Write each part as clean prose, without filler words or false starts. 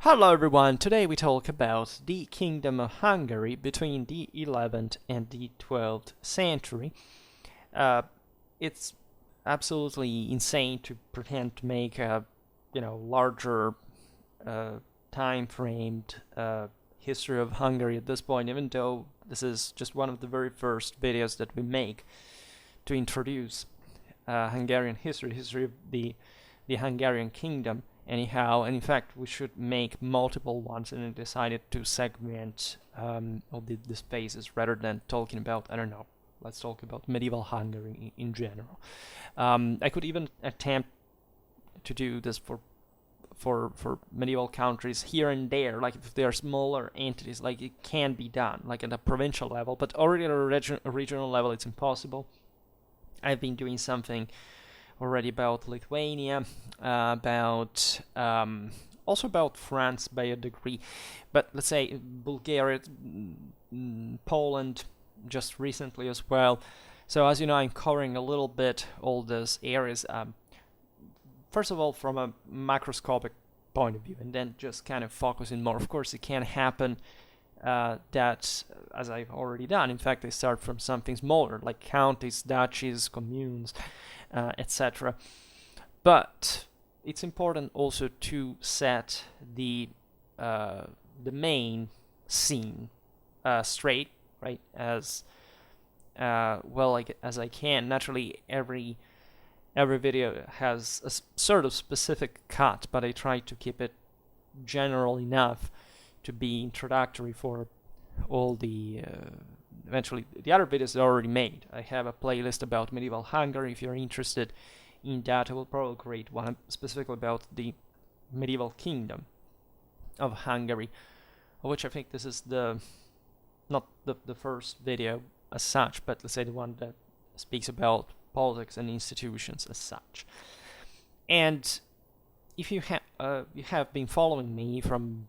Hello everyone, today we talk about the Kingdom of Hungary between the 11th and the 12th century. It's absolutely insane to pretend to make a larger time-framed history of Hungary at this point, even though this is just one of the very first videos that we make to introduce Hungarian history of the Hungarian kingdom. Anyhow, and in fact, we should make multiple ones, and I decided to segment all the spaces rather than talking about, I don't know, let's talk about medieval Hungary in general. I could even attempt to do this for medieval countries here and there, like if they are smaller entities, like it can be done, like at a provincial level, but already at a regional level, it's impossible. I've been doing something already about Lithuania, also about France by a degree, but let's say Bulgaria, Poland, just recently as well. So as you know, I'm covering a little bit all these areas. First of all, from a macroscopic point of view, and then just kind of focusing more. Of course, it can happen that, as I've already done, in fact, I start from something smaller, like counties, duchies, communes, etc. But it's important also to set the main scene straight, right? As well as I can. Naturally, every video has a sort of specific cut, but I try to keep it general enough to be introductory for all the eventually the other videos are already made. I have a playlist about medieval Hungary. If you're interested in that, I will probably create one specifically about the medieval kingdom of Hungary, of which I think this is not the first video as such, but let's say the one that speaks about politics and institutions as such. And if you have been following me from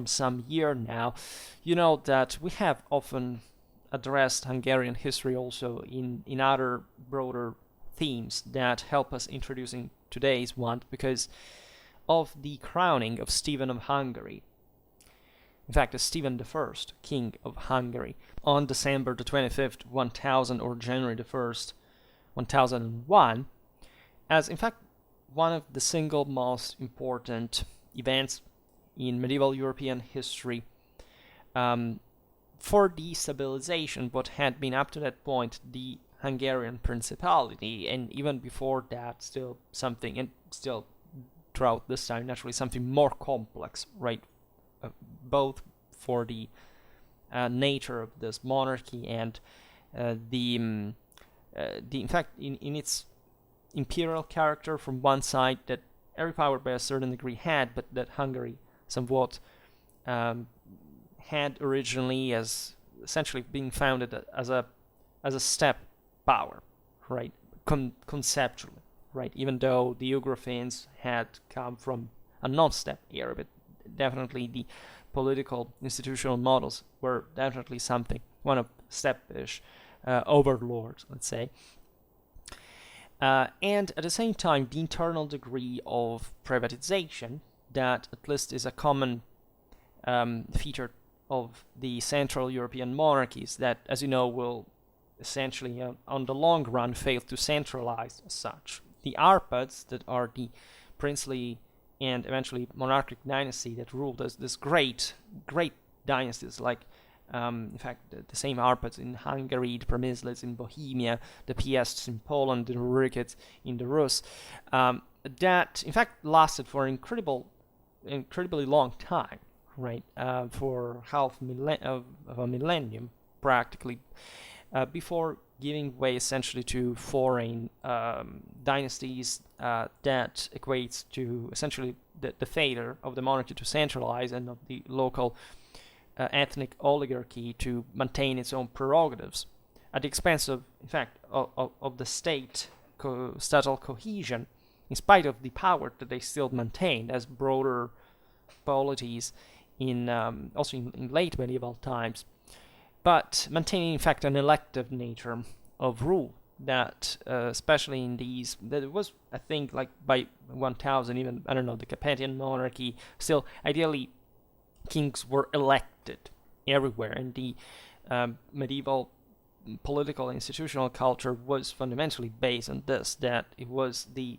some year now, you know that we have often addressed Hungarian history also in other broader themes that help us introducing today's one, because of the crowning of Stephen of Hungary. In fact, Stephen I, King of Hungary, on December the 25th, 1000, or January the 1st, 1001, as in fact one of the single most important events in medieval European history, for destabilization what had been up to that point the Hungarian Principality, and even before that still something, and still throughout this time naturally something more complex, right? Both for the nature of this monarchy and the in fact in its imperial character from one side, that every power by a certain degree had, but that Hungary somewhat had originally as essentially being founded as a step power, right? Conceptually, right? Even though the Ugraphines had come from a non-step era, but definitely the political institutional models were definitely something, one of step-ish overlords, let's say. And at the same time, the internal degree of privatization that at least is a common feature of the Central European monarchies that, as you know, will essentially on the long run fail to centralize as such. The Arpads, that are the princely and eventually monarchic dynasty that ruled as this great dynasties, like in fact the same Arpads in Hungary, the Przemyslids in Bohemia, the Piests in Poland, the Rurikids in the Rus, that in fact lasted for an incredibly long time, right? For half of a millennium practically, before giving way essentially to foreign dynasties that equates to essentially the failure of the monarchy to centralize and of the local ethnic oligarchy to maintain its own prerogatives at the expense of, in fact, of the statal cohesion, in spite of the power that they still maintained as broader polities in also in late medieval times, but maintaining in fact an elective nature of rule that, especially in these, that it was, I think, like by 1000, even, I don't know, the Capetian monarchy, still, ideally, kings were elected everywhere, and the medieval political institutional culture was fundamentally based on this, that it was the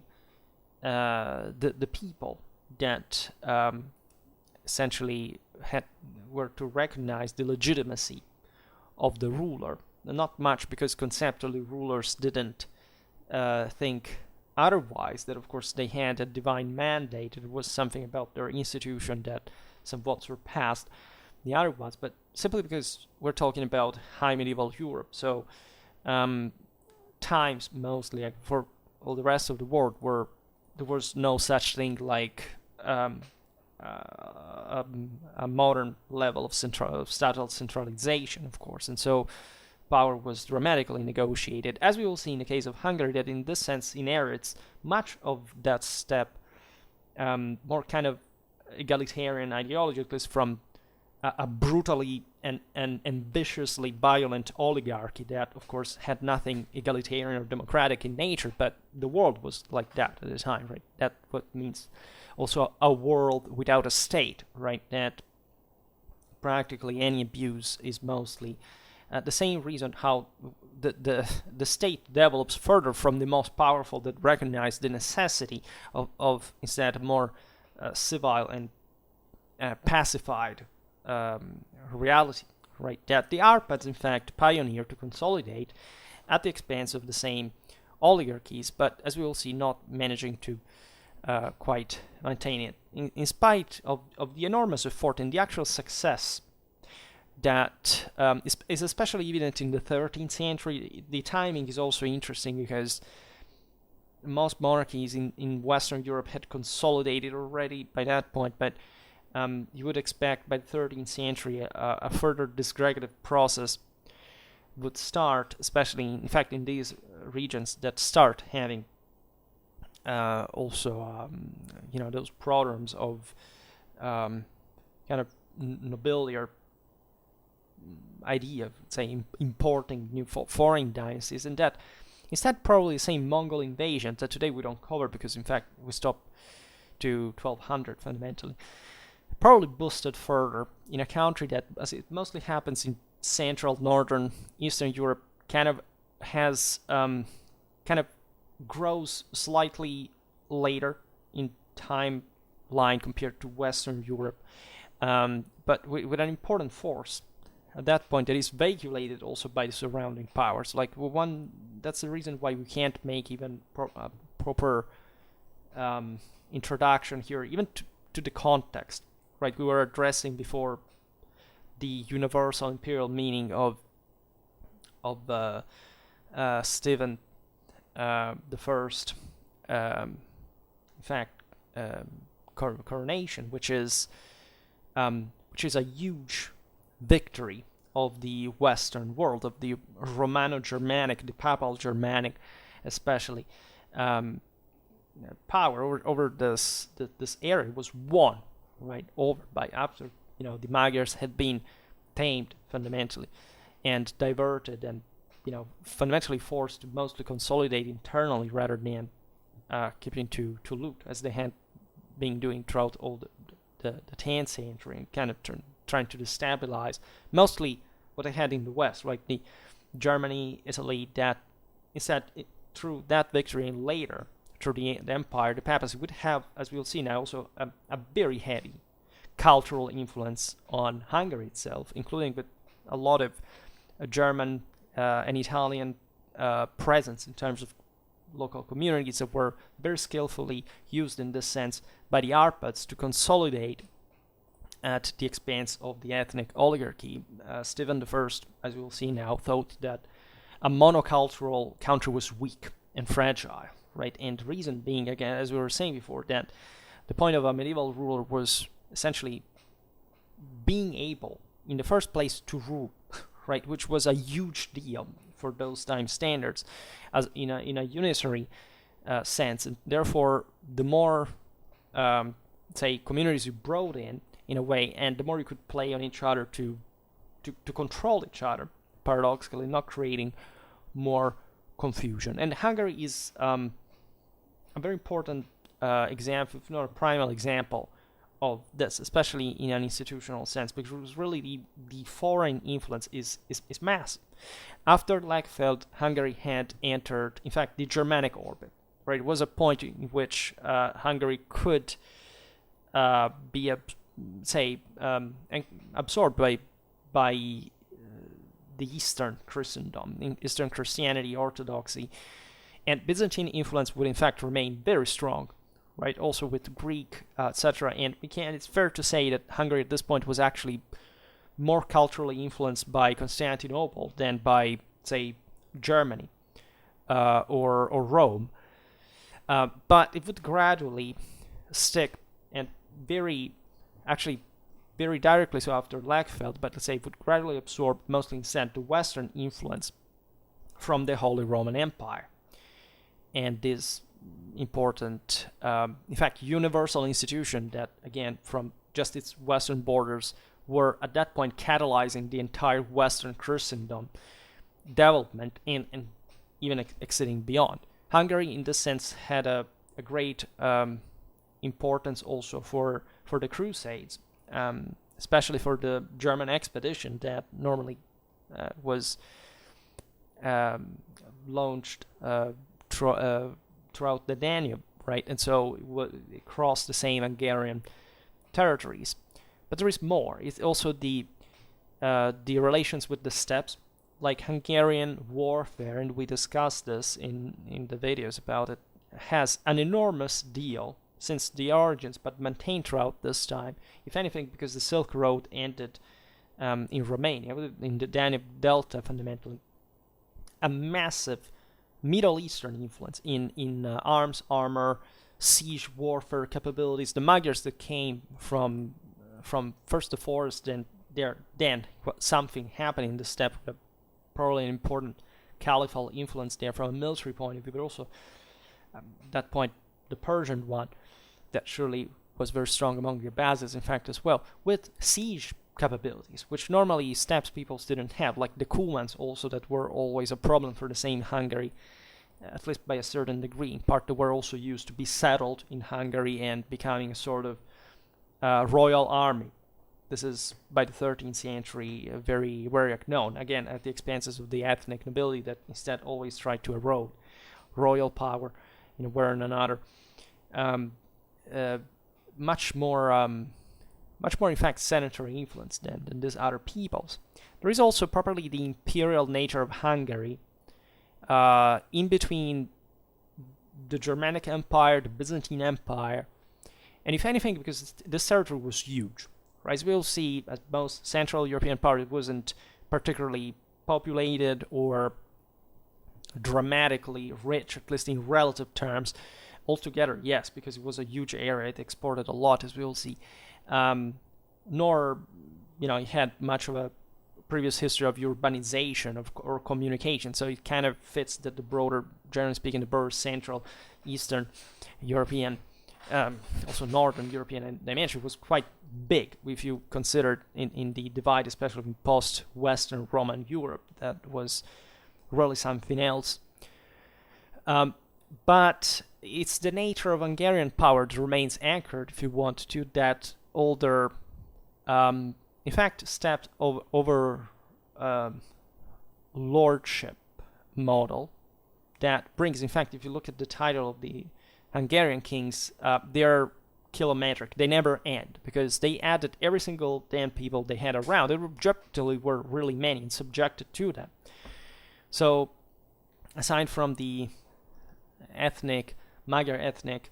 people that essentially were to recognize the legitimacy of the ruler. Not much, because conceptually rulers didn't think otherwise, that of course they had a divine mandate. It was something about their institution that somewhat surpassed the other ones, but simply because we're talking about high medieval Europe, so times mostly, for all the rest of the world, where there was no such thing like a modern level of statal centralization, of course, and so power was dramatically negotiated, as we will see in the case of Hungary, that in this sense inherits much of that step, more kind of egalitarian ideology, at least from a brutally and ambitiously violent oligarchy that, of course, had nothing egalitarian or democratic in nature, but the world was like that at the time, right? That what means also a world without a state, right? That practically any abuse is mostly the same reason how the state develops further from the most powerful that recognize the necessity of instead more civil and pacified reality, right? That the Arpads, in fact, pioneered to consolidate at the expense of the same oligarchies, but as we will see, not managing to quite maintain it, in spite of the enormous effort and the actual success that is especially evident in the 13th century. The timing is also interesting because most monarchies in Western Europe had consolidated already by that point, but you would expect by the 13th century a further disgregative process would start, especially, in fact, in these regions that start having also, those problems of kind of nobiliar idea of, say, importing new foreign dynasties, and that instead probably the same Mongol invasion that today we don't cover because, in fact, we stopped to 1200 fundamentally, probably boosted further in a country that, as it mostly happens in Central, Northern, Eastern Europe, kind of has grows slightly later in timeline compared to Western Europe, but with an important force at that point that is vehiculated also by the surrounding powers. Like that's the reason why we can't make even proper introduction here, even to the context. Right, we were addressing before the universal imperial meaning of Stephen the First, in fact, coronation, which is a huge victory of the Western world, of the Romano-Germanic, the Papal Germanic, especially. Power over this area was won, right, over by after the Magyars had been tamed fundamentally and diverted and fundamentally forced to mostly consolidate internally rather than keeping to loot, as they had been doing throughout all the 10th century, and kind of trying to destabilize mostly what they had in the West, right? The Germany, Italy, that instead through that victory and later through the empire, the papacy would have, as we'll see now, also a very heavy cultural influence on Hungary itself, including with a lot of German and Italian presence in terms of local communities that were very skillfully used in this sense by the Arpads to consolidate at the expense of the ethnic oligarchy. Stephen I, as we will see now, thought that a monocultural country was weak and fragile, right? And the reason being, again, as we were saying before, that the point of a medieval ruler was essentially being able, in the first place, to rule, right? Which was a huge deal for those time standards, as in a unitary sense, and therefore the more, say, communities you brought in a way, and the more you could play on each other to control each other, paradoxically, not creating more confusion. And Hungary is a very important example, if not a primal example of this, especially in an institutional sense, because really the foreign influence is massive. After Lechfeld, Hungary had entered, in fact, the Germanic orbit. Right, it was a point in which Hungary could be, absorbed by the Eastern Christendom, Eastern Christianity, Orthodoxy, and Byzantine influence would in fact remain very strong, right? Also with Greek, etc. And it's fair to say that Hungary at this point was actually more culturally influenced by Constantinople than by, say, Germany or Rome. But it would gradually stick, and very directly so after Lechfeld, but let's say it would gradually absorb, mostly instead, the Western influence from the Holy Roman Empire. And this important, in fact, universal institution that, again, from just its Western borders, were at that point catalyzing the entire Western Christendom development and even exceeding beyond. Hungary, in this sense, had a great importance also for the Crusades, especially for the German expedition that normally was launched throughout the Danube, right? And so it crossed the same Hungarian territories. But there is more. It's also the relations with the steppes, like Hungarian warfare, and we discussed this in the videos about it, has an enormous deal since the origins, but maintained throughout this time. If anything, because the Silk Road ended in Romania, in the Danube Delta, fundamentally, a massive Middle Eastern influence in arms, armor, siege warfare capabilities. The Magyars that came from first the forest, then something happened in the steppe, probably an important caliphal influence there from a military point of view, but also at that point the Persian one that surely was very strong among the Abbasids, in fact, as well, with siege capabilities, which normally steppes peoples didn't have, like the Kumans also, that were always a problem for the same Hungary, at least by a certain degree. In part, they were also used to be settled in Hungary and becoming a sort of royal army. This is, by the 13th century, very, very known, again, at the expenses of the ethnic nobility that instead always tried to erode royal power in a way or another. Much more, in fact, sedentary influence than these other peoples. There is also properly the imperial nature of Hungary, in between the Germanic Empire, the Byzantine Empire, and if anything, because this territory was huge. Right, as we'll see, as most Central European part, it wasn't particularly populated or dramatically rich, at least in relative terms. Altogether, yes, because it was a huge area, it exported a lot, as we'll see. Nor, it had much of a previous history of urbanization or communication, so it kind of fits the broader, generally speaking, the broader Central, Eastern European, also Northern European dimension was quite big if you consider in the divide, especially in post-Western Roman Europe. That was really something else. But it's the nature of Hungarian power that remains anchored, if you want to, that older, in fact, stepped over lordship model that brings, in fact, if you look at the title of the Hungarian kings, they're kilometric. They never end because they added every single damn people they had around. They objectively were really many and subjected to them. So, aside from the Magyar ethnic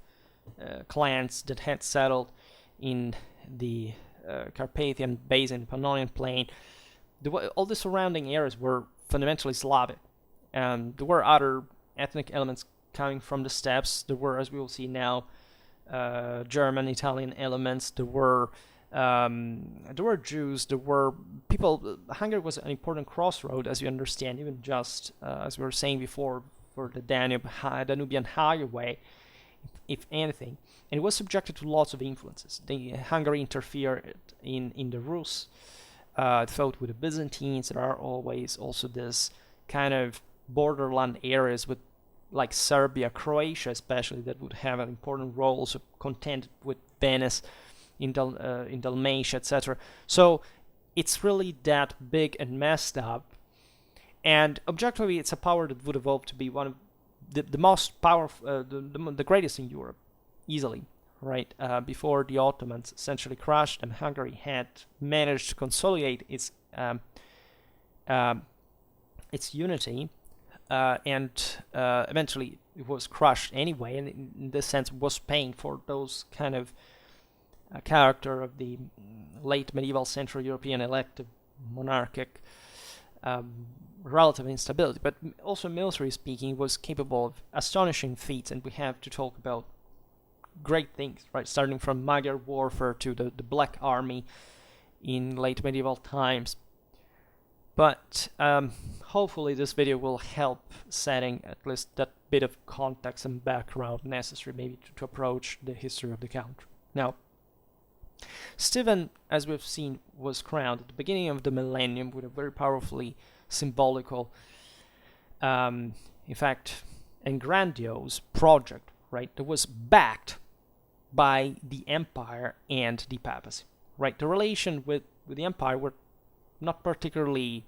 clans that had settled in the Carpathian Basin, Pannonian Plain, all the surrounding areas were fundamentally Slavic. There were other ethnic elements coming from the steppes. There were, as we will see now, German, Italian elements. There were Jews. There were people. Hungary was an important crossroad, as you understand, even just as we were saying before, for the Danubian highway, if anything. And it was subjected to lots of influences. Hungary interfered in the Rus. It fought with the Byzantines. There are always also this kind of borderland areas with, like Serbia, Croatia especially, that would have an important role, also contended with Venice in Dalmatia, etc. So it's really that big and messed up, and objectively it's a power that would evolve to be one of the most powerful, the greatest in Europe, easily, right? Before the Ottomans essentially crushed, and Hungary had managed to consolidate its unity, and eventually it was crushed anyway, and in this sense was paying for those kind of character of the late medieval Central European elective monarchic relative instability, but also military speaking was capable of astonishing feats, and we have to talk about great things, right? Starting from Magyar warfare to the Black Army in late medieval times. But hopefully this video will help setting at least that bit of context and background necessary maybe to approach the history of the country. Now, Stephen, as we've seen, was crowned at the beginning of the millennium with a very powerfully symbolical, in fact, and grandiose project, right, that was backed by the empire and the papacy, right? The relation with the empire were not particularly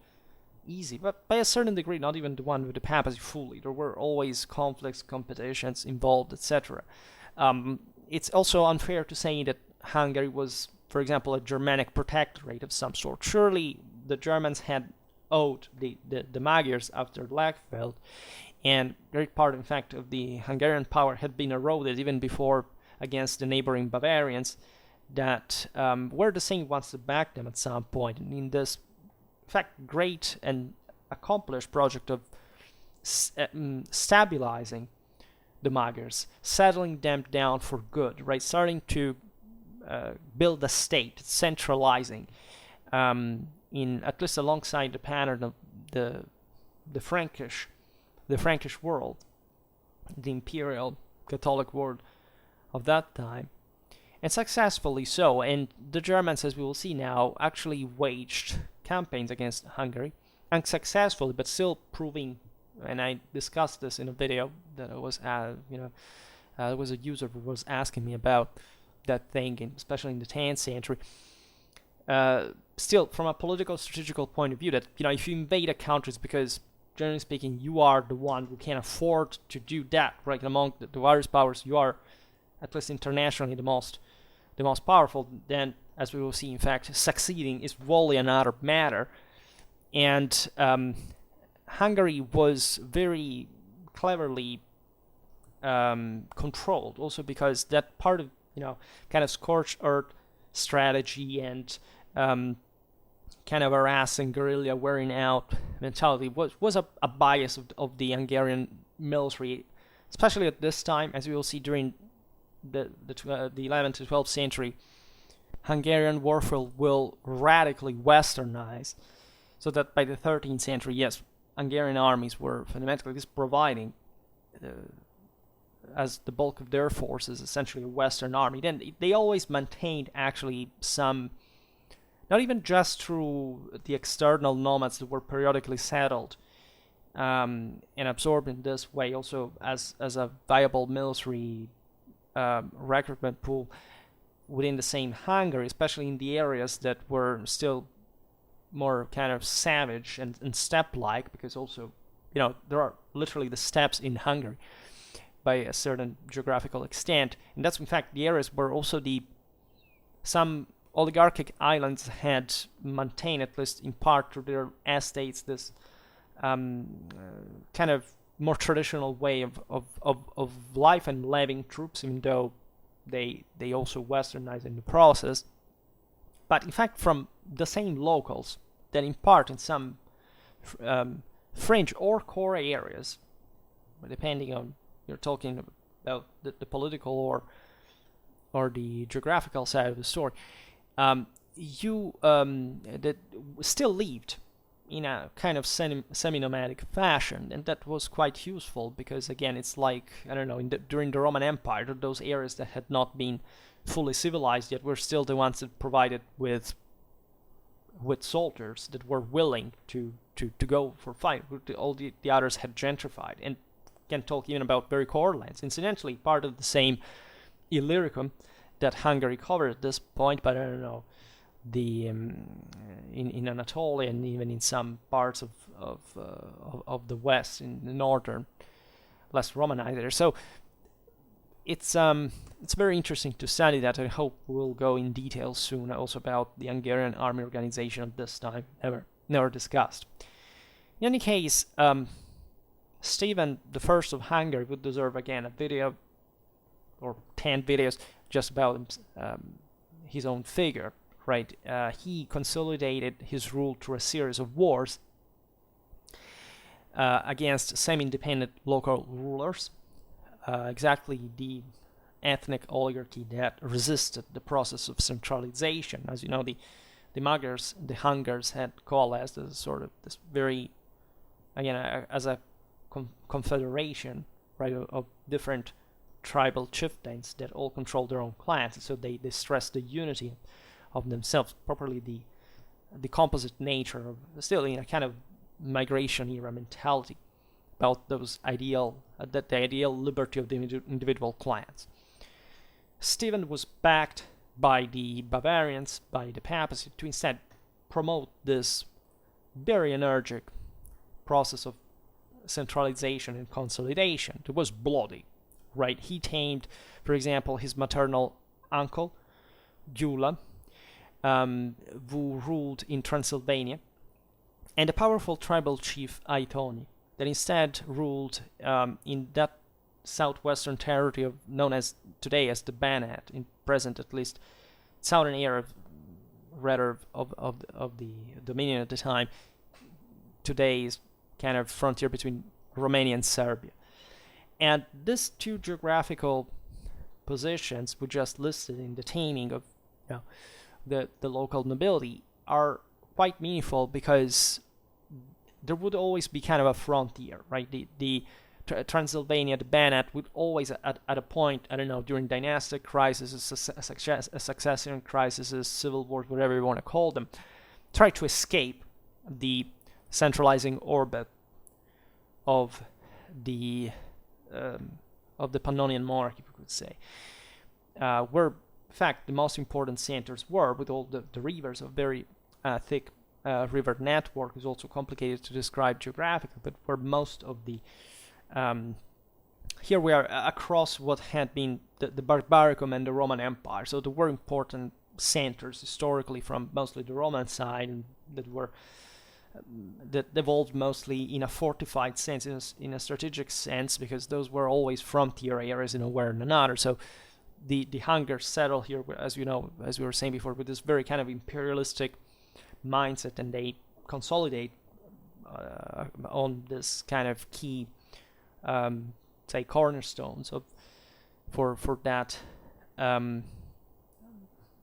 easy, but by a certain degree, not even the one with the papacy fully. There were always conflicts, competitions involved, etc. It's also unfair to say that Hungary was, for example, a Germanic protectorate of some sort. Surely the Germans had owed the Magyars after Lechfeld, and great part, in fact, of the Hungarian power had been eroded even before against the neighboring Bavarians that were the same ones that backed them at some point. And in this, in fact, great and accomplished project of stabilizing the Magyars, settling them down for good, right? Starting to build a state, centralizing in at least alongside the pattern of the Frankish world, the Imperial Catholic world of that time, and successfully so. And the Germans, as we will see now, actually waged campaigns against Hungary, unsuccessfully, but still proving. And I discussed this in a video that I was, there was a user who was asking me about that thing, and especially in the 10th century. Still, from a political, strategical point of view, that if you invade a country, it's because, generally speaking, you are the one who can afford to do that, right? Among the various powers, you are, at least internationally, the most powerful. Then, as we will see, in fact, succeeding is wholly another matter. And Hungary was very cleverly controlled, also because that part of kind of scorched earth strategy and kind of harassing guerrilla wearing out mentality was a bias of the Hungarian military, especially at this time, as we will see during the 11th to 12th century. Hungarian warfare will radically westernize, so that by the 13th century, yes, Hungarian armies were fundamentally just providing as the bulk of their forces essentially a Western army. Then they always maintained actually some, not even just through the external nomads that were periodically settled and absorbed in this way, also as a viable military recruitment pool within the same Hungary, especially in the areas that were still more kind of savage and steppe-like, because also, there are literally the steppes in Hungary by a certain geographical extent, and that's in fact the areas where also some oligarchic islands had maintained, at least in part through their estates, this kind of more traditional way of life and levying troops, even though they also westernized in the process. But in fact, from the same locals, that in part in some fringe or core areas, depending on you're talking about the political or the geographical side of the story, that still lived in a kind of semi-nomadic fashion, and that was quite useful because, again, it's like, I don't know, during the Roman Empire, those areas that had not been fully civilized yet were still the ones that provided with soldiers that were willing to to go for fight. All the others had gentrified, and can talk even about very core lands. Incidentally, part of the same Illyricum that Hungary covered at this point, but I don't know, the in Anatolia and even in some parts of the west, in the northern, less Romanized there. So it's very interesting to study that. I hope we'll go in detail soon also about the Hungarian army organization of this time, never discussed. In any case, Stephen I of Hungary would deserve again a video or 10 videos just about his own figure, right? He consolidated his rule through a series of wars against semi-independent local rulers, exactly the ethnic oligarchy that resisted the process of centralization. As you know, the Hungars had coalesced as sort of this very, again, as a confederation, right, of different tribal chieftains that all controlled their own clans. So they stressed the unity of themselves, properly the composite nature of, still in a kind of migration era mentality about those ideal, the ideal liberty of the individual clans. Stephen was backed by the Bavarians, by the papacy, to instead promote this very energetic process of centralization and consolidation. It was bloody, right? He tamed, for example, his maternal uncle, Gyula, who ruled in Transylvania, and a powerful tribal chief, Aitoni, that instead ruled in that southwestern territory known as today as the Banat, in present at least southern area of the dominion at the time. Today is kind of frontier between Romania and Serbia. And these two geographical positions we just listed in the taming of the local nobility are quite meaningful, because there would always be kind of a frontier, right? The Transylvania, the Banat, would always at a point, I don't know, during dynastic crises, succession crises, civil wars, whatever you want to call them, try to escape the centralizing orbit of the Pannonian monarchy, we could say, where in fact the most important centers were, with all the rivers, a very thick river network is also complicated to describe geographically, but where most of the here we are across what had been the Barbaricum and the Roman Empire. So there were important centers historically from mostly the Roman side, and that evolved mostly in a fortified sense, in a strategic sense, because those were always frontier areas in a way or another. So the Hungars settle here, as you know, as we were saying before, with this very kind of imperialistic mindset, and they consolidate on this kind of key, say, cornerstones for that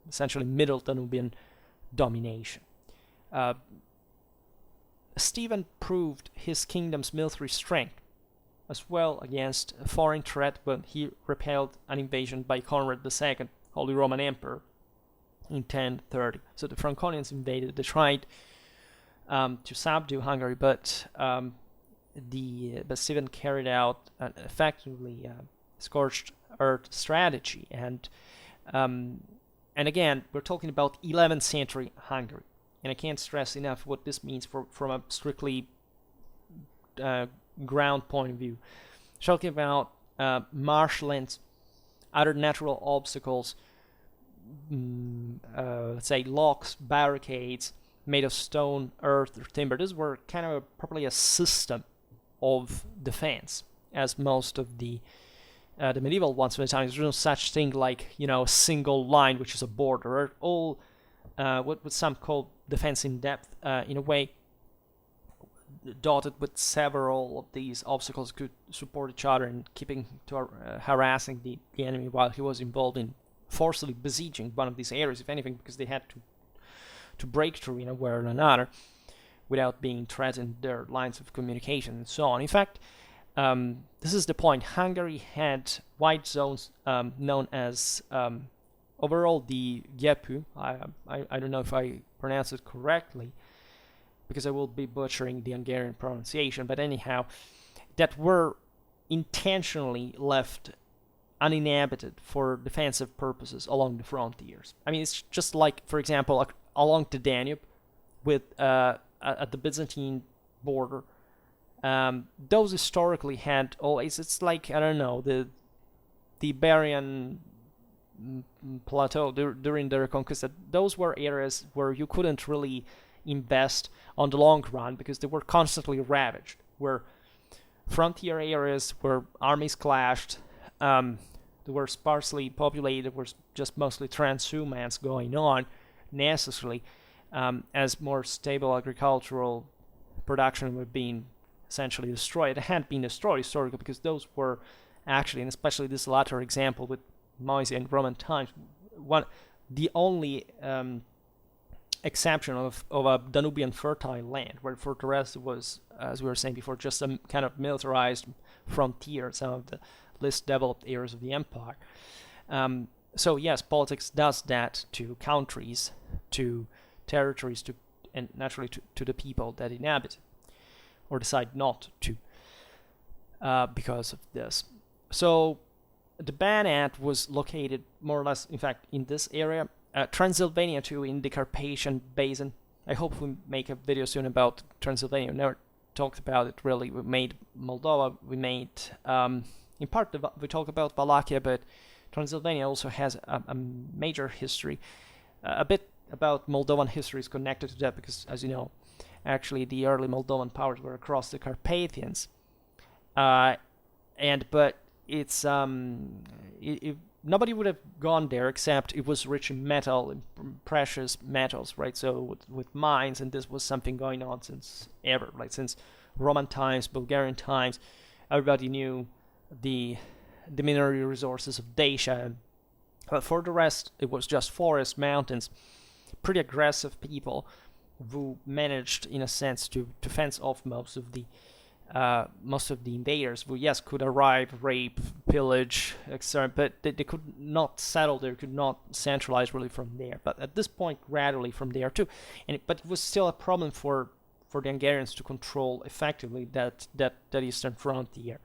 essentially Middle Danubian domination. Stephen proved his kingdom's military strength as well against a foreign threat when he repelled an invasion by Conrad II, Holy Roman Emperor, in 1030. So the Franconians invaded. They tried to subdue Hungary, but Stephen carried out an effectively scorched earth strategy, and again, we're talking about 11th century Hungary, and I can't stress enough what this means from a strictly ground point of view. Talking about marshlands, other natural obstacles, let's say locks, barricades made of stone, earth, or timber. These were kind of probably a system of defense, as most of the medieval ones of the time. There's no such thing like, a single line, which is a border. All what some call defense in depth, in a way, dotted with several of these obstacles could support each other and keeping to harassing the enemy while he was involved in forcibly besieging one of these areas, if anything, because they had to break through in a way or another without being threatened their lines of communication and so on. In fact, this is the point. Hungary had wide zones known as overall the Gepu. I don't know if I pronounce it correctly, because I will be butchering the Hungarian pronunciation, but anyhow, that were intentionally left uninhabited for defensive purposes along the frontiers. I mean, it's just like, for example, along the Danube, with at the Byzantine border. Those historically had always, it's like, I don't know, the Iberian plateau during the Reconquista. Those were areas where you couldn't really invest on the long run because they were constantly ravaged, where frontier areas where armies clashed, they were sparsely populated, there was just mostly transhumance going on necessarily, as more stable agricultural production were being essentially destroyed. It had been destroyed historically because those were actually, and especially this latter example with Moesia in Roman times, the only exception of a Danubian fertile land, where for the rest it was, as we were saying before, just a kind of militarized frontier, some of the least developed areas of the empire. So yes, politics does that to countries, to territories, and naturally to the people that inhabit or decide not to, because of this. So the Banat was located more or less, in fact, in this area. Transylvania too, in the Carpathian Basin. I hope we make a video soon about Transylvania. We never talked about it really. We made Moldova, we made, in part we talk about Wallachia, but Transylvania also has a major history. A bit about Moldovan history is connected to that because, as you know, actually the early Moldovan powers were across the Carpathians. But it's nobody would have gone there except it was rich in metal, in precious metals, right? So with mines, and this was something going on since ever, like since Roman times, Bulgarian times. Everybody knew the mineral resources of Dacia. But for the rest, it was just forests, mountains, pretty aggressive people who managed, in a sense, to fence off most of the invaders, who, yes, could arrive, rape, pillage, etc., but they could not settle there, could not centralize really from there. But at this point, gradually from there too. But it was still a problem for the Hungarians to control effectively that eastern frontier.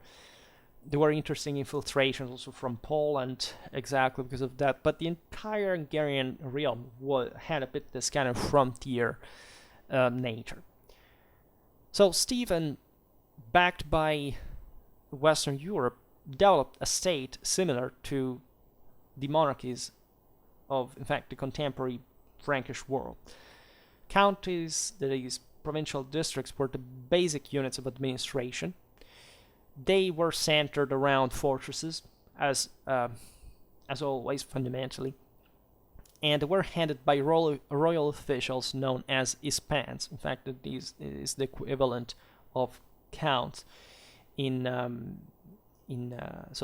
There were interesting infiltrations also from Poland, exactly because of that. But the entire Hungarian realm had a bit this kind of frontier nature. So Stephen, backed by Western Europe, developed a state similar to the monarchies of, in fact, the contemporary Frankish world. Counties, that is, provincial districts, were the basic units of administration. They were centered around fortresses, as always, fundamentally, and they were headed by royal officials known as ispans. In fact, this is the equivalent of counts so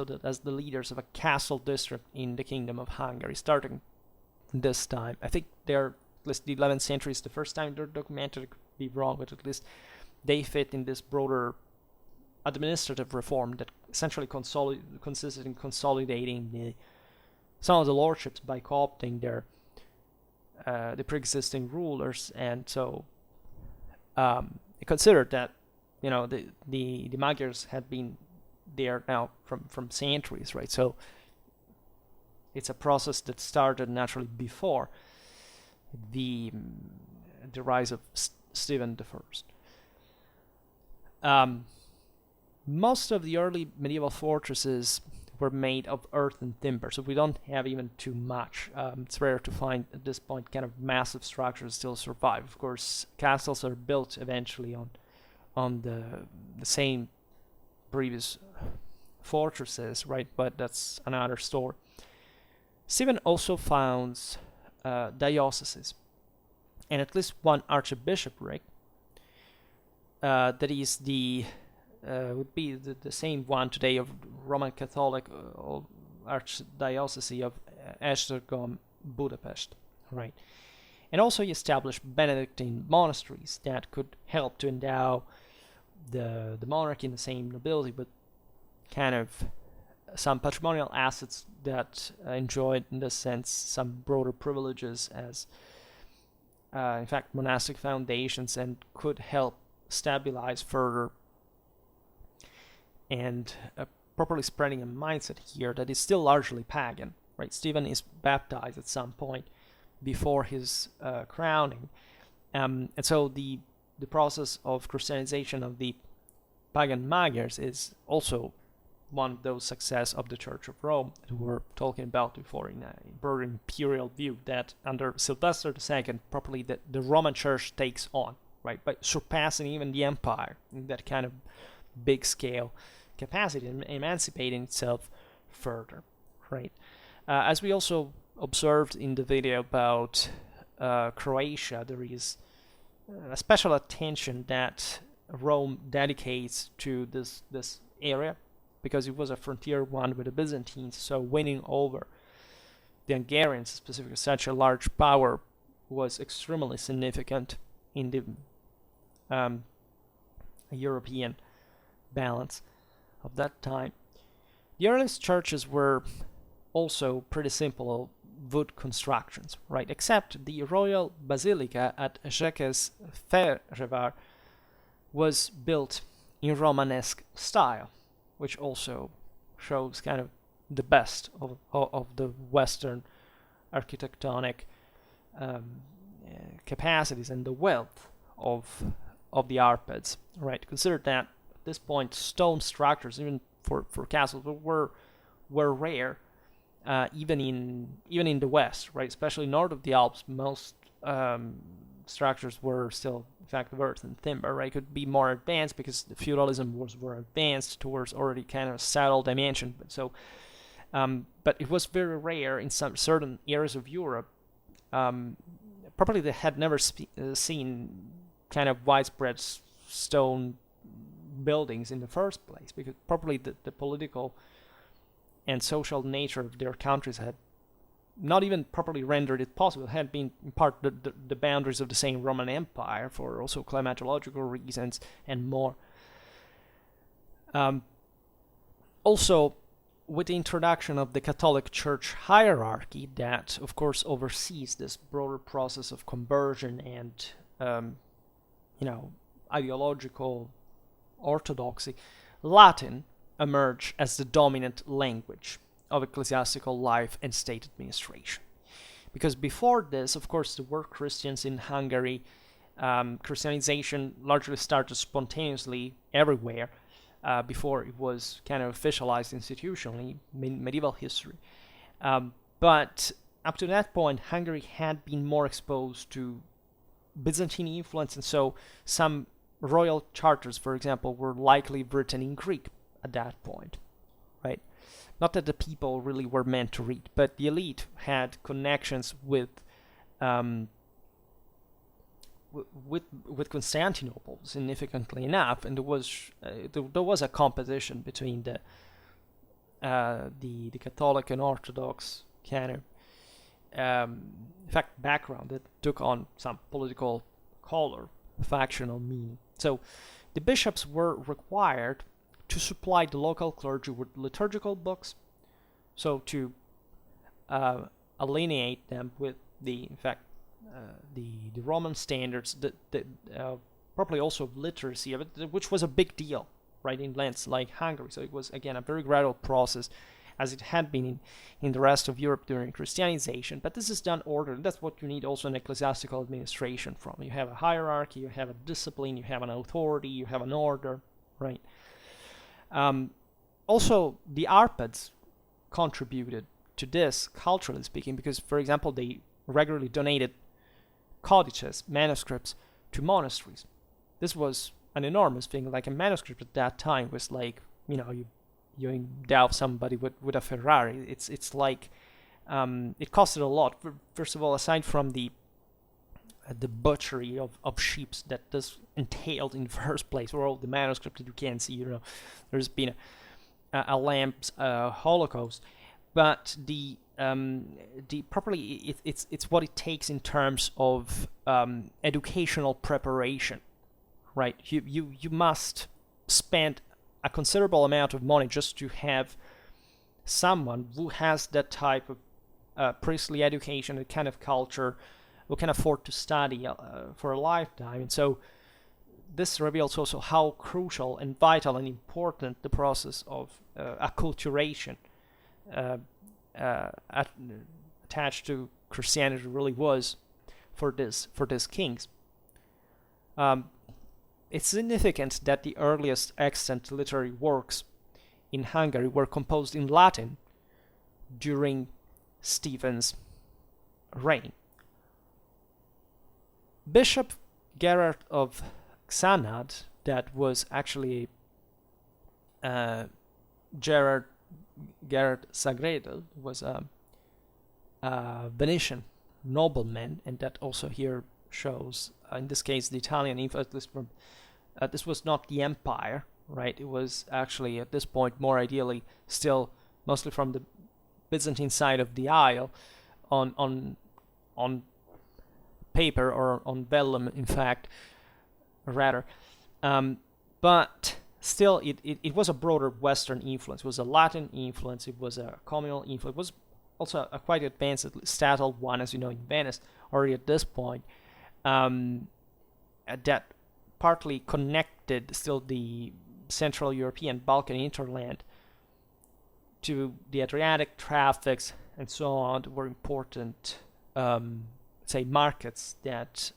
that as the leaders of a castle district in the Kingdom of Hungary, starting this time. I think they're, at least the 11th century is the first time they're documented. I could be wrong, but at least they fit in this broader administrative reform that essentially consisted in consolidating some of the lordships by co-opting the pre-existing rulers, and so it considered that, you know, the Magyars had been there now from centuries, right? So it's a process that started naturally before the rise of Stephen I. Most of the early medieval fortresses were made of earth and timber, so we don't have even too much. It's rare to find at this point kind of massive structures still survive. Of course, castles are built eventually on the same previous fortresses, right? But that's another story. Stephen also founds dioceses, and at least one archbishopric. That is would be the same one today of Roman Catholic Archdiocese of Esztergom, Budapest, right? And also he established Benedictine monasteries that could help to endow the monarchy in the same nobility, but kind of some patrimonial assets that enjoyed, in this sense, some broader privileges as in fact, monastic foundations and could help stabilize further and properly spreading a mindset here that is still largely pagan, right? Stephen is baptized at some point before his crowning, and so the process of Christianization of the pagan Magyars is also one of those success of the Church of Rome that we were talking about before in a broader imperial view, that under Sylvester II, properly the Roman Church takes on, right, by surpassing even the empire in that kind of big scale capacity and emancipating itself further, right? As we also observed in the video about Croatia, there is a special attention that Rome dedicates to this area because it was a frontier one with the Byzantines, so winning over the Hungarians, specifically such a large power, was extremely significant in the European balance of that time. The earliest churches were also pretty simple wood constructions, right? Except the royal basilica at Székesfehérvár was built in Romanesque style, which also shows kind of the best of the Western architectonic capacities and the wealth of the Arpads, right? Consider that at this point stone structures, even for castles, were rare, even in the West, right? Especially north of the Alps, most structures were still, in fact, of earth and timber, right? Could be more advanced because the feudalism was more advanced towards already kind of settled dimension. But it was very rare in some certain areas of Europe. Probably they had never seen kind of widespread stone buildings in the first place, because probably the political and social nature of their countries had not even properly rendered it possible. It had been in part the boundaries of the same Roman Empire for also climatological reasons and more. Also, with the introduction of the Catholic Church hierarchy that, of course, oversees this broader process of conversion and, ideological orthodoxy, Latin emerged as the dominant language of ecclesiastical life and state administration. Because before this, of course, there were Christians in Hungary. Christianization largely started spontaneously everywhere before it was kind of officialized institutionally in medieval history. But up to that point, Hungary had been more exposed to Byzantine influence, and so some royal charters, for example, were likely written in Greek at that point, right? Not that the people really were meant to read, but the elite had connections with Constantinople, significantly enough, and there was a competition between the Catholic and Orthodox kind of in fact background that took on some political color, factional meaning. So the bishops were required to supply the local clergy with liturgical books, so to alienate them with the Roman standards, probably also literacy, which was a big deal, right, in lands like Hungary. So it was, again, a very gradual process, as it had been in the rest of Europe during Christianization. But this is done ordered. That's what you need also an ecclesiastical administration from. You have a hierarchy, you have a discipline, you have an authority, you have an order, right? Also, the Arpads contributed to this, culturally speaking, because, for example, they regularly donated codices, manuscripts, to monasteries. This was an enormous thing. Like, a manuscript at that time was like, you endow somebody with a Ferrari. It's like, it costed a lot. First of all, aside from the butchery of sheep that this entailed in the first place, or all the manuscript that you can see, there's been a lamb's holocaust. But the properly it's what it takes in terms of educational preparation, right? You must spend a considerable amount of money just to have someone who has that type of priestly education, that kind of culture, who can afford to study for a lifetime. And so this reveals also how crucial and vital and important the process of acculturation attached to Christianity really was for these kings. It's significant that the earliest extant literary works in Hungary were composed in Latin during Stephen's reign. Bishop Gerard of Xanad, that was actually Gerard Sagredo, was a Venetian nobleman, and that also here shows, in this case, the Italian influence from. This was not the empire, right? It was actually at this point more ideally still mostly from the Byzantine side of the Isle, on paper or on vellum, in fact, rather. But still, it was a broader Western influence. It was a Latin influence. It was a communal influence. It was also a quite advanced, settled one, as you know, in Venice already at this point. That partly connected still the Central European Balkan hinterland to the Adriatic traffics and so on, were important, say, markets that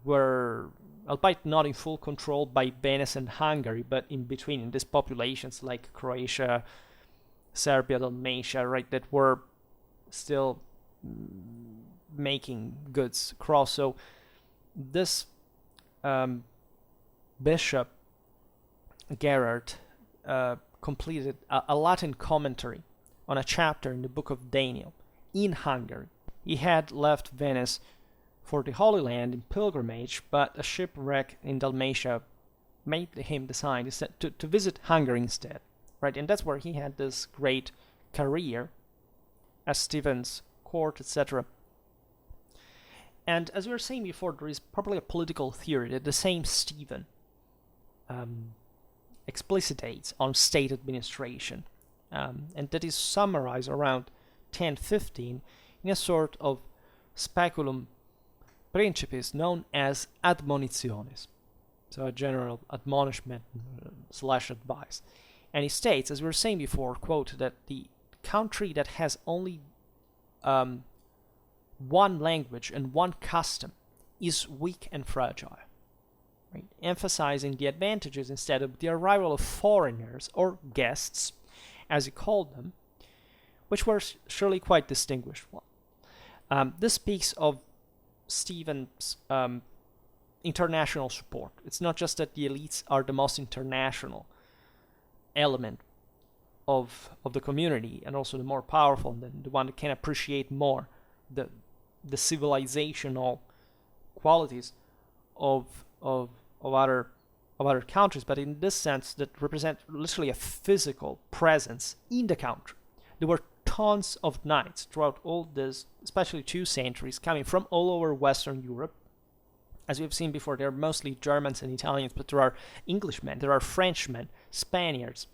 were, albeit not in full control by Venice and Hungary, but in between, in these populations like Croatia, Serbia, Dalmatia, right, that were still making goods cross. So this Bishop Gerard completed a Latin commentary on a chapter in the Book of Daniel in Hungary. He had left Venice for the Holy Land in pilgrimage, but a shipwreck in Dalmatia made him decide to visit Hungary instead, right? And that's where he had this great career as Stephen's court, etc. And as we were saying before, there is probably a political theory that the same Stephen explicitates on state administration, and that is summarized around 1015 in a sort of speculum principis known as admonitiones, so a general admonishment slash advice. And he states, as we were saying before, quote, that the country that has only one language and one custom is weak and fragile, right? Emphasizing the advantages instead of the arrival of foreigners or guests, as he called them, which were surely quite distinguished. This speaks of Stephen's international support. It's not just that the elites are the most international element of the community, and also the more powerful, and the one that can appreciate more the civilizational qualities of other countries, but in this sense that represent literally a physical presence in the country. There were tons of knights throughout all this, especially 2 centuries, coming from all over Western Europe. As we've seen before, there are mostly Germans and Italians, but there are Englishmen, there are Frenchmen, Spaniards,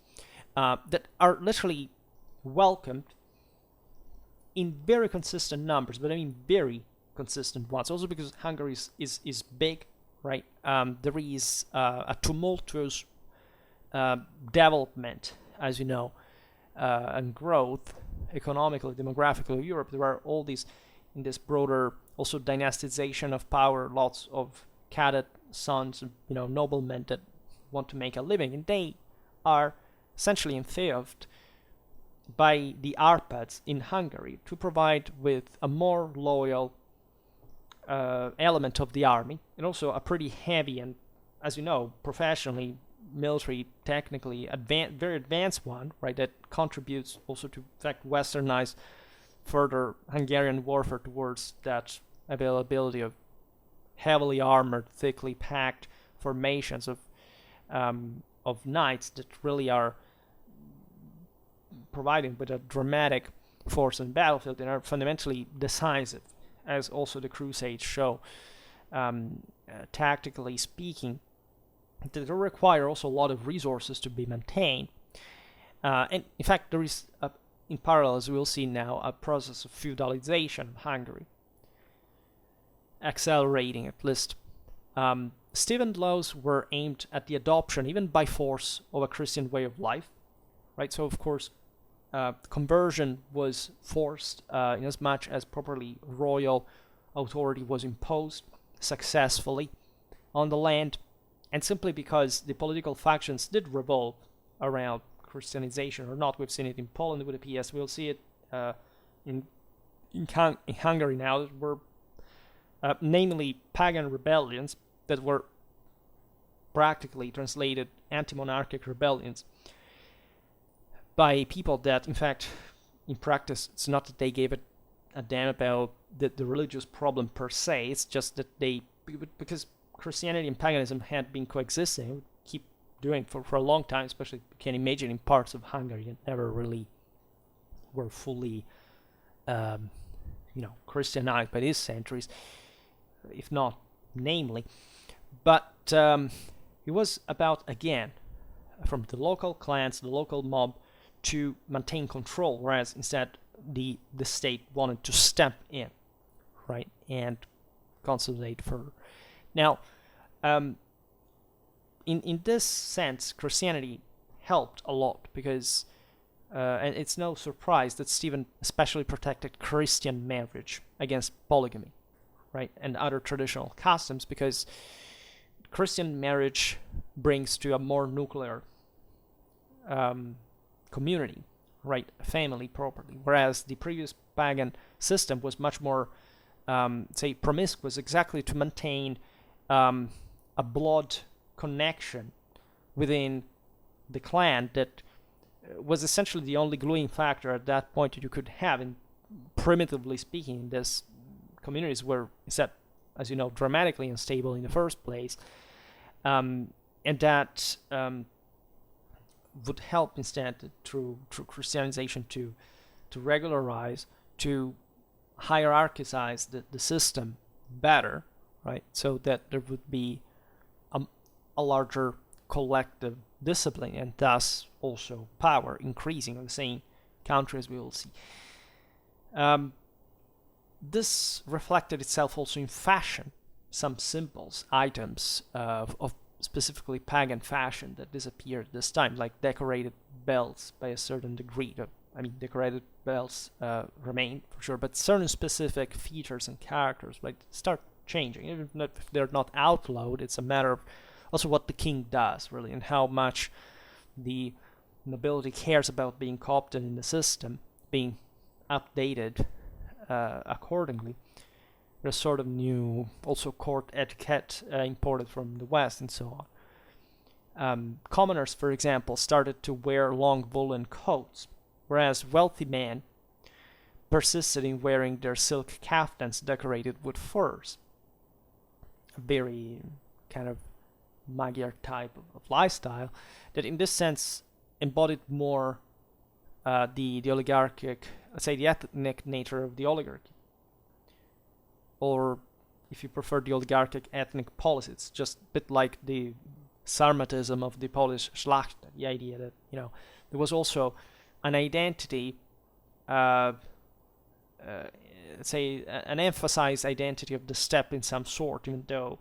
that are literally welcomed in very consistent numbers, but I mean very consistent ones. Also because Hungary is big, right? There is a tumultuous development, as you know, and growth economically, demographically of Europe. There are all these, in this broader, also dynastization of power, lots of cadet sons, noblemen that want to make a living, and they are essentially entheoved by the Arpads in Hungary to provide with a more loyal element of the army, and also a pretty heavy and, as you know, professionally, military, technically very advanced one, right, that contributes also to, in fact, westernize further Hungarian warfare towards that availability of heavily armored, thickly packed formations of knights that really are providing with a dramatic force on the battlefield and are fundamentally decisive, as also the Crusades show. Tactically speaking, they require also a lot of resources to be maintained. And in fact, there is, in parallel, as we'll see now, a process of feudalization of Hungary. accelerating at least. Stephen's laws were aimed at the adoption, even by force, of a Christian way of life, right? So of course, conversion was forced in as much as properly royal authority was imposed successfully on the land, and simply because the political factions did revolve around Christianization or not. We've seen it in Poland with the PS. We'll see it in Hungary now. There were namely pagan rebellions that were practically translated anti-monarchic rebellions by people that, in fact, in practice, it's not that they gave a damn about the religious problem per se. It's just that because Christianity and paganism had been coexisting, would keep doing for a long time, especially you can imagine in parts of Hungary that never really were fully Christianized by these centuries, if not namely. But it was about, again, from the local clans, the local mob, to maintain control, whereas instead the state wanted to step in, right, and consolidate further. Now, in this sense, Christianity helped a lot because, and it's no surprise that Stephen especially protected Christian marriage against polygamy, right, and other traditional customs, because Christian marriage brings to a more nuclear community, right, family properly, whereas the previous pagan system was much more, promiscuous, exactly to maintain a blood connection within the clan that was essentially the only gluing factor at that point that you could have. And primitively speaking, these communities were, set, as you know, dramatically unstable in the first place, and that would help instead through Christianization to regularize, to hierarchize the system better, right? So that there would be a larger collective discipline and thus also power increasing in the same country, as we will see. This reflected itself also in fashion. Some symbols, items of specifically pagan fashion that disappeared this time, like decorated belts by a certain degree. Decorated belts remain for sure, but certain specific features and characters start changing. Even if they're not outlawed, it's a matter of also what the king does, really, and how much the nobility cares about being co-opted in the system, being updated accordingly. There's sort of new, also court etiquette imported from the West and so on. Commoners, for example, started to wear long woolen coats, whereas wealthy men persisted in wearing their silk kaftans decorated with furs. A very kind of Magyar type of lifestyle that in this sense embodied more the oligarchic, let's say the ethnic nature of the oligarchy. Or if you prefer the oligarchic ethnic policy, it's just a bit like the Sarmatism of the Polish Szlachta, the idea that, there was also an identity, let's say an emphasized identity of the steppe in some sort, even though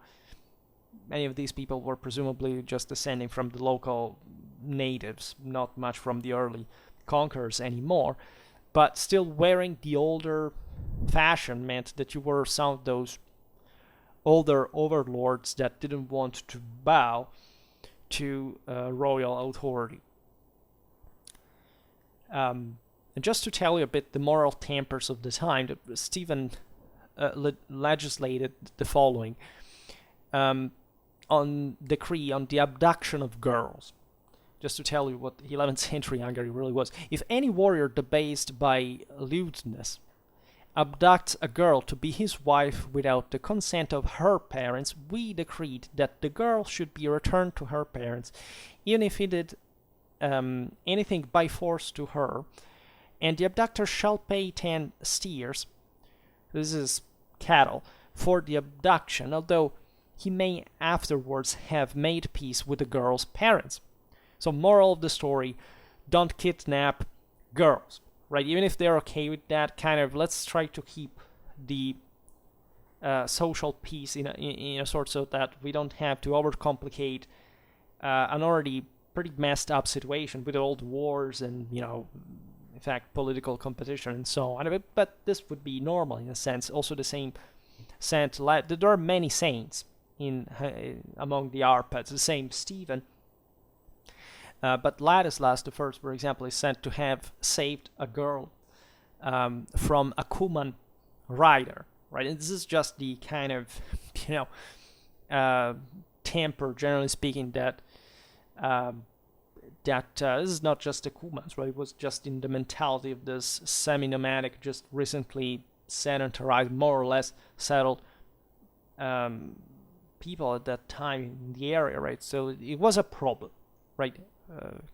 many of these people were presumably just descending from the local natives, not much from the early conquerors anymore, but still wearing the older fashion meant that you were some of those older overlords that didn't want to bow to royal authority. And just to tell you a bit the moral tempers of the time, Stephen legislated the following on decree on the abduction of girls. Just to tell you what 11th century Hungary really was. If any warrior debased by lewdness abducts a girl to be his wife without the consent of her parents, we decreed that the girl should be returned to her parents, even if he did anything by force to her, and the abductor shall pay 10 steers, this is cattle, for the abduction, although he may afterwards have made peace with the girl's parents. So moral of the story, don't kidnap girls, right? Even if they're okay with that, kind of let's try to keep the social peace in a sort, so that we don't have to overcomplicate an already pretty messed up situation with all the wars and, in fact, political competition and so on. But this would be normal in a sense. Also, the same saint, there are many saints among the Arpads. The same Stephen. But Ladislas the First, for example, is said to have saved a girl from a Cuman rider, right? And this is just the kind of, temper, generally speaking, that this is not just the Cumans, right? It was just in the mentality of this semi-nomadic, just recently sedentarized, more or less settled people at that time in the area, right? So it was a problem, right?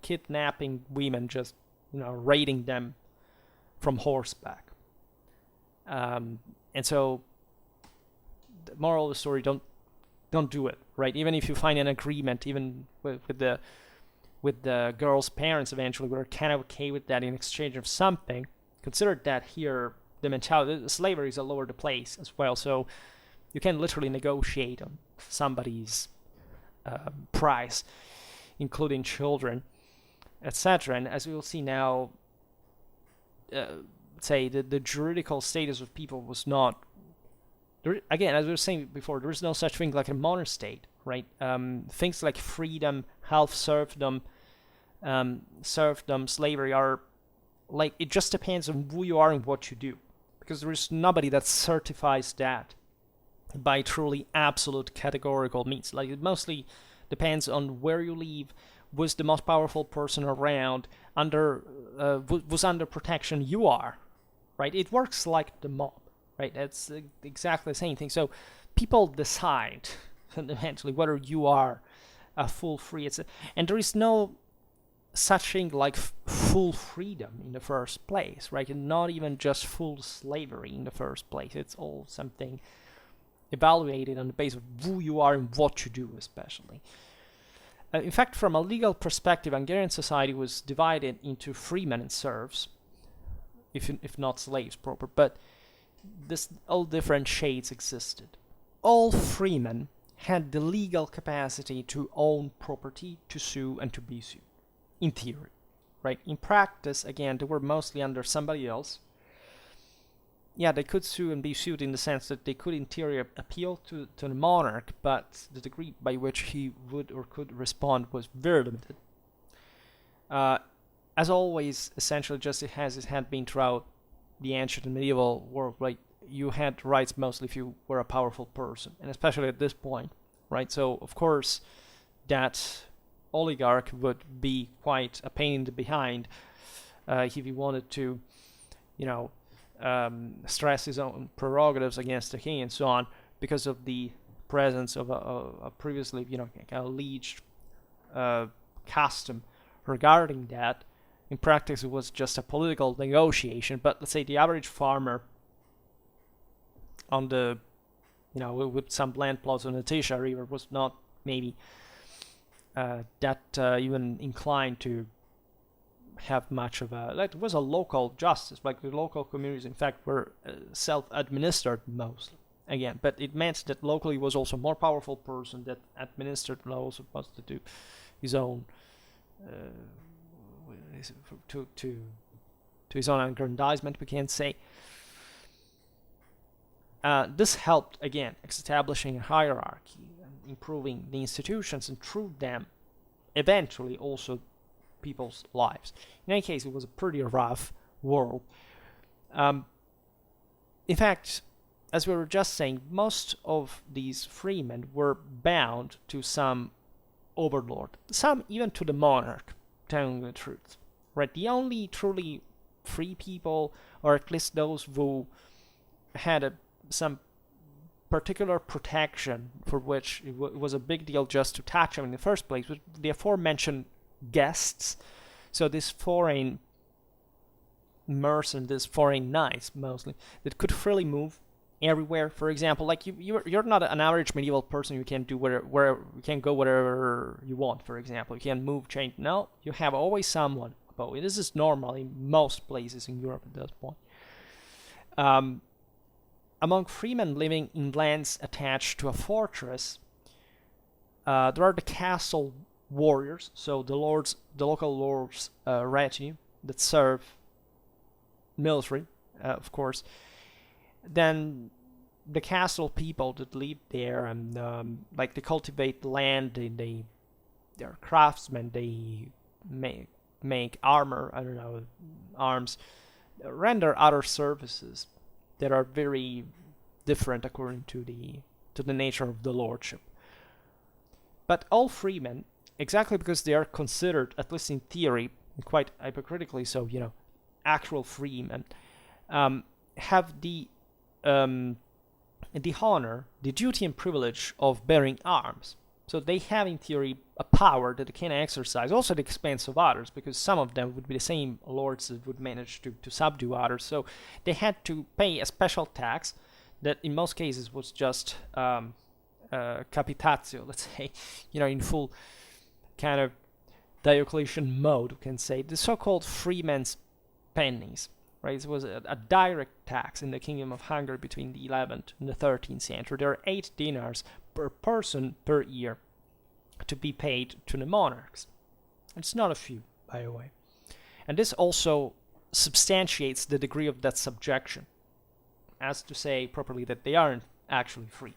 Kidnapping women, just raiding them from horseback, and so the moral of the story: don't do it, right? Even if you find an agreement, even with the girl's parents, eventually we're kind of okay with that in exchange of something. Consider that here the mentality, slavery is all over the place as well, so you can literally negotiate on somebody's price, including children, etc. And as we will see now, say the juridical status of people was not, again, as we were saying before, there is no such thing like a modern state, right? Things like freedom, half serfdom, slavery are like, it just depends on who you are and what you do, because there is nobody that certifies that by truly absolute categorical means. Like, it mostly depends on where you live, was the most powerful person around, was under protection you are, right? It works like the mob, right? It's exactly the same thing. So people decide fundamentally whether you are full free. And there is no such thing like full freedom in the first place, right? And not even just full slavery in the first place. It's all something evaluated on the basis of who you are and what you do, especially. In fact, from a legal perspective, Hungarian society was divided into freemen and serfs, if not slaves proper, but all different shades existed. All freemen had the legal capacity to own property, to sue, and to be sued, in theory, right? In practice, again, they were mostly under somebody else. Yeah, they could sue and be sued in the sense that they could, in theory, appeal to the monarch, but the degree by which he would or could respond was very limited. As always, essentially, just as it had been throughout the ancient and medieval world, right? You had rights mostly if you were a powerful person, and especially at this point, right? So, of course, that oligarch would be quite a pain in the behind if he wanted to, stress his own prerogatives against the king and so on, because of the presence of a previously, kind of alleged custom regarding that. In practice, it was just a political negotiation. But let's say the average farmer on the, with some land plots on the Tisza River was not maybe that even inclined to have much of it was a local justice. Like, the local communities, in fact, were self-administered mostly. Again, but it meant that locally was also a more powerful person that administered laws, supposed to do his own to his own aggrandizement, we can say. This helped, again, establishing a hierarchy and improving the institutions, and through them, eventually also people's lives. In any case, it was a pretty rough world. In fact, as we were just saying, most of these freemen were bound to some overlord, some even to the monarch, telling the truth. Right? The only truly free people, or at least those who had some particular protection for which it was a big deal just to touch them in the first place, was the aforementioned guests. So these foreign mercenaries, these foreign knights mostly, that could freely move everywhere. For example, like you're not an average medieval person. You can do where you can go wherever you want. For example, you can move, change. No, you have always someone. But this is normal in most places in Europe at this point. among freemen living in lands attached to a fortress, there are the castle warriors, so the local lords' retinue that serve military, of course. Then the castle people that live there, and like they cultivate land, they're craftsmen, they make armor, I don't know, arms, render other services that are very different according to the nature of the lordship. But all freemen, exactly because they are considered, at least in theory, quite hypocritically so, actual freemen, have the honor, the duty and privilege of bearing arms. So they have, in theory, a power that they can exercise, also at the expense of others, because some of them would be the same lords that would manage to subdue others. So they had to pay a special tax that in most cases was just capitatio, let's say, in full kind of Diocletian mode, we can say, the so-called freemen's pennies. Right? It was a direct tax in the Kingdom of Hungary between the 11th and the 13th century. There are 8 dinars per person per year to be paid to the monarchs. It's not a few, by the way. And this also substantiates the degree of that subjection, as to say properly that they aren't actually free.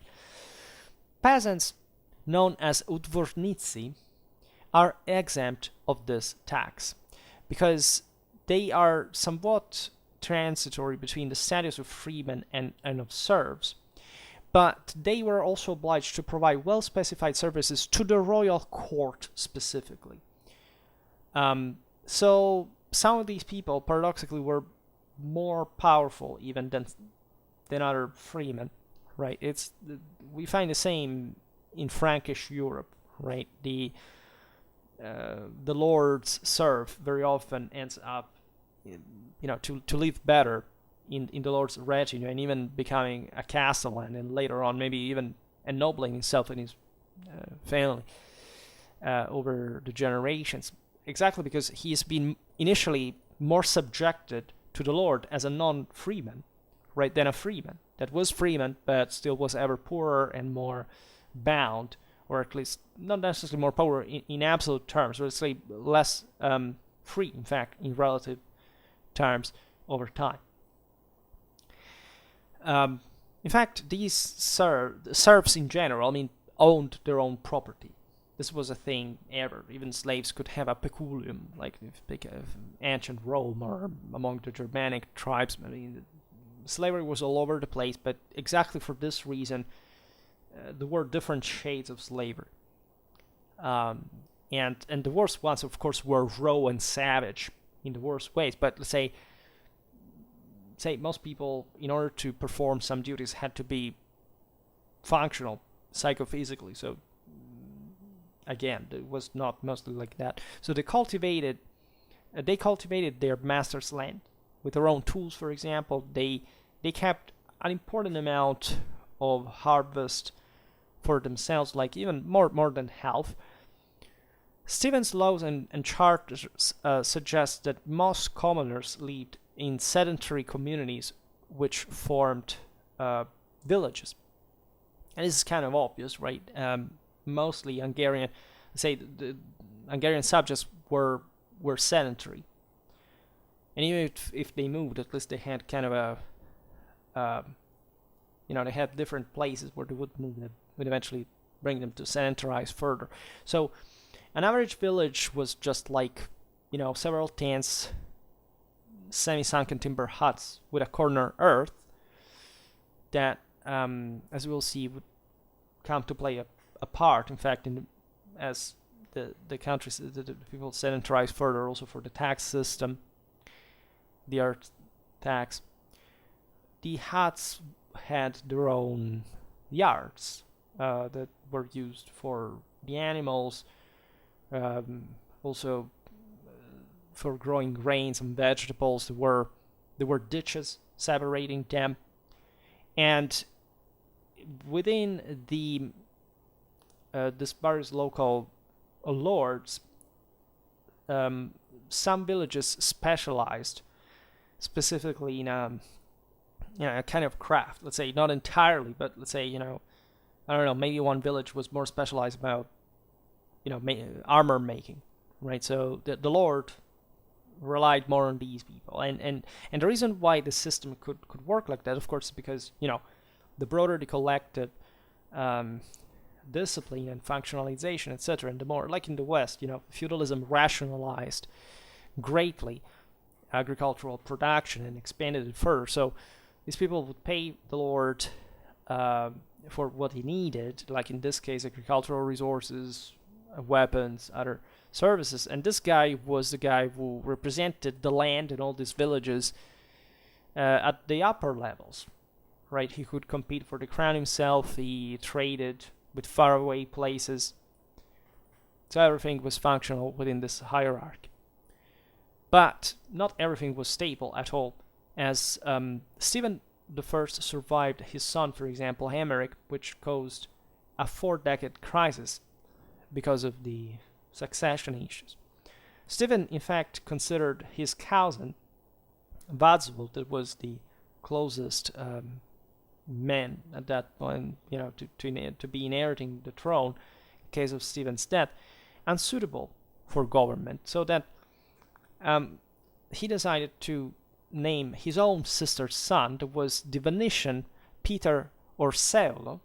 Peasants, known as udwornici, are exempt of this tax, because they are somewhat transitory between the status of freemen and of serfs, but they were also obliged to provide well-specified services to the royal court specifically. So some of these people, paradoxically, were more powerful even than other freemen, right? We find the same in Frankish Europe, right? The lord's serf very often ends up, to live better in the lord's retinue, and even becoming a castellan, and later on maybe even ennobling himself and his family over the generations, exactly because he's been initially more subjected to the lord as a non-freeman, right, than a freeman that was freeman but still was ever poorer and more bound, or at least not necessarily more poor in absolute terms, but it's like less free, in fact, in relative terms over time. In fact, these serfs in general, owned their own property. This was a thing ever. Even slaves could have a peculium, like if you think of ancient Rome or among the Germanic tribes. Slavery was all over the place, but exactly for this reason, there were different shades of slavery. And the worst ones, of course, were raw and savage in the worst ways. But let's say most people, in order to perform some duties, had to be functional psychophysically. So again, it was not mostly like that. So they cultivated their master's land with their own tools. For example, they kept an important amount of harvest for themselves, like even more than half. Stephen's laws and charters suggest that most commoners lived in sedentary communities which formed villages. And this is kind of obvious, right? Mostly Hungarian, the Hungarian subjects were sedentary. And even if they moved, at least they had kind of they had different places where they would move that would eventually bring them to sedentarize further. So an average village was just like, several tents, semi-sunken timber huts with a corner earth that, as we will see, would come to play a part, in fact, as the countries, the people sedentarize further, also for the tax system, the earth tax. The huts had their own yards that were used for the animals, also for growing grains and vegetables. There were ditches separating them, and within the disparate local lords, some villages specialized specifically in a kind of craft. Let's say not entirely, but let's say, I don't know, maybe one village was more specialized about, armor making, right? So the Lord relied more on these people, and the reason why the system could work like that, of course, is because the broader the collective discipline and functionalization, etc., and the more, like in the West, feudalism rationalized greatly agricultural production and expanded it further. So these people would pay the Lord for what he needed, like in this case, agricultural resources, weapons, other services. And this guy was the guy who represented the land in all these villages at the upper levels, right? He could compete for the crown himself. He traded with faraway places. So everything was functional within this hierarchy. But not everything was stable at all, as Stephen I survived his son, for example, Emeric, which caused a 4-decade crisis because of the succession issues. Stephen, in fact, considered his cousin, Vadsul, that was the closest man at that point, to be inheriting the throne in case of Stephen's death, unsuitable for government, so that he decided to name his own sister's son, that was the Venetian Peter Orseolo,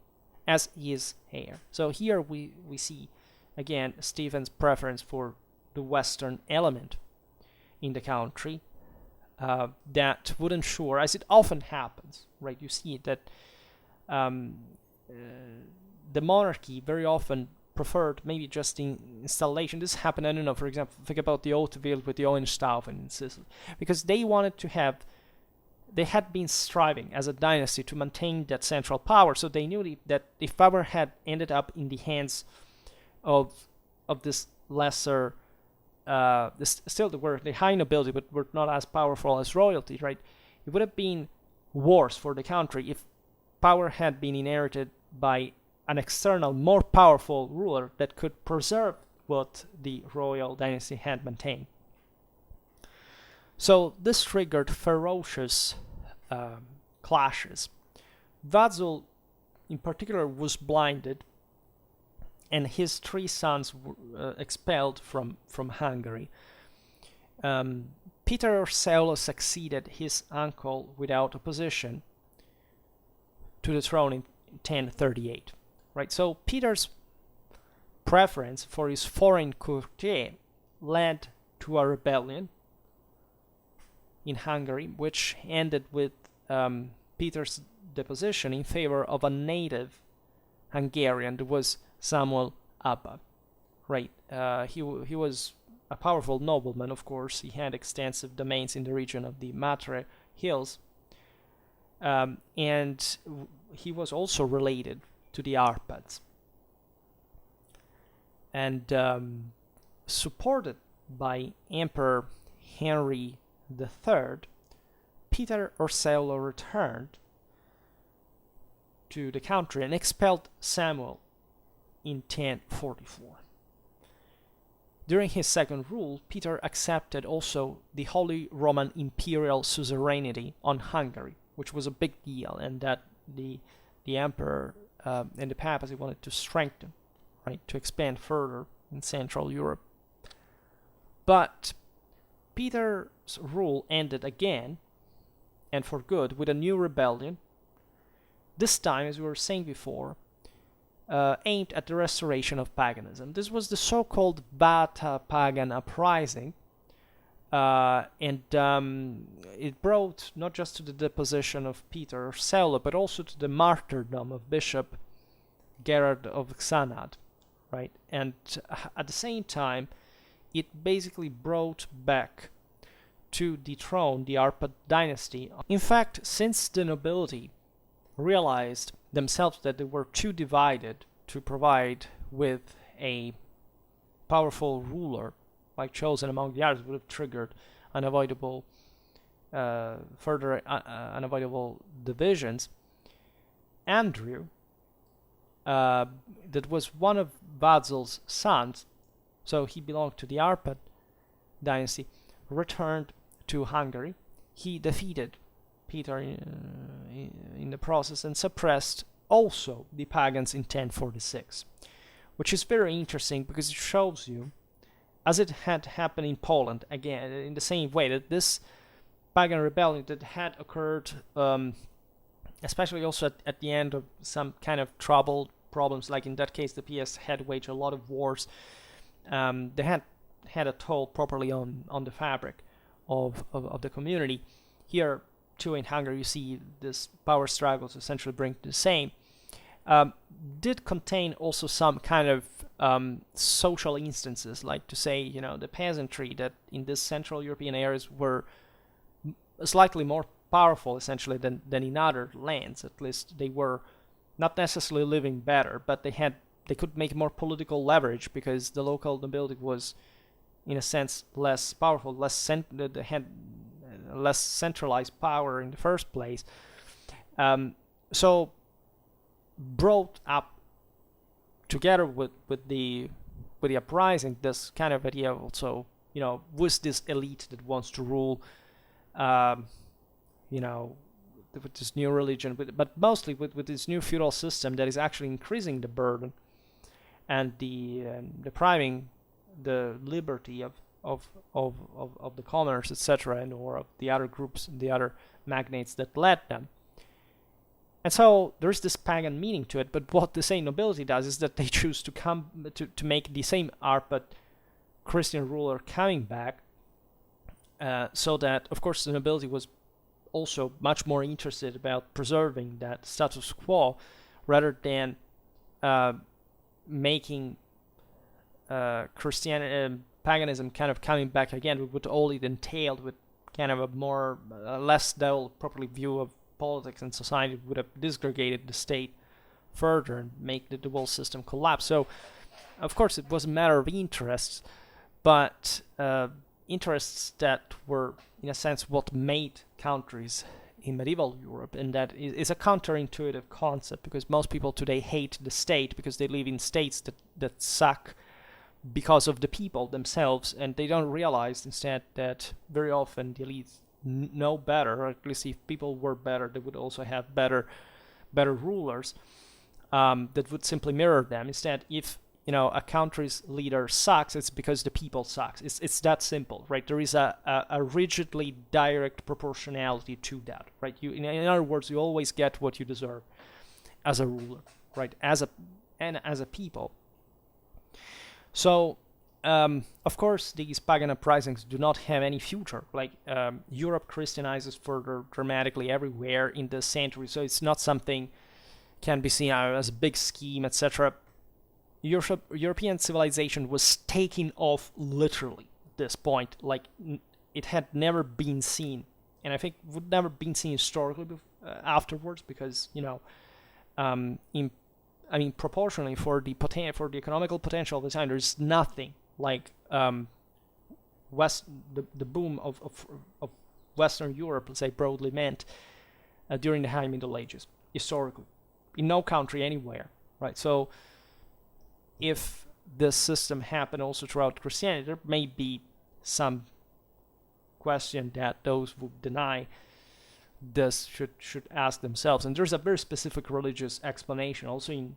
as his heir. So here we see again Stephen's preference for the Western element in the country that would ensure, as it often happens, right? You see that the monarchy very often preferred maybe just in installation. This happened, I don't know, for example, think about the Hauteville with the Hohenstaufen in Sicily, because they had been striving as a dynasty to maintain that central power, so they knew that if power had ended up in the hands of this lesser, still they were the high nobility, but were not as powerful as royalty, right? It would have been worse for the country if power had been inherited by an external, more powerful ruler that could preserve what the royal dynasty had maintained. So this triggered ferocious clashes. Vadsul, in particular, was blinded, and his 3 sons were expelled from Hungary. Peter Orseolo succeeded his uncle without opposition to the throne in 1038. Right, so Peter's preference for his foreign courtier led to a rebellion in Hungary, which ended with Peter's deposition in favor of a native Hungarian, that was Samuel Abba. Right, he was a powerful nobleman, of course. He had extensive domains in the region of the Matre Hills, and he was also related to the Arpads. And supported by Emperor Henry III, Peter Orseolo returned to the country and expelled Samuel in 1044. During his second rule, Peter accepted also the Holy Roman Imperial suzerainty on Hungary, which was a big deal, and that the emperor and the papacy wanted to strengthen, right, to expand further in Central Europe. But Peter's rule ended again, and for good, with a new rebellion, this time, as we were saying before, aimed at the restoration of paganism. This was the so-called Bata Pagan Uprising, and it brought not just to the deposition of Peter Orseolo, but also to the martyrdom of Bishop Gerard of Xanad, right? And at the same time, it basically brought back to the throne the Arpad dynasty. In fact, since the nobility realized themselves that they were too divided to provide with a powerful ruler, like chosen among the others, would have triggered unavoidable further unavoidable divisions. Andrew, that was one of Vadzul's sons, so he belonged to the Arpad dynasty, returned to Hungary. He defeated Peter in the process, and suppressed also the pagans in 1046, which is very interesting because it shows you, as it had happened in Poland, again, in the same way, that this pagan rebellion that had occurred, especially also at the end of some kind of troubled problems, like in that case the PS had waged a lot of wars, they had a toll properly on the fabric of the community. Here too in Hungary you see this power struggles essentially bring the same. Did contain also some kind of social instances, like to say, the peasantry that in these Central European areas were slightly more powerful essentially than in other lands. At least they were not necessarily living better, but they could make more political leverage because the local nobility was, in a sense, less powerful, they had less centralized power in the first place. So brought up together with the uprising, this kind of idea also, with this elite that wants to rule, with this new religion, but mostly with this new feudal system that is actually increasing the burden and depriving the liberty of the commerce, etc., and or of the other groups, the other magnates that led them. And so there's this pagan meaning to it, but what the same nobility does is that they choose to come to make the same art, but Christian ruler coming back, so that, of course, the nobility was also much more interested about preserving that status quo rather than making paganism kind of coming back again with all it entailed, with kind of a more less developed properly view of politics and society, would have disgregated the state further and make the whole system collapse. So, of course, it was a matter of interests, but interests that were, in a sense, what made countries in medieval Europe, and that is a counterintuitive concept, because most people today hate the state because they live in states that suck because of the people themselves, and they don't realize instead that very often the elites know better, or at least if people were better, they would also have better rulers that would simply mirror them. Instead, if a country's leader sucks, it's because the people sucks. It's that simple, right? There is a rigidly direct proportionality to that, right? In other words, you always get what you deserve as a ruler, right? As a people. So, of course, these pagan uprisings do not have any future. Like, Europe Christianizes further dramatically everywhere in the century, so it's not something can be seen as a big scheme, etc. European civilization was taking off literally at this point, like it had never been seen, and I think would never been seen historically afterwards, because proportionally for the economical potential of the time, there's nothing like the boom of Western Europe, let's say broadly meant, during the High Middle Ages, historically, in no country anywhere, right? So if this system happened also throughout Christianity, there may be some question that those who deny this should ask themselves. And there's a very specific religious explanation also in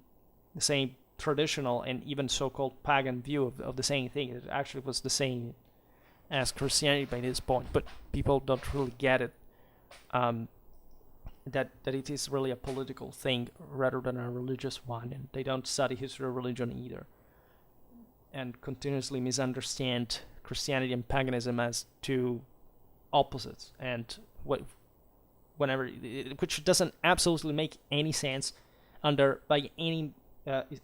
the same traditional and even so-called pagan view of the same thing. It actually was the same as Christianity by this point, but people don't really get it, that it is really a political thing rather than a religious one, and they don't study history of religion either, and continuously misunderstand Christianity and paganism as two opposites, and which doesn't absolutely make any sense by any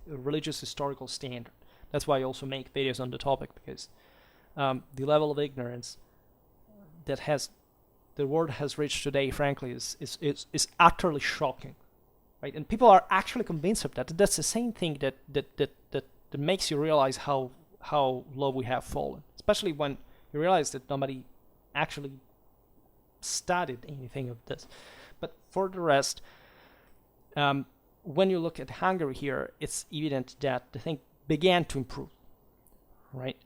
religious historical standard. That's why I also make videos on the topic, because the level of ignorance that the world has reached today, frankly, is utterly shocking, right? And people are actually convinced of that. That's the same thing that makes you realize how low we have fallen, especially when you realize that nobody actually studied anything of this. But for the rest, when you look at Hungary here, it's evident that the thing began to improve, right?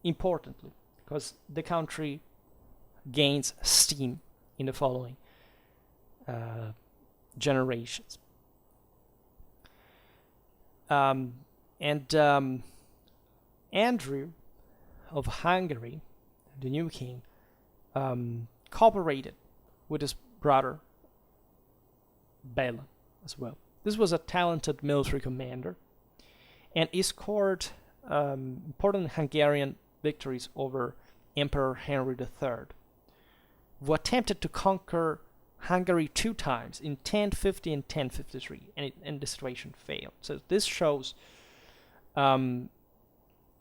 Importantly, because the country gains steam in the following. generations. Andrew of Hungary, the new king, cooperated with his brother Bela as well. This was a talented military commander, and he scored important Hungarian victories over Emperor Henry III, who attempted to conquer Hungary 2 times, in 1050 and 1053, and the situation failed. So this shows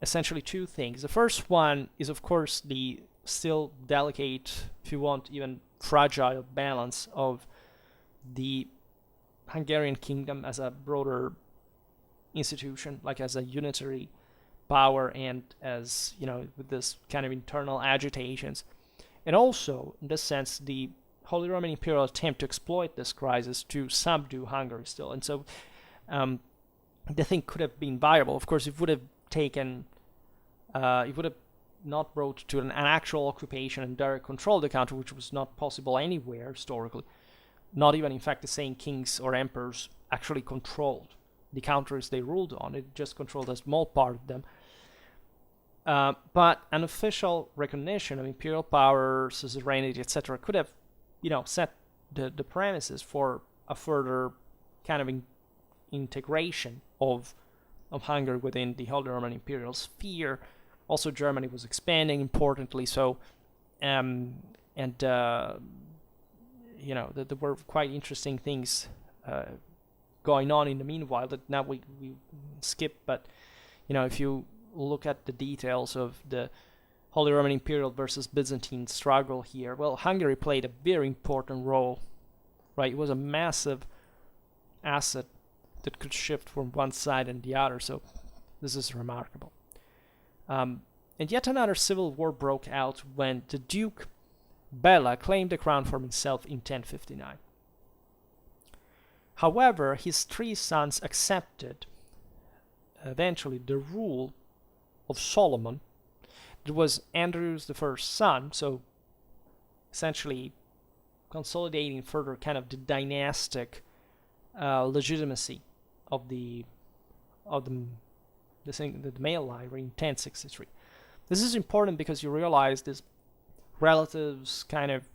essentially 2 things. The first one is, of course, the still delicate, if you want, even fragile balance of the Hungarian kingdom as a broader institution, like as a unitary power, and as, with this kind of internal agitations. And also, in this sense, the Holy Roman Imperial attempt to exploit this crisis to subdue Hungary still. And so the thing could have been viable. Of course, it would have taken, it would have not brought to an actual occupation and direct control of the country, which was not possible anywhere historically. Not even, in fact, the same kings or emperors actually controlled the countries they ruled on. It just controlled a small part of them. But an official recognition of imperial power, suzerainty, etc., could have, set the premises for a further kind of integration of Hungary within the Holy Roman Imperial sphere. Also, Germany was expanding importantly, so there were quite interesting things going on in the meanwhile that now we skip. But if you look at the details of the Holy Roman Imperial versus Byzantine struggle here, well, Hungary played a very important role, right? It was a massive asset that could shift from one side and the other, so this is remarkable. And yet another civil war broke out when the Duke Bela claimed the crown for himself in 1059. However, his 3 sons accepted eventually the rule of Solomon. It was Andrew's the first son, so essentially consolidating further kind of the dynastic legitimacy of the male line in 1063. This is important because you realize these relatives kind of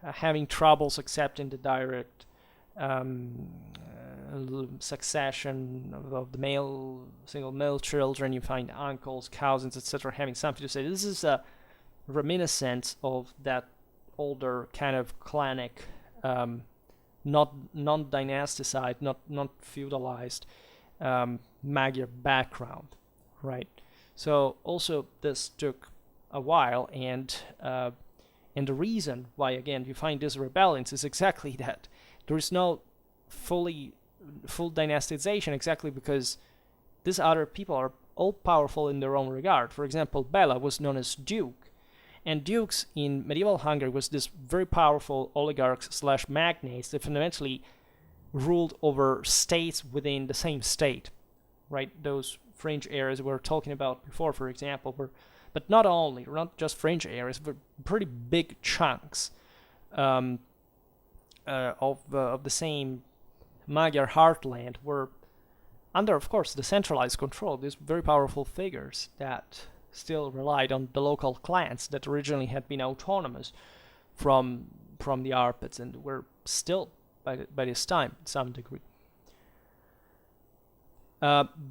having troubles accepting the direct succession of the single male children. You find uncles, cousins, etc. having something to say. This is a reminiscence of that older kind of clanic, not dynasticized, not feudalized Magyar background, right? So also this took a while, and the reason why again you find these rebellions is exactly that. There is no full dynastization, exactly because these other people are all powerful in their own regard. For example, Bela was known as Duke, and dukes in medieval Hungary was this very powerful oligarchs / magnates that fundamentally ruled over states within the same state, right? Those fringe areas we were talking about before, for example, but not just fringe areas, but pretty big chunks of the same Magyar heartland were under, of course, the centralized control of these very powerful figures that still relied on the local clans that originally had been autonomous from the Arpads and were still by this time to some degree.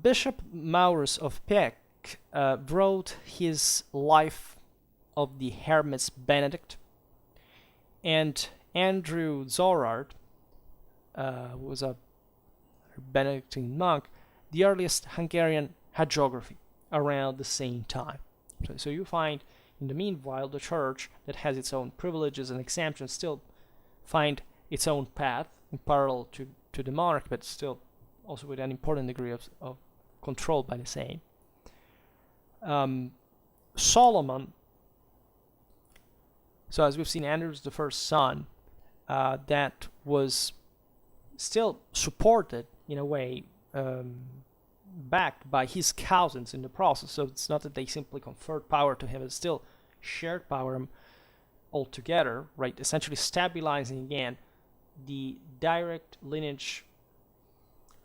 Bishop Maurus of Pécs wrote his life of the Hermits Benedict, and Andrew Zorard was a Benedictine monk, the earliest Hungarian hagiography around the same time. So you find, in the meanwhile, the church that has its own privileges and exemptions still find its own path in parallel to the monarch, but still also with an important degree of control by the same. Solomon, so as we've seen, Andrew's the first son, that was still supported in a way, backed by his cousins in the process. So it's not that they simply conferred power to him, it's still shared power altogether, right? Essentially stabilizing again the direct lineage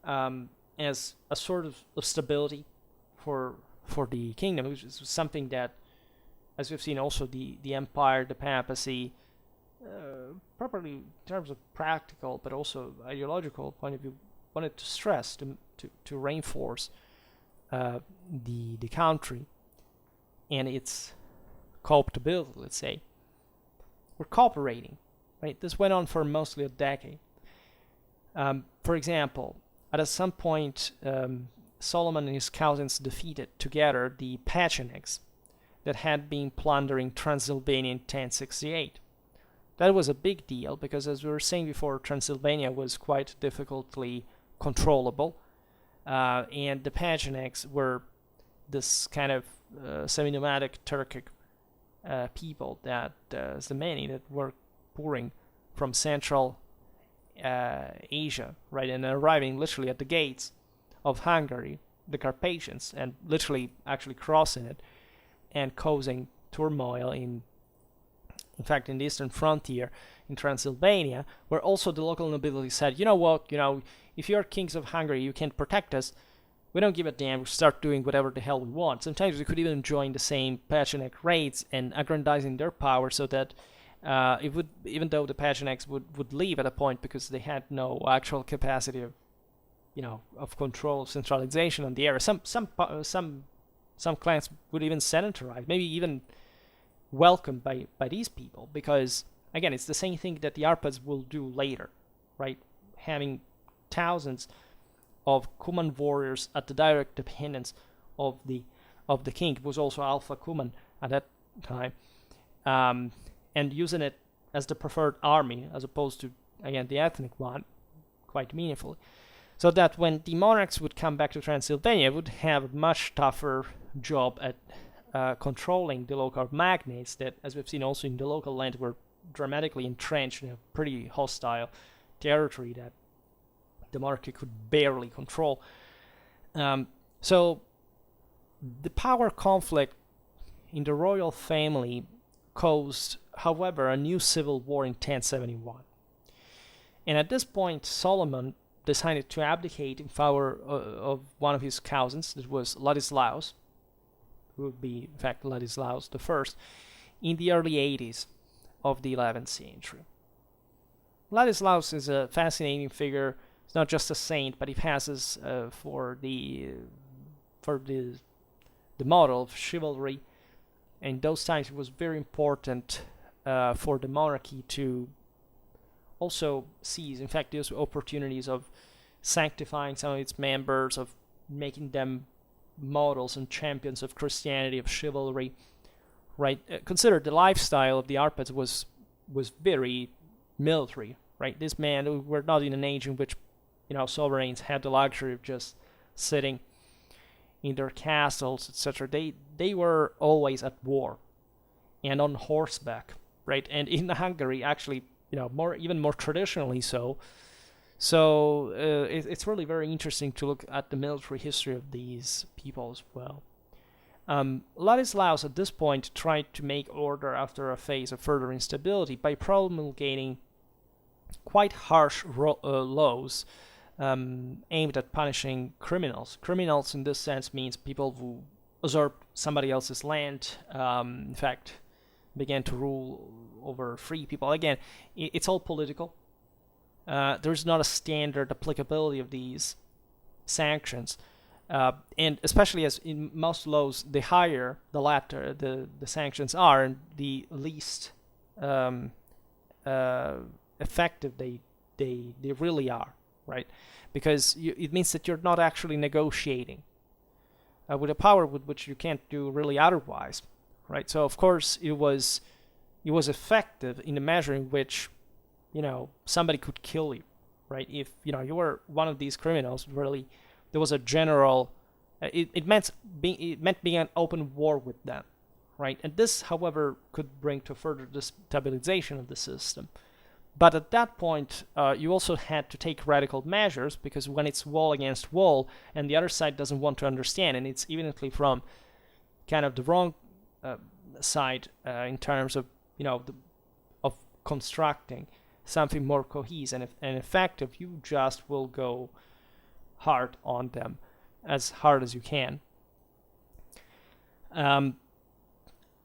as a sort of stability for the kingdom, which is something that, as we've seen, also the empire, the papacy, properly in terms of practical but also ideological point of view, wanted to stress to reinforce the country and its cooptability, let's say. We're cooperating, right? This went on for mostly a decade. For example, at some point, Solomon and his cousins defeated together the Pechenegs that had been plundering Transylvania in 1068. That was a big deal because, as we were saying before, Transylvania was quite difficultly controllable, and the Pagenegs were this kind of semi-nomadic Turkic people that Zemeni that were pouring from Central Asia, right, and arriving literally at the gates of Hungary, the Carpathians, and literally actually crossing it and causing turmoil in fact, in the eastern frontier in Transylvania, where also the local nobility said, you know what, if you're kings of Hungary, you can't protect us. We don't give a damn. We start doing whatever the hell we want. Sometimes we could even join the same Pecheneg raids and aggrandizing their power so that it would, even though the Pechenegs would leave at a point because they had no actual capacity of control, centralization on the area. Some clans would even sedentarize, maybe even welcomed by these people, because again, it's the same thing that the Arpads will do later, right? Having thousands of Cuman warriors at the direct dependence of the king. It was also Alpha Cuman at that time, and using it as the preferred army as opposed to, again, the ethnic one, quite meaningfully. So that when the monarchs would come back to Transylvania, would have a much tougher job at controlling the local magnates that, as we've seen also in the local land, were dramatically entrenched in a pretty hostile territory that the monarchy could barely control. So the power conflict in the royal family caused, however, a new civil war in 1071. And at this point, Solomon decided to abdicate in favor of one of his cousins, that was Ladislaus, who would be, in fact, Ladislaus I, in the early 80s of the 11th century. Ladislaus is a fascinating figure. He's not just a saint, but he passes for the model of chivalry. And in those times, it was very important for the monarchy to also seize, in fact, those opportunities of sanctifying some of its members, of making them models and champions of Christianity, of chivalry, right? Consider the lifestyle of the Arpads was very military, right? This man, we're not in an age in which, sovereigns had the luxury of just sitting in their castles, etc. They were always at war and on horseback, right? And in Hungary, actually, even more traditionally so. So it's really very interesting to look at the military history of these people as well. Ladislaus at this point tried to make order after a phase of further instability by promulgating quite harsh laws aimed at punishing criminals. Criminals in this sense means people who usurped somebody else's land, in fact, began to rule over free people. Again, it's all political. There's not a standard applicability of these sanctions. And especially as in most laws, the higher the latter the sanctions are, and the least effective they really are, right? Because it means that you're not actually negotiating with a power with which you can't do really otherwise, right? So of course it was effective in the measure in which somebody could kill you, right? If you were one of these criminals, really, there was a general. It meant being an open war with them, right? And this, however, could bring to further destabilization of the system. But at that point, you also had to take radical measures, because when it's wall against wall, and the other side doesn't want to understand, and it's evidently from kind of the wrong side in terms of of constructing something more cohesive and effective, you just will go hard on them, as hard as you can.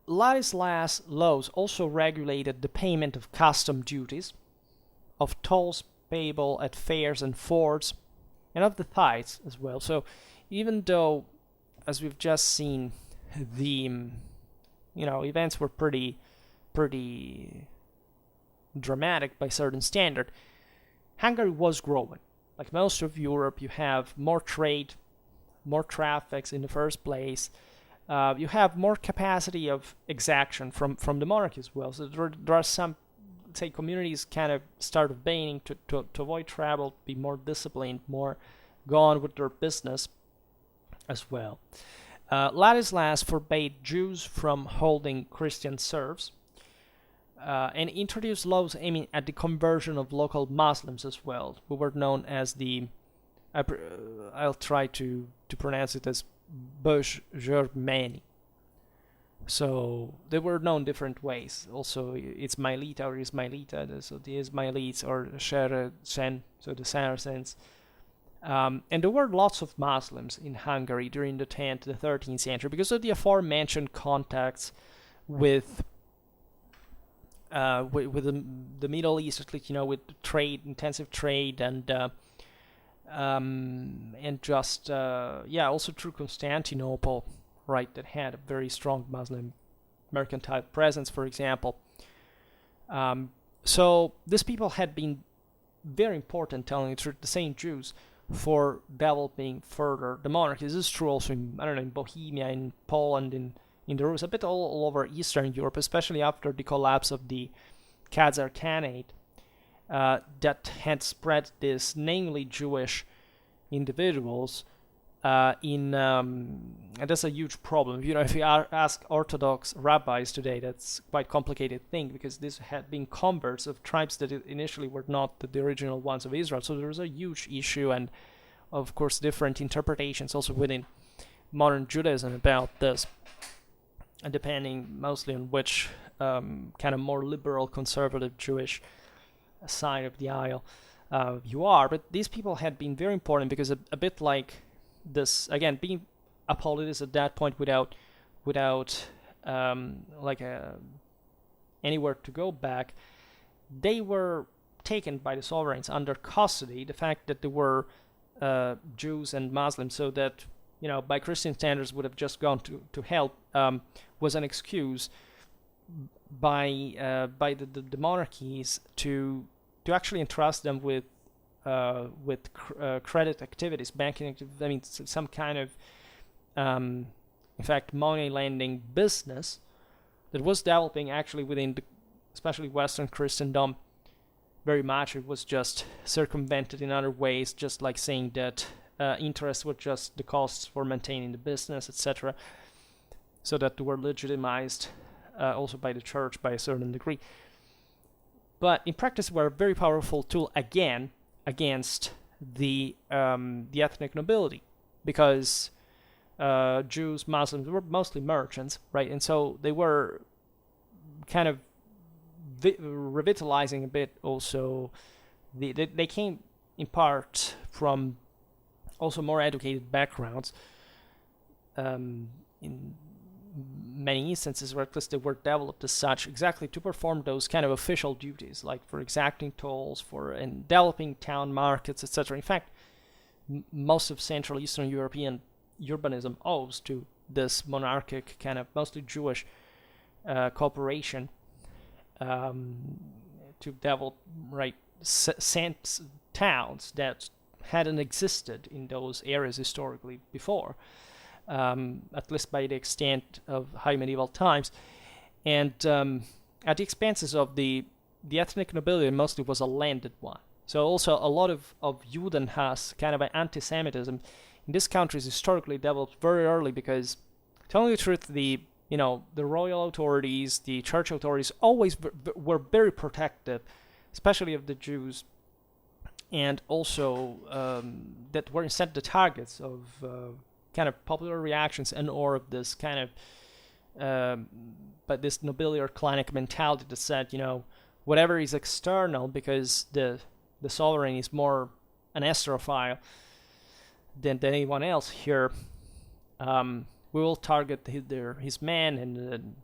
Ladislas laws also regulated the payment of custom duties, of tolls payable at fairs and forts, and of the tithes as well. So even though, as we've just seen, the events were pretty dramatic by certain standard, Hungary was growing. Like most of Europe, you have more trade, more traffics in the first place. You have more capacity of exaction from the monarchy as well. So there are some, say, communities kind of start obeying to avoid trouble, be more disciplined, more go on with their business as well. Ladislas forbade Jews from holding Christian serfs, and introduced laws aiming at the conversion of local Muslims as well, who were known as the, I'll try to pronounce it as Germani. So they were known different ways. Also, it's Ismailita or Ismailita, so the Ismailites or Shen, so the Saracens. And there were lots of Muslims in Hungary during the 10th to the 13th century because of the aforementioned contacts with the Middle East, at least, with trade, intensive trade, and just also through Constantinople, right, that had a very strong Muslim mercantile presence, for example. So these people had been very important, telling the truth, the same Jews, for developing further the monarchy. This is true also in Bohemia, in Poland, in the Rus, a bit all over Eastern Europe, especially after the collapse of the Khazar Khanate, that had spread this, namely Jewish individuals, and that's a huge problem. If you ask Orthodox rabbis today, that's quite a complicated thing, because these had been converts of tribes that initially were not the original ones of Israel. So there was a huge issue, and of course different interpretations also within modern Judaism about this, depending mostly on which kind of more liberal, conservative Jewish side of the aisle you are. But these people had been very important because a bit like this, again, being apolitics at that point without anywhere to go back, they were taken by the sovereigns under custody. The fact that they were Jews and Muslims, so that by Christian standards would have just gone to hell, was an excuse by the monarchies to actually entrust them with credit activities, banking activities. I mean, some kind of, in fact, money lending business that was developing actually within especially Western Christendom very much. It was just circumvented in other ways, just like saying that interest were just the costs for maintaining the business, etc., so that they were legitimized also by the church by a certain degree. But in practice, were a very powerful tool again against the ethnic nobility, because Jews, Muslims were mostly merchants, right? And so they were kind of revitalizing a bit also. They came in part from also more educated backgrounds, in many instances where at least they were developed as such exactly to perform those kind of official duties, like for exacting tolls, and developing town markets, etc. In fact, most of Central Eastern European urbanism owes to this monarchic kind of mostly Jewish cooperation to develop towns that hadn't existed in those areas historically before, at least by the extent of high medieval times, and at the expenses of the ethnic nobility, mostly was a landed one. So also a lot of Judenhass, kind of an anti-Semitism, in these countries historically developed very early, because, telling the truth, the royal authorities, the church authorities always were very protective, especially of the Jews, and also that were instead the targets of kind of popular reactions and or of this kind of but this nobility or clinic mentality that said, whatever is external, because the sovereign is more an astrophile than anyone else here, we will target his men, and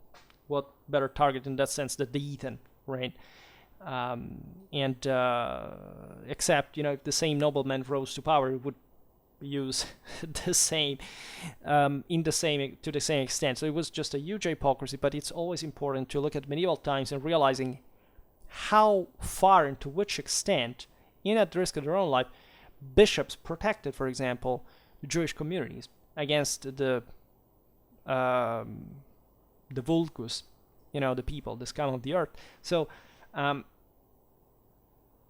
what better target in that sense than the heathen, right? Except, if the same nobleman rose to power, it would use the same to the same extent. So it was just a huge hypocrisy. But it's always important to look at medieval times and realizing how far and to which extent, in at the risk of their own life, bishops protected, for example, the Jewish communities against the vulgus, the people, the scum of the earth. So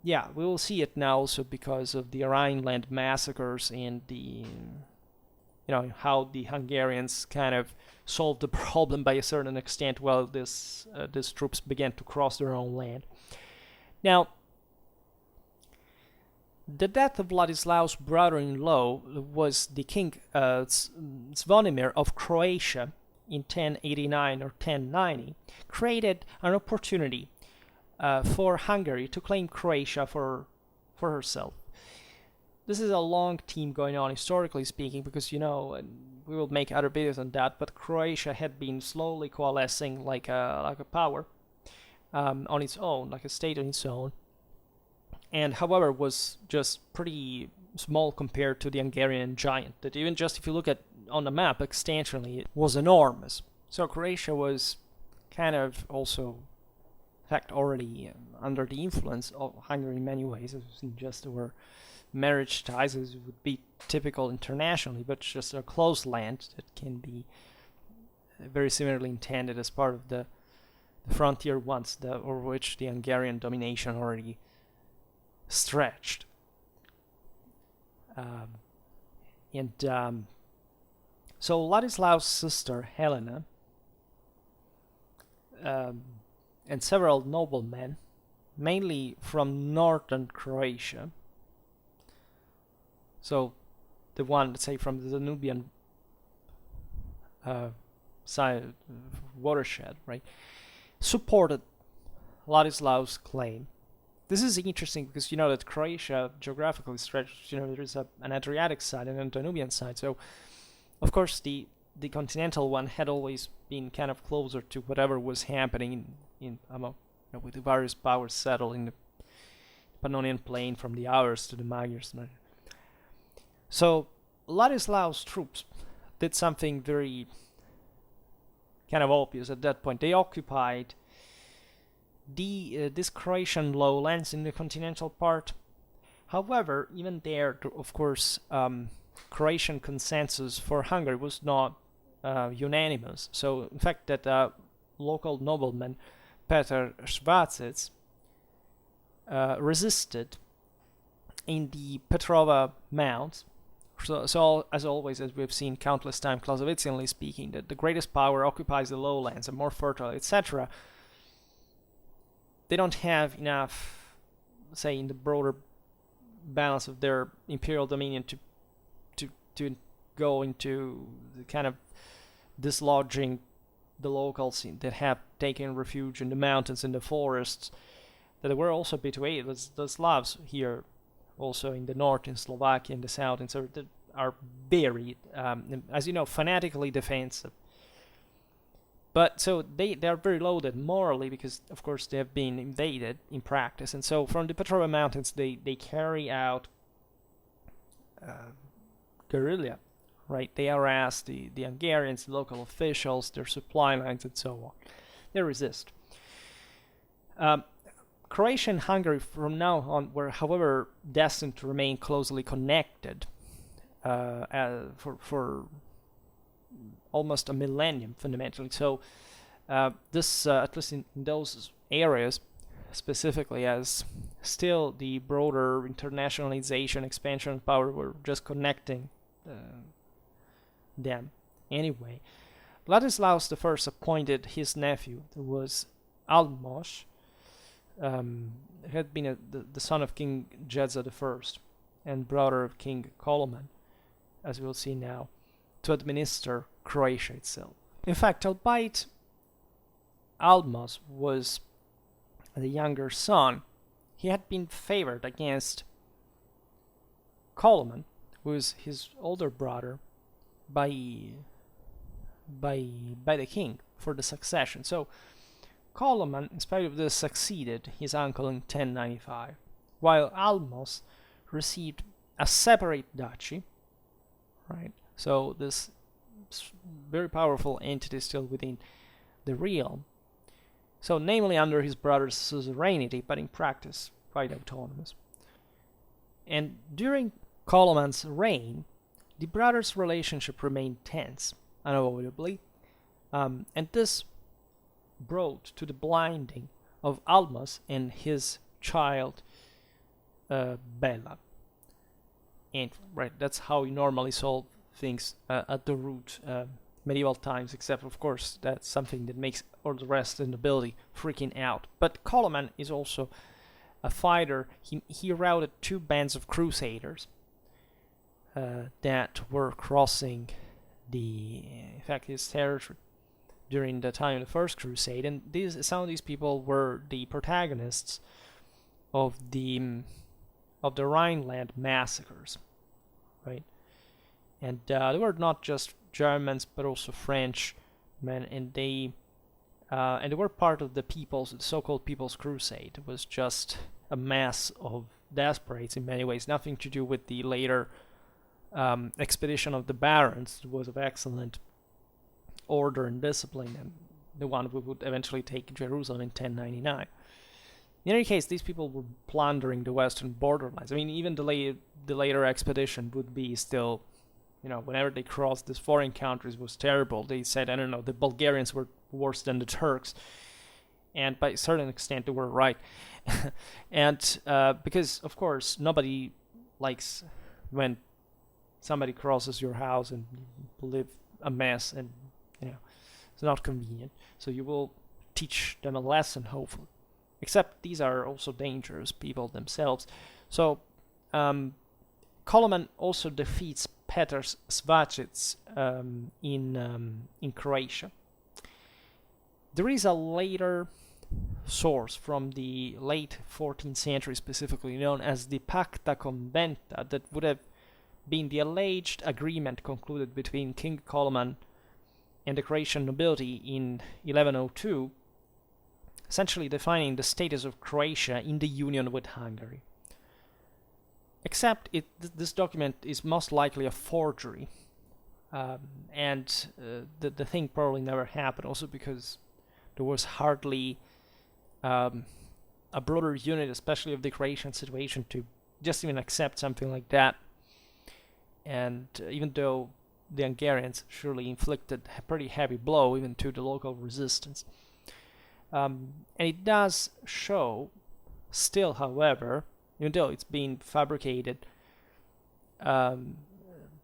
we will see it now also because of the Rhineland massacres and the, how the Hungarians kind of solved the problem by a certain extent while these troops began to cross their own land. Now, the death of Vladislaus' brother-in-law was the King Zvonimir of Croatia in 1089 or 1090, created an opportunity for Hungary to claim Croatia for herself. This is a long theme going on, historically speaking, because, and we will make other videos on that, but Croatia had been slowly coalescing like a power on its own, like a state on its own, and however was just pretty small compared to the Hungarian giant, that even just if you look at on the map extensionally, it was enormous. So Croatia was kind of also, in fact, already under the influence of Hungary in many ways, as just were marriage ties, as would be typical internationally, but just a close land that can be very similarly intended as part of the frontier ones, or which the Hungarian domination already stretched. So Ladislaus' sister Helena and several noblemen, mainly from northern Croatia, so the one, let's say, from the Danubian side watershed, right, supported Ladislaus' claim. This is interesting because that Croatia geographically stretched, there is an Adriatic side and a Danubian side, so of course the continental one had always been kind of closer to whatever was happening with the various powers settled in the Pannonian Plain, from the Avars to the Magyars. So Ladislaus' troops did something very kind of obvious at that point. They occupied this Croatian lowlands in the continental part. However, even there, of course, Croatian consensus for Hungary was not unanimous. So, in fact, that local nobleman, Peter Schwarzic, resisted in the Petrova Mounts. So, as always, as we've seen countless times, Clausewitzianly speaking, that the greatest power occupies the lowlands and more fertile, etc. They don't have enough, say, in the broader balance of their imperial dominion to go into the kind of dislodging the locals that have taken refuge in the mountains and the forests, that were also between the Slavs here, also in the north, in Slovakia, in the south, and so that are buried, as you know, fanatically defensive. But so they are very loaded morally because, of course, they have been invaded in practice. And so from the Petrova Mountains, they carry out guerrilla, right? They harass the Hungarians, the local officials, their supply lines, and so on. They resist. Croatia and Hungary from now on were, however, destined to remain closely connected for almost a millennium, fundamentally. So this, at least in those areas specifically, as still the broader internationalization, expansion of power were just connecting them. Anyway, Ladislaus I appointed his nephew, who was Almos, had been the son of King Jedza I and brother of King Koloman, as we'll see now, to administer Croatia itself. In fact, albeit Almos was the younger son, he had been favored against Koloman, who is his older brother, by the king for the succession. So Koloman, in spite of this, succeeded his uncle in 1095, while Almos received a separate duchy, right? So this very powerful entity still within the realm. So namely under his brother's suzerainty, but in practice quite autonomous. And during Koloman's reign, the brothers' relationship remained tense, unavoidably, and this brought to the blinding of Almas and his child Bella. And right, that's how you normally solve things at the root medieval times, except of course that's something that makes all the rest of the nobility freaking out. But Koloman is also a fighter. He routed 2 bands of crusaders that were crossing his territory during the time of the First Crusade, and some of these people were the protagonists of the Rhineland massacres, right? And they were not just Germans, but also French men, and they were part of the so-called People's Crusade. It was just a mass of desperates in many ways, nothing to do with the later expedition of the barons. It was of excellent order and discipline, and the one who would eventually take Jerusalem in 1099. In any case, these people were plundering the western borderlands. I mean, even the later expedition would be still, whenever they crossed these foreign countries was terrible. They said, I don't know, the Bulgarians were worse than the Turks, and by a certain extent they were right. And because, of course, nobody likes when somebody crosses your house and you live a mess, and it's not convenient. So you will teach them a lesson, hopefully. Except these are also dangerous people themselves. So Koloman also defeats Petar Svacic in Croatia. There is a later source from the late 14th century, specifically known as the Pacta Conventa, that would have been the alleged agreement concluded between King Koloman and the Croatian nobility in 1102, essentially defining the status of Croatia in the union with Hungary. Except this document is most likely a forgery, and the thing probably never happened, also because there was hardly a broader unit, especially of the Croatian situation, to just even accept something like that. And even though the Hungarians surely inflicted a pretty heavy blow even to the local resistance. And it does show, still, however, even though it's been fabricated by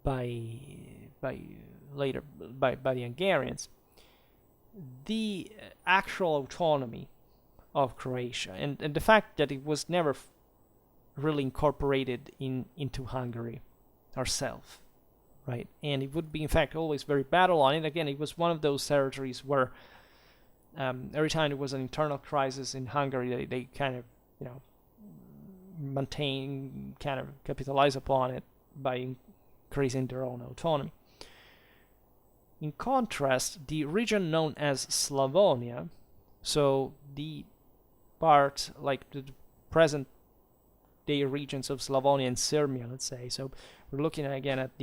the Hungarians, the actual autonomy of Croatia and the fact that it was never really incorporated into Hungary herself, right? And it would be, in fact, always very battle on it. Again, it was one of those territories where every time there was an internal crisis in Hungary, they kind of, capitalize upon it by increasing their own autonomy. In contrast, the region known as Slavonia, so the part, like the present-day regions of Slavonia and Serbia, let's say, so we're looking again at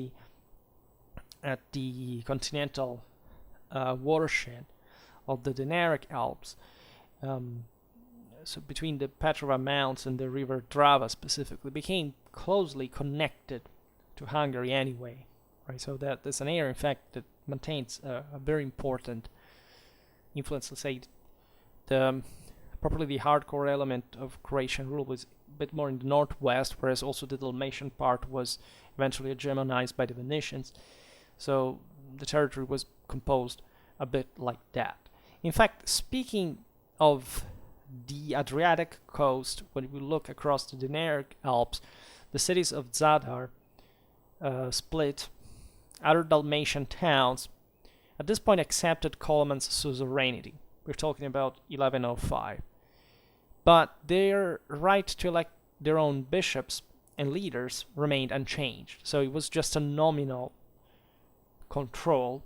the continental watershed of the Dinaric Alps, so between the Petrova Mounts and the river Drava specifically, became closely connected to Hungary anyway, right? So that there's an area, in fact, that maintains a very important influence. Let's say probably the hardcore element of Croatian rule was a bit more in the northwest, whereas also the Dalmatian part was eventually hegemonized by the Venetians. So the territory was composed a bit like that. In fact, speaking of the Adriatic coast, when we look across the Dinaric Alps, the cities of Zadar, Split, other Dalmatian towns, at this point accepted Koloman's suzerainty. We're talking about 1105. but their right to elect their own bishops and leaders remained unchanged. So it was just a nominal control,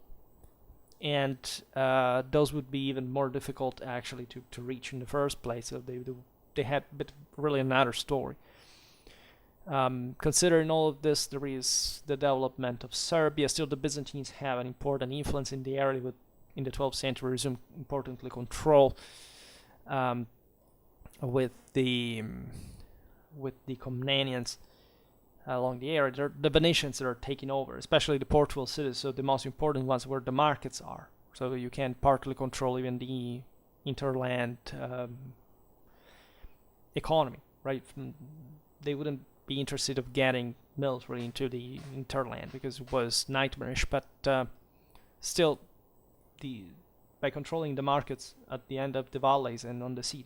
and those would be even more difficult actually to reach in the first place. So they had really another story. Considering all of this, there is the development of Serbia. Still, the Byzantines have an important influence in the area, with in the 12th century resumed importantly control with the Komnenians along the area. The Venetians that are taking over, especially the Portugal cities. So the most important ones where the markets are. So you can partly control even the interland economy, right? They wouldn't be interested of getting military into the interland because it was nightmarish, but still, by controlling the markets at the end of the valleys and on the sea,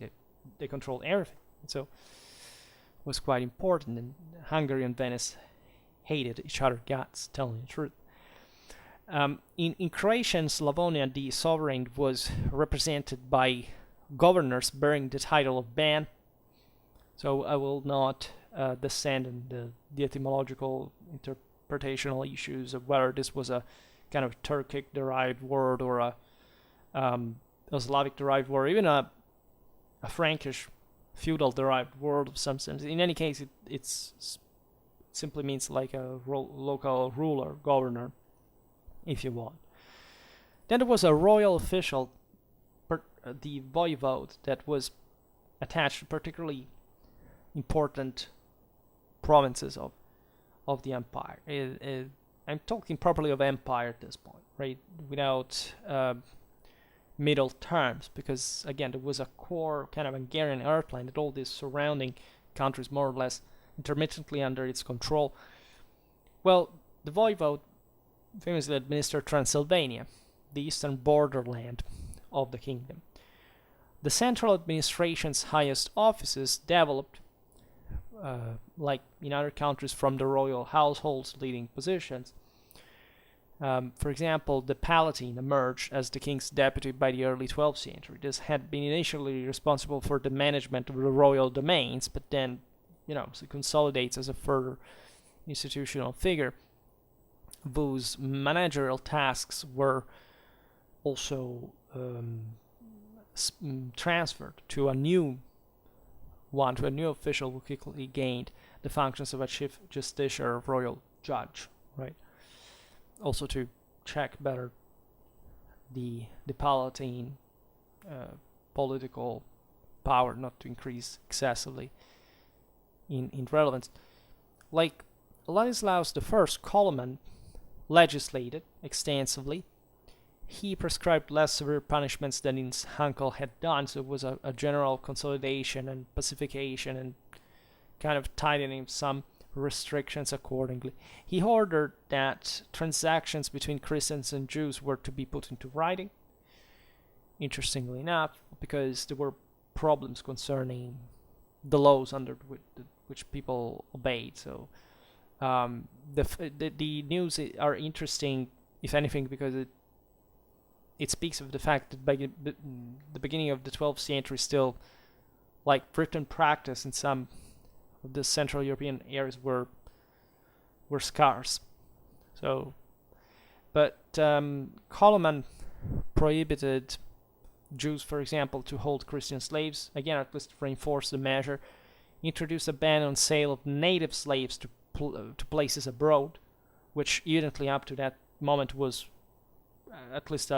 they controlled everything. So it was quite important, and Hungary and Venice hated each other guts, telling the truth. In Croatia and Slavonia, the sovereign was represented by governors bearing the title of ban. So I will not descend in the etymological interpretational issues of whether this was a kind of Turkic-derived word or a Slavic-derived word, even a Frankish feudal-derived word of some sense. In any case, it simply means like a local ruler, governor, if you want. Then there was a royal official, the voivode, that was attached to particularly important provinces of the empire. I'm talking properly of empire at this point, right? Without middle terms, because again, there was a core kind of Hungarian earthland that all these surrounding countries more or less intermittently under its control. Well, the voivode famously administered Transylvania, the eastern borderland of the kingdom. The central administration's highest offices developed, like in other countries, from the royal household's leading positions. For example, the Palatine emerged as the king's deputy by the early 12th century. This had been initially responsible for the management of the royal domains, but then, it consolidates as a further institutional figure whose managerial tasks were also transferred to a new official who quickly gained the functions of a chief justiciar, royal judge, right? Also to check better the Palatine political power, not to increase excessively in relevance. Like Ladislaus I, Koloman legislated extensively. He prescribed less severe punishments than his uncle had done, so it was a general consolidation and pacification and kind of tightening some restrictions accordingly. He ordered that transactions between Christians and Jews were to be put into writing, interestingly enough, because there were problems concerning the laws under which people obeyed. So the news are interesting, if anything, because it speaks of the fact that by the beginning of the 12th century, still, like written practice in some of the Central European areas were scarce. So, but Koloman prohibited Jews, for example, to hold Christian slaves. Again, at least reinforced the measure. Introduced a ban on sale of native slaves to places abroad, which evidently up to that moment was at least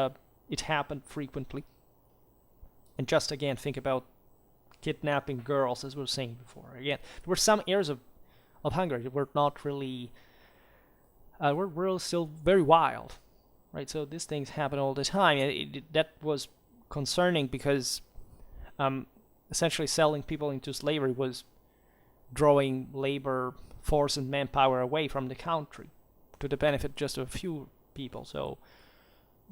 it happened frequently. And just again, think about kidnapping girls, as we were saying before. Again, there were some areas of Hungary that were not really, were still very wild, right? So these things happen all the time. That was concerning because essentially selling people into slavery was drawing labor force and manpower away from the country to the benefit just of a few people. So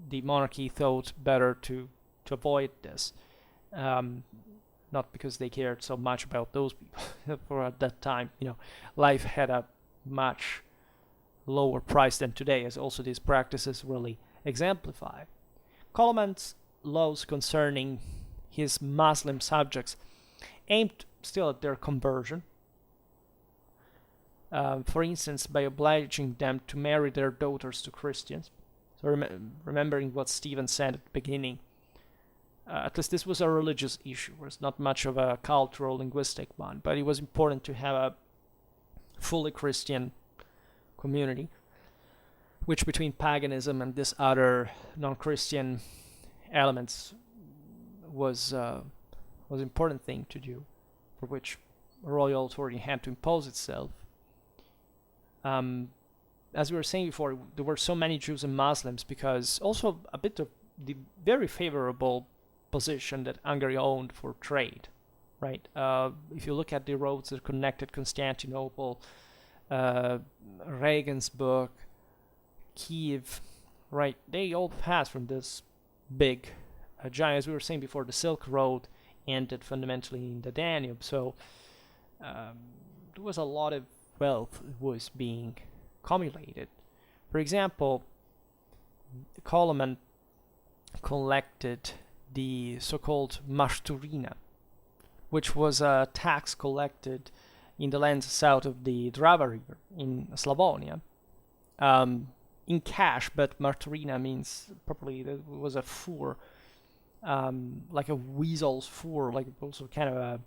the monarchy thought better to avoid this, not because they cared so much about those people. For at that time, life had a much lower price than today, as also these practices really exemplify. Koloman's laws concerning his Muslim subjects aimed still at their conversion. For instance, by obliging them to marry their daughters to Christians. So remembering what Stephen said at the beginning, at least this was a religious issue. It was not much of a cultural, linguistic one, but it was important to have a fully Christian community, which between paganism and this other non-Christian elements was an important thing to do, for which royal authority had to impose itself. As we were saying before, there were so many Jews and Muslims because also a bit of the very favorable position that Hungary owned for trade, right? If you look at the roads that connected Constantinople, Regensburg, Kiev, right? They all passed from this big giant, as we were saying before, the Silk Road ended fundamentally in the Danube. So there was a lot of wealth was being accumulated. For example, Koloman collected the so-called mashturina, which was a tax collected in the lands south of the Drava River in Slavonia, in cash, but mashturina means probably it was a fur, like a weasel's fur, like also kind of a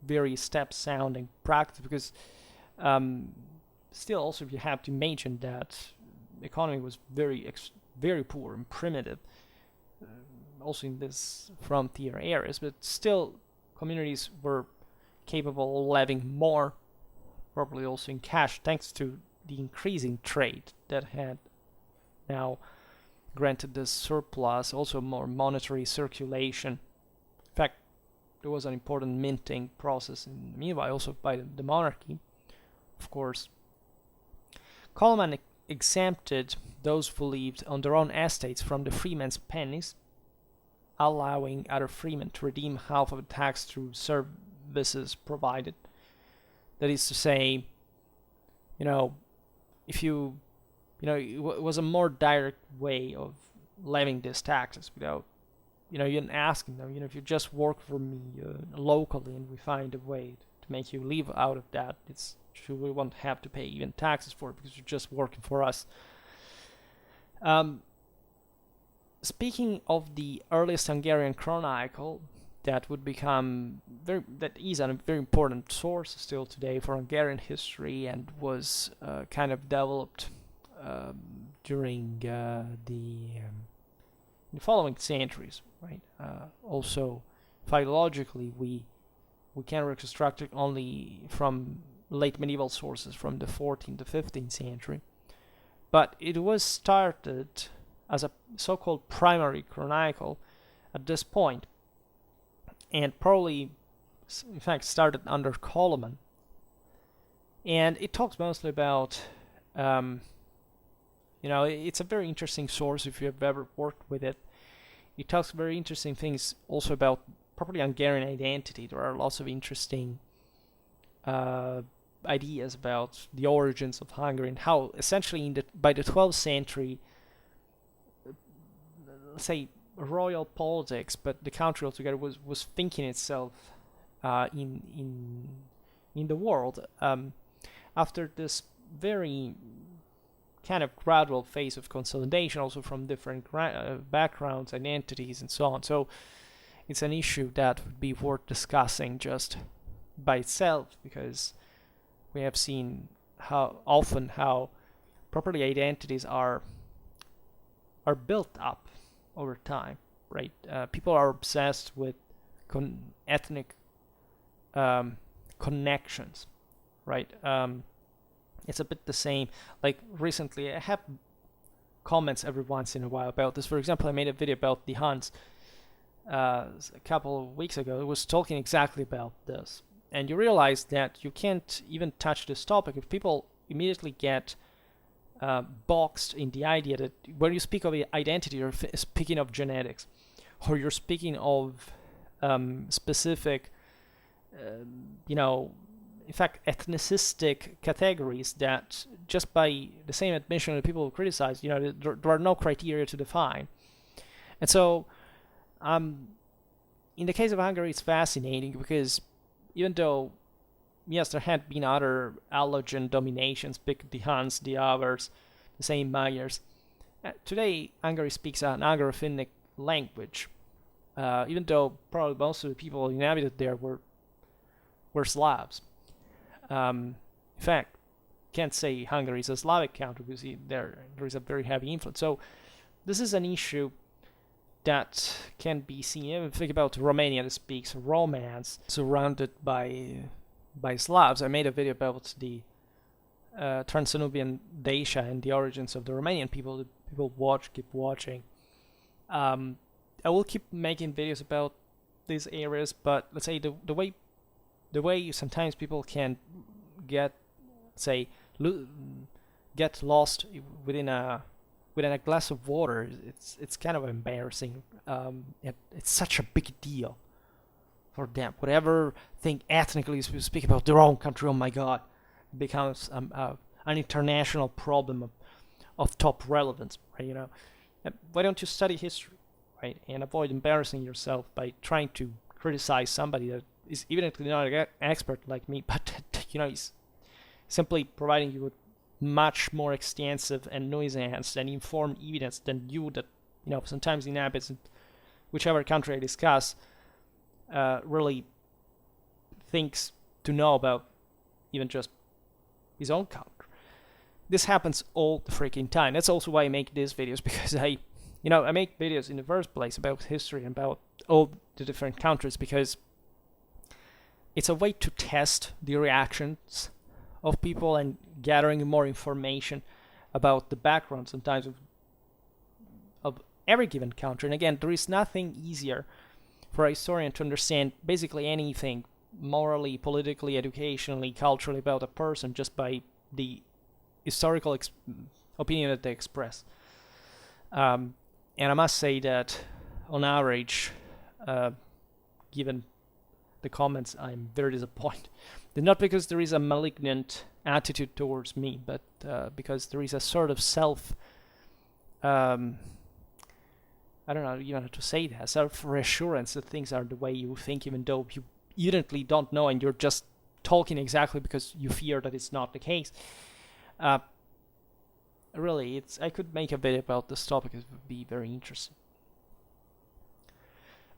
very step-sounding practice, because still also you have to mention that the economy was very poor and primitive, also in this frontier areas, but still communities were capable of living more, probably also in cash, thanks to the increasing trade that had now granted this surplus, also more monetary circulation. In fact, there was an important minting process in the meanwhile, also by the monarchy, of course. Koloman exempted those who lived on their own estates from the freemen's pennies, allowing other freemen to redeem half of the tax through services provided. That is to say, if you, it was a more direct way of levying these taxes without, you didn't ask them, if you just work for me locally and we find a way to make you live out of that, we won't have to pay even taxes for it because you're just working for us. Speaking of the earliest Hungarian Chronicle, that is a very important source still today for Hungarian history, and was kind of developed during the following centuries, right? Also, philologically, we can reconstruct it only from late medieval sources from the 14th to 15th century, but it was started as a so-called primary chronicle at this point, and probably, in fact, started under Koloman. And it talks mostly about, it's a very interesting source if you have ever worked with it. It talks very interesting things also about properly Hungarian identity. There are lots of interesting ideas about the origins of Hungary and how essentially by the 12th century, let's say, royal politics, but the country altogether was thinking itself in the world after this very kind of gradual phase of consolidation, also from different backgrounds, identities, and so on. So it's an issue that would be worth discussing just by itself, because we have seen how properly identities are built up over time, right? People are obsessed with ethnic connections, right? It's a bit the same. Like recently, I have comments every once in a while about this. For example, I made a video about the Huns a couple of weeks ago. It was talking exactly about this. And you realize that you can't even touch this topic if people immediately get boxed in the idea that when you speak of identity, you're speaking of genetics, or you're speaking of specific, in fact, ethnicistic categories that just by the same admission that people criticize, there are no criteria to define. And so in the case of Hungary, it's fascinating because even though, yes, there had been other allogen dominations, the Huns, the Avars, the same Magyars. Today, Hungary speaks an Anglo-Finnic language, even though probably most of the people who inhabited there were Slavs. In fact, can't say Hungary is a Slavic country because there is a very heavy influence. So this is an issue that can be seen. Even think about Romania that speaks Romance, surrounded by Slavs. I made a video about the Transylvanian Dacia and the origins of the Romanian people. People keep watching. I will keep making videos about these areas, but let's say the way sometimes people can get lost within a glass of water, it's kind of embarrassing. It's such a big deal for them. Whatever thing ethnically you speak about their own country, oh my God, it becomes an international problem of top relevance, right? Why don't you study history, right, and avoid embarrassing yourself by trying to criticize somebody that is evidently not an expert like me, but he's simply providing you with much more extensive and nuanced and informed evidence than you that sometimes inhabits whichever country I discuss really thinks to know about even just his own country. This happens all the freaking time. That's also why I make these videos, because I make videos in the first place about history and about all the different countries, because it's a way to test the reactions of people and gathering more information about the background sometimes of every given country. And again, there is nothing easier for a historian to understand basically anything morally, politically, educationally, culturally about a person just by the historical opinion that they express. And I must say that on average, given the comments, I'm very disappointed. Not because there is a malignant attitude towards me, but because there is a sort of I don't know even how to say that, self-reassurance that things are the way you think, even though you evidently don't know and you're just talking exactly because you fear that it's not the case. Really, I could make a video about this topic. It would be very interesting.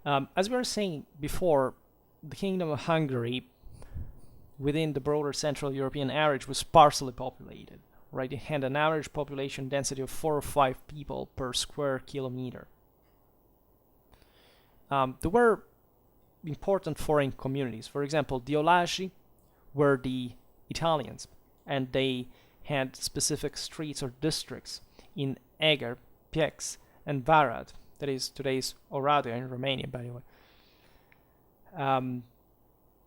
As we were saying before, the Kingdom of Hungary, within the broader Central European average, was sparsely populated. Right, it had an average population density of 4 or 5 people per square kilometer. There were important foreign communities. For example, the Olagi were the Italians, and they had specific streets or districts in Eger, Pécs, and Varad. That is today's Oradea in Romania, by the way.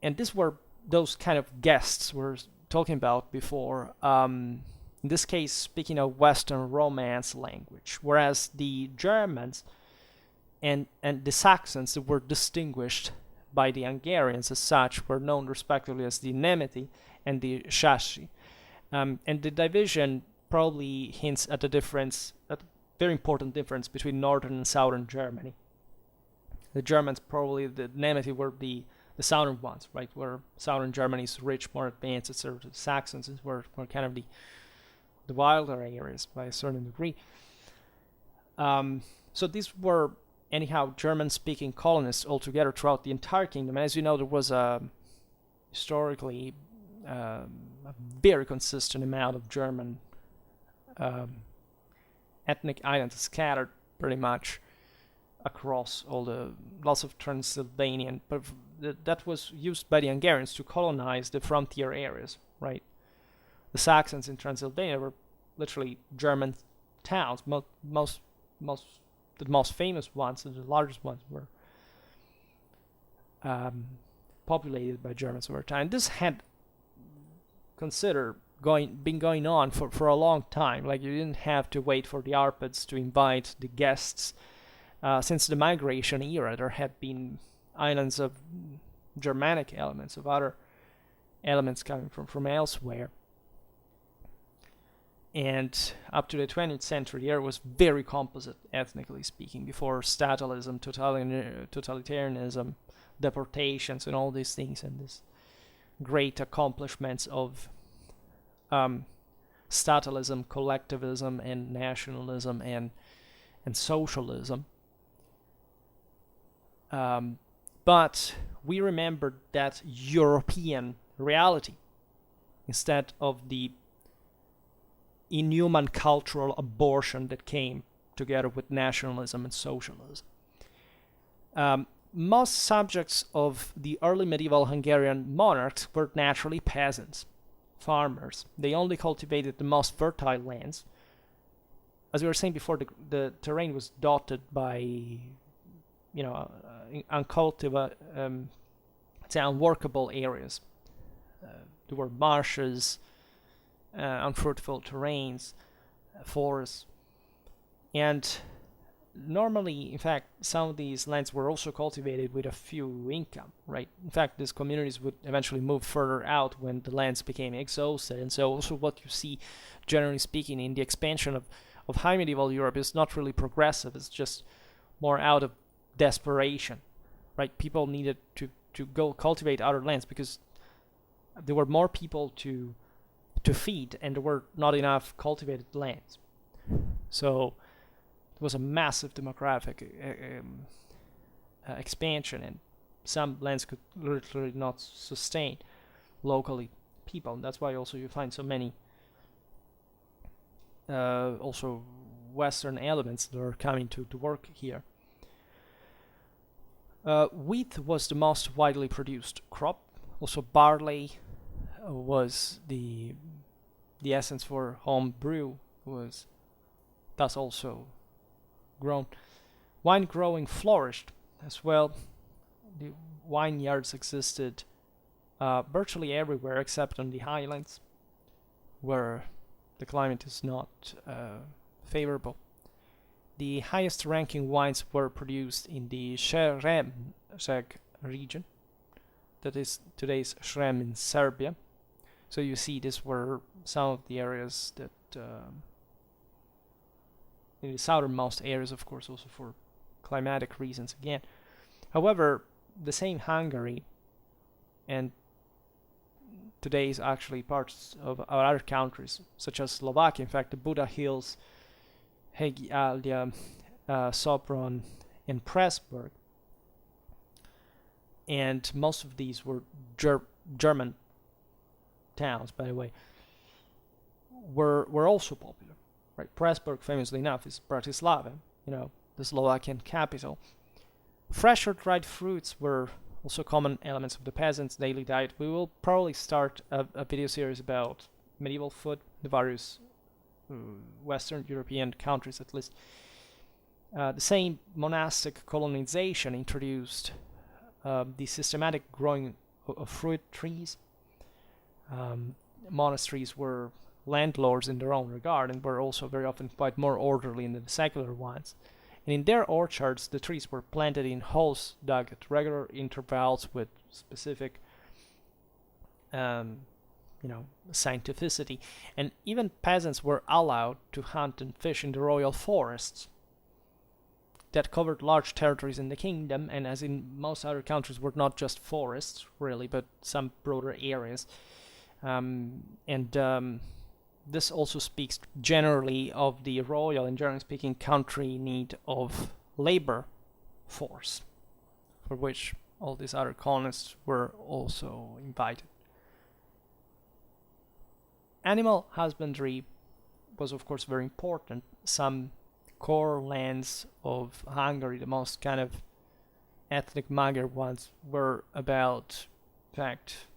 And these were those kind of guests we're talking about before. In this case, speaking a Western Romance language, whereas the Germans and the Saxons were distinguished by the Hungarians as such, were known respectively as the Nemeti and the Sasi. And the division probably hints at a very important difference between northern and southern Germany. The Germans, probably the Nemeti, were the southern ones, right, where southern Germany is rich, more advanced, etc. The Saxons were kind of the wilder areas by a certain degree. So these were, anyhow, German-speaking colonists altogether throughout the entire kingdom. And as you know, there was historically a very consistent amount of German ethnic identities scattered pretty much across lots of Transylvania, but that was used by the Hungarians to colonize the frontier areas, right? The Saxons in Transylvania were literally German towns. The most famous ones and the largest ones were populated by Germans over time. This had been going on for a long time. Like, you didn't have to wait for the Arpads to invite the guests. Since the migration era, there had been islands of Germanic elements, of other elements coming from elsewhere. And up to the 20th century, the area was very composite, ethnically speaking, before statalism, totalitarianism, deportations, and all these things, and these great accomplishments of statalism, collectivism, and nationalism, and socialism. But we remembered that European reality instead of the inhuman cultural abortion that came together with nationalism and socialism. Most subjects of the early medieval Hungarian monarchs were naturally peasants, farmers. They only cultivated the most fertile lands. As we were saying before, the terrain was dotted by, unworkable areas. There were marshes, unfruitful terrains, forests, and normally, in fact, some of these lands were also cultivated with a few income, right? In fact, these communities would eventually move further out when the lands became exhausted, and so also what you see, generally speaking, in the expansion of high medieval Europe is not really progressive. It's just more out of desperation, right? People needed to go cultivate other lands because there were more people to feed, and there were not enough cultivated lands. So there was a massive demographic expansion, and some lands could literally not sustain locally people. And that's why also you find so many also Western elements that are coming to work here. Wheat was the most widely produced crop. Also barley was the essence for home brew, was thus also grown. Wine growing flourished as well. The vineyards existed virtually everywhere except on the highlands, where the climate is not favorable. The highest ranking wines were produced in the Schwerpunkt region, that is today's Srem in Serbia. So you see, these were some of the areas that, in the southernmost areas, of course, also for climatic reasons again. However, the same Hungary and today's actually parts of other countries, such as Slovakia, in fact, the Buda Hills, Hegialia, Sopron, and Pressburg, and most of these were German towns, by the way, were also popular, right? Pressburg, famously enough, is Bratislava, the Slovakian capital. Fresh or dried fruits were also common elements of the peasants' daily diet. We will probably start a video series about medieval food, the various Western European countries at least. The same monastic colonization introduced the systematic growing of fruit trees. Monasteries were landlords in their own regard and were also very often quite more orderly than the secular ones. And in their orchards, the trees were planted in holes dug at regular intervals with specific, scientificity. And even peasants were allowed to hunt and fish in the royal forests that covered large territories in the kingdom, and as in most other countries, were not just forests, really, but some broader areas. This also speaks generally of the royal and generally speaking country need of labor force, for which all these other colonists were also invited. Animal husbandry was of course very important. Some core lands of Hungary, the most kind of ethnic Magyar ones, were about, in fact,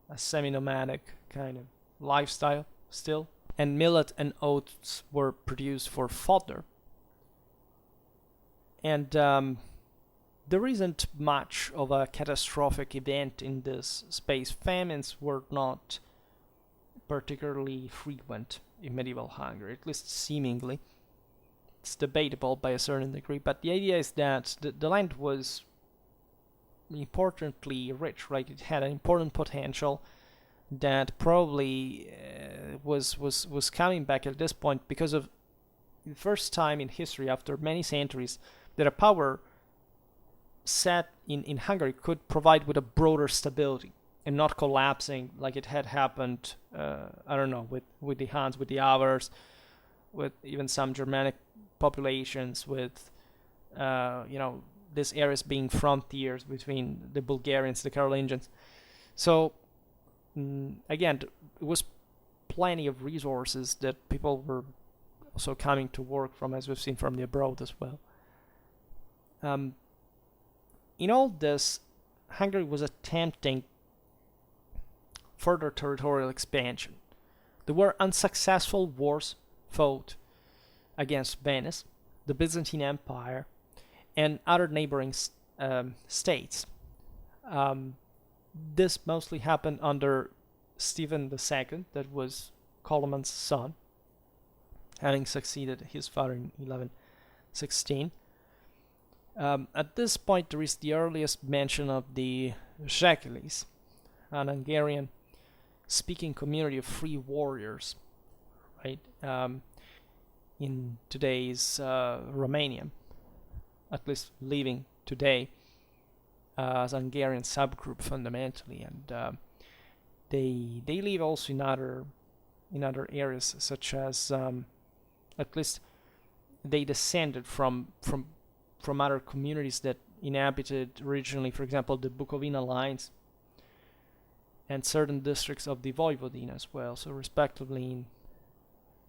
a semi-nomadic kind of lifestyle still. And millet and oats were produced for fodder. And there isn't much of a catastrophic event in this space. Famines were not particularly frequent in medieval Hungary, at least seemingly. It's debatable by a certain degree, but the idea is that the land was importantly rich, right? It had an important potential. that probably was coming back at this point because of the first time in history after many centuries that a power set in Hungary could provide with a broader stability and not collapsing like it had happened, I don't know, with the Huns, with the Avars, with even some Germanic populations, with, these areas being frontiers between the Bulgarians, the Carolingians. So, again, it was plenty of resources that people were also coming to work from, as we've seen from the abroad as well. In all this, Hungary was attempting further territorial expansion. There were unsuccessful wars fought against Venice, the Byzantine Empire, and other neighboring states. This mostly happened under Stephen II, that was Coloman's son, having succeeded his father in 1116. At this point, there is the earliest mention of the Zsekelis, an Hungarian-speaking community of free warriors, right, in today's Romania, at least living today as a Hungarian subgroup fundamentally, and they live also in other areas, such as at least they descended from other communities that inhabited originally, for example, the Bukovina lines and certain districts of the Vojvodina as well, so respectively in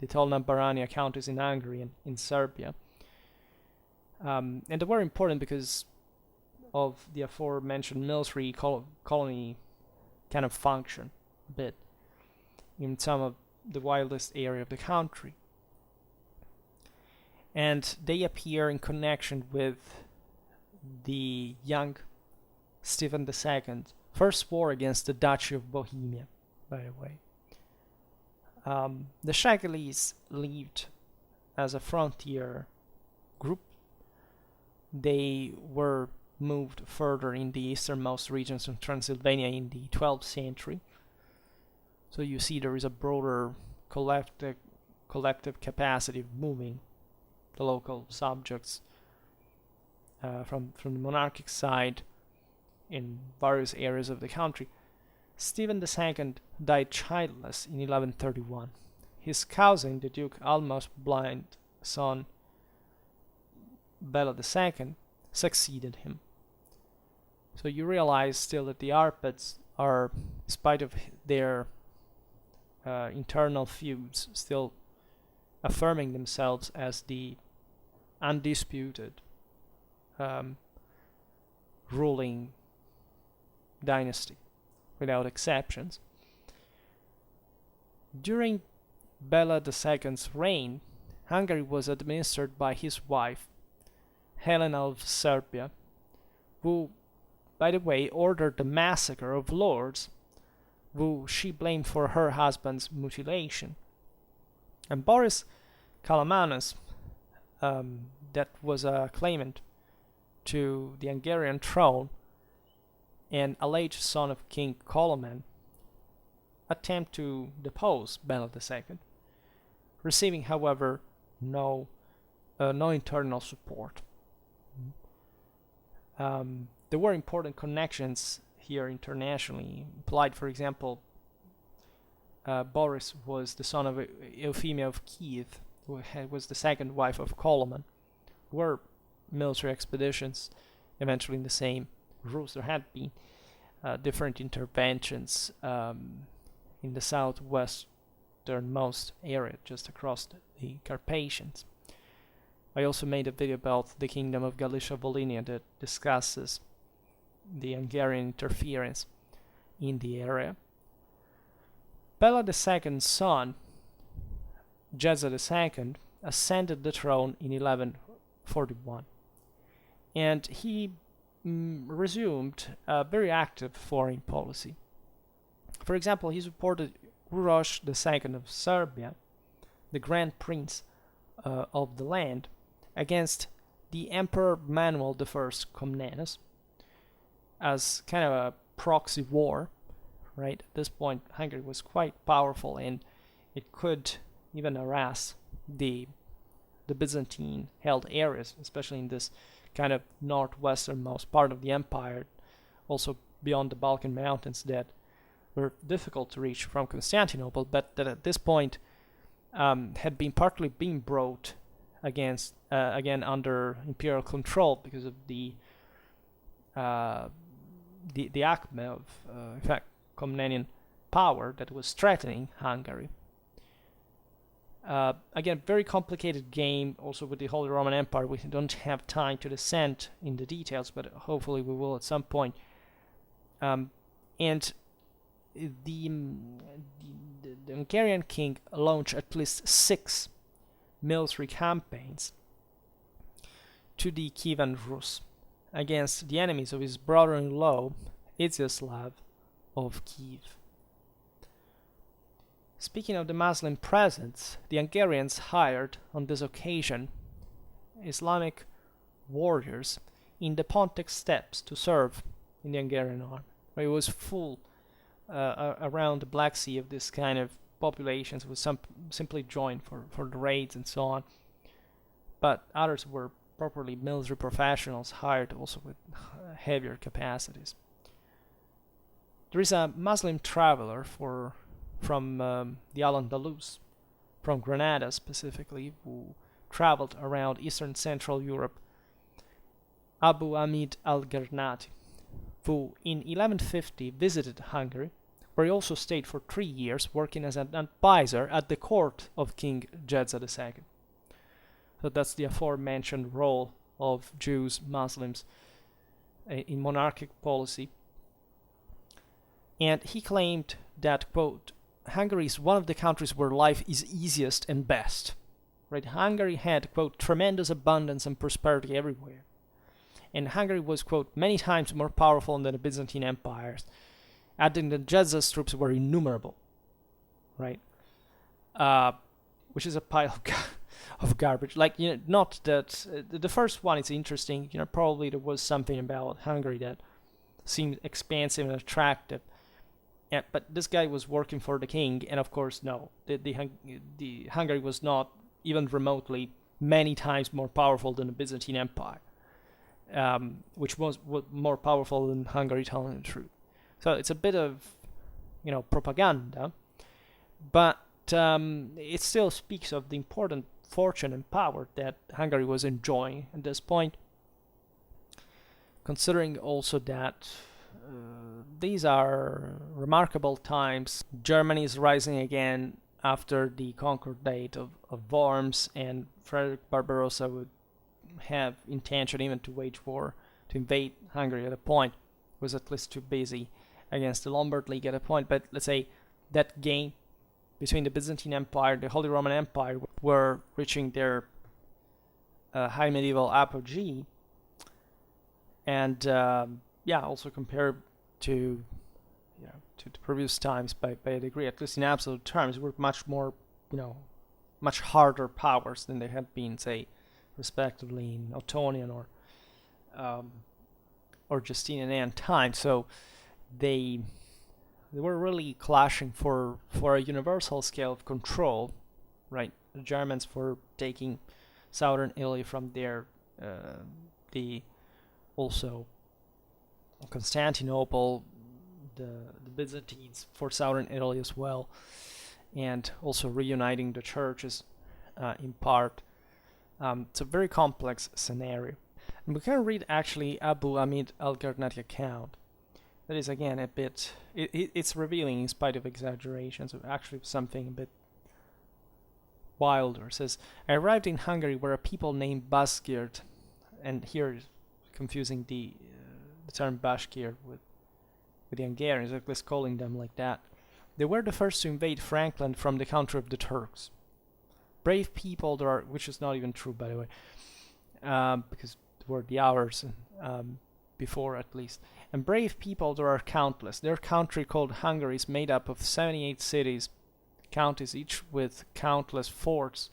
the Tolna-Baranya counties in Hungary and in Serbia. And they were important because of the aforementioned military colony kind of function a bit in some of the wildest area of the country. And they appear in connection with the young Stephen II, first war against the Duchy of Bohemia, by the way. The Zsekelis lived as a frontier group. They were moved further in the easternmost regions of Transylvania in the 12th century. So you see there is a broader collective capacity of moving the local subjects from the monarchic side in various areas of the country. Stephen II died childless in 1131. His cousin, the Duke almost blind son Bela II, succeeded him. So you realize still that the Arpads are, in spite of their internal feuds, still affirming themselves as the undisputed ruling dynasty, without exceptions. During Bela II's reign, Hungary was administered by his wife, Helena of Serbia, who, by the way, ordered the massacre of lords, who she blamed for her husband's mutilation. And Boris Kalamanus, that was a claimant to the Hungarian throne and alleged son of King Koloman, attempt to depose Bela II, receiving, however, no internal support. There were important connections here internationally. Implied, for example, Boris was the son of Euphemia of Kiev, who was the second wife of Koloman. Were military expeditions eventually in the same routes. There had been different interventions in the southwesternmost area, just across the Carpathians. I also made a video about the Kingdom of Galicia-Volhynia that discusses the Hungarian interference in the area. Bela II's son, Geza II, ascended the throne in 1141, and he resumed a very active foreign policy. For example, he supported Uroš II of Serbia, the Grand Prince of the land, against the Emperor Manuel I Komnenos as kind of a proxy war, right? At this point, Hungary was quite powerful, and it could even harass the Byzantine-held areas, especially in this kind of northwesternmost part of the empire, also beyond the Balkan Mountains that were difficult to reach from Constantinople, but that at this point had been partly being brought against again under imperial control because of the acme of in fact Komnenian power that was threatening Hungary. Again, very complicated game also with the Holy Roman Empire. We don't have time to descend in the details, but hopefully we will at some point. And the Hungarian king launched at least 6 military campaigns to the Kievan Rus against the enemies of his brother-in-law, Iziaslav of Kiev. Speaking of the Muslim presence, the Hungarians hired on this occasion Islamic warriors in the Pontic steppes to serve in the Hungarian army. It was full around the Black Sea of this kind of populations who simply joined for the raids and so on. But others were properly military professionals hired also with heavier capacities. There is a Muslim traveler from the Al-Andalus, from Granada specifically, who traveled around Eastern Central Europe, Abu Hamid al-Gharnati, who in 1150 visited Hungary, where he also stayed for 3 years working as an advisor at the court of King Jeddah II. So that's the aforementioned role of Jews, Muslims in monarchic policy. And he claimed that, quote, Hungary is one of the countries where life is easiest and best. Right? Hungary had, quote, tremendous abundance and prosperity everywhere. And Hungary was, quote, many times more powerful than the Byzantine empires, adding that Jeddah's troops were innumerable. Right? Which is a pile of garbage. Like, not that the first one is interesting. Probably there was something about Hungary that seemed expansive and attractive. Yeah, but this guy was working for the king, and of course, no, the Hungary was not even remotely many times more powerful than the Byzantine Empire, which was more powerful than Hungary, telling the truth. So it's a bit of, propaganda, but it still speaks of the important fortune and power that Hungary was enjoying at this point, considering also that these are remarkable times. Germany is rising again after the conquered date of Worms, and Frederick Barbarossa would have intention even to wage war, to invade Hungary at a point. Was at least too busy against the Lombard League at a point. But let's say that game between the Byzantine Empire and the Holy Roman Empire were reaching their high medieval apogee, and also compared to the previous times by a degree, at least in absolute terms, were much more, much harder powers than they had been, say, respectively in Ottonian or Justinian time. So they were really clashing for a universal scale of control, right? The Germans for taking southern Italy from there, the also Constantinople, the Byzantines for southern Italy as well, and also reuniting the churches in part. It's a very complex scenario. And we can read actually Abu Hamid al-Gharnati account. That is again a bit, it's revealing in spite of exaggerations, of actually something a bit wilder. It says, I arrived in Hungary where a people named Bashkirt, and here is confusing the term Bashkir with the Hungarians, at least calling them like that. They were the first to invade Frankland from the country of the Turks. Brave people there are, which is not even true by the way, because there were the hours before at least. And brave people there are countless. Their country called Hungary is made up of 78 cities, counties, each with countless forts,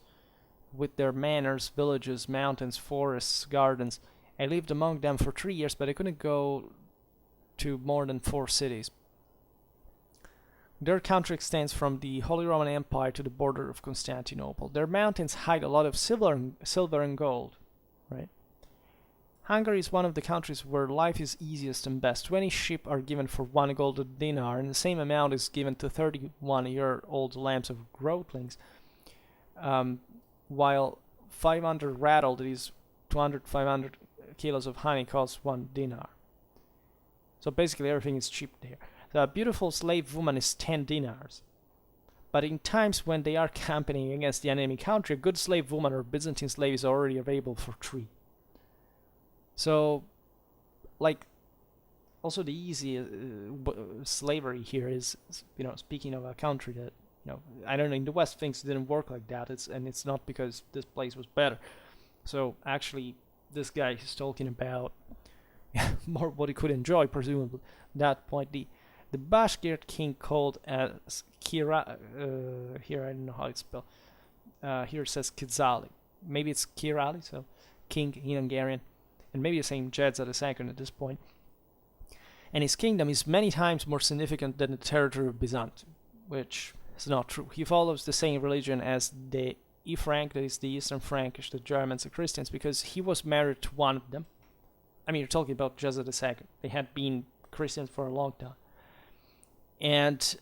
with their manors, villages, mountains, forests, gardens. I lived among them for 3 years, but I couldn't go to more than 4 cities. Their country extends from the Holy Roman Empire to the border of Constantinople. Their mountains hide a lot of silver and gold, right? Hungary is one of the countries where life is easiest and best. 20 sheep are given for 1 golden dinar, and the same amount is given to 31-year-old lambs of groatlings, while 500 rattle, that is 500 kilos of honey, costs 1 dinar. So basically everything is cheap there. The beautiful slave woman is 10 dinars. But in times when they are campaigning against the enemy country, a good slave woman or Byzantine slave is already available for 3. So, like, also the easy slavery here is, speaking of a country that, I don't know, in the West things didn't work like that. It's not because this place was better. So actually, this guy is talking about more what he could enjoy, presumably. At that point, the Bashkirt king called as Kira, here I don't know how it's spelled. Here it says Kizali. Maybe it's Kirali, so king in Hungarian. And maybe the same Jedza II at this point. And his kingdom is many times more significant than the territory of Byzantium, which is not true. He follows the same religion as the E-Frank, that is the Eastern Frankish, the Germans and Christians, because he was married to one of them. I mean, you're talking about Jedza II. They had been Christians for a long time. And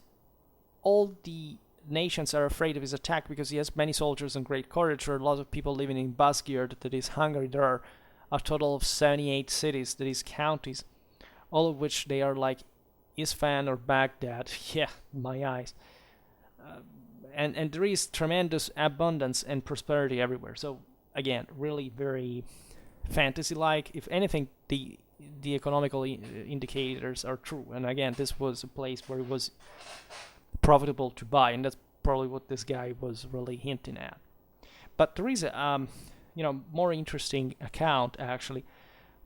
all the nations are afraid of his attack because he has many soldiers and great courage. There are lots of people living in Bashkirt, that is Hungary. There are a total of 78 cities, that is counties, all of which they are like Isfahan or Baghdad. Yeah, my eyes. And there is tremendous abundance and prosperity everywhere. So again, really very fantasy-like. If anything, the economical indicators are true. And again, this was a place where it was profitable to buy, and that's probably what this guy was really hinting at. But there is a more interesting account actually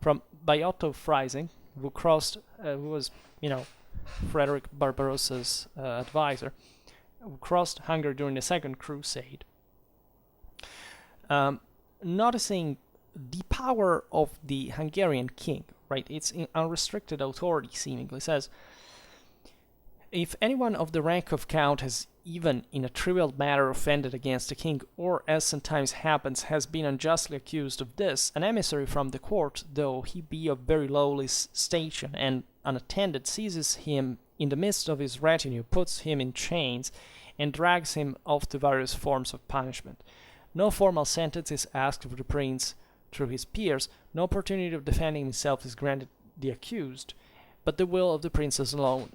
from Bata Uprising, who was Frederick Barbarossa's advisor, who crossed Hungary during the Second Crusade. Noticing the power of the Hungarian king, right? It's unrestricted authority, seemingly says, if anyone of the rank of count has even in a trivial matter offended against the king, or, as sometimes happens, has been unjustly accused of this, an emissary from the court, though he be of very lowly station and unattended, seizes him in the midst of his retinue, puts him in chains, and drags him off to various forms of punishment. No formal sentence is asked of the prince through his peers, no opportunity of defending himself is granted the accused, but the will of the princess alone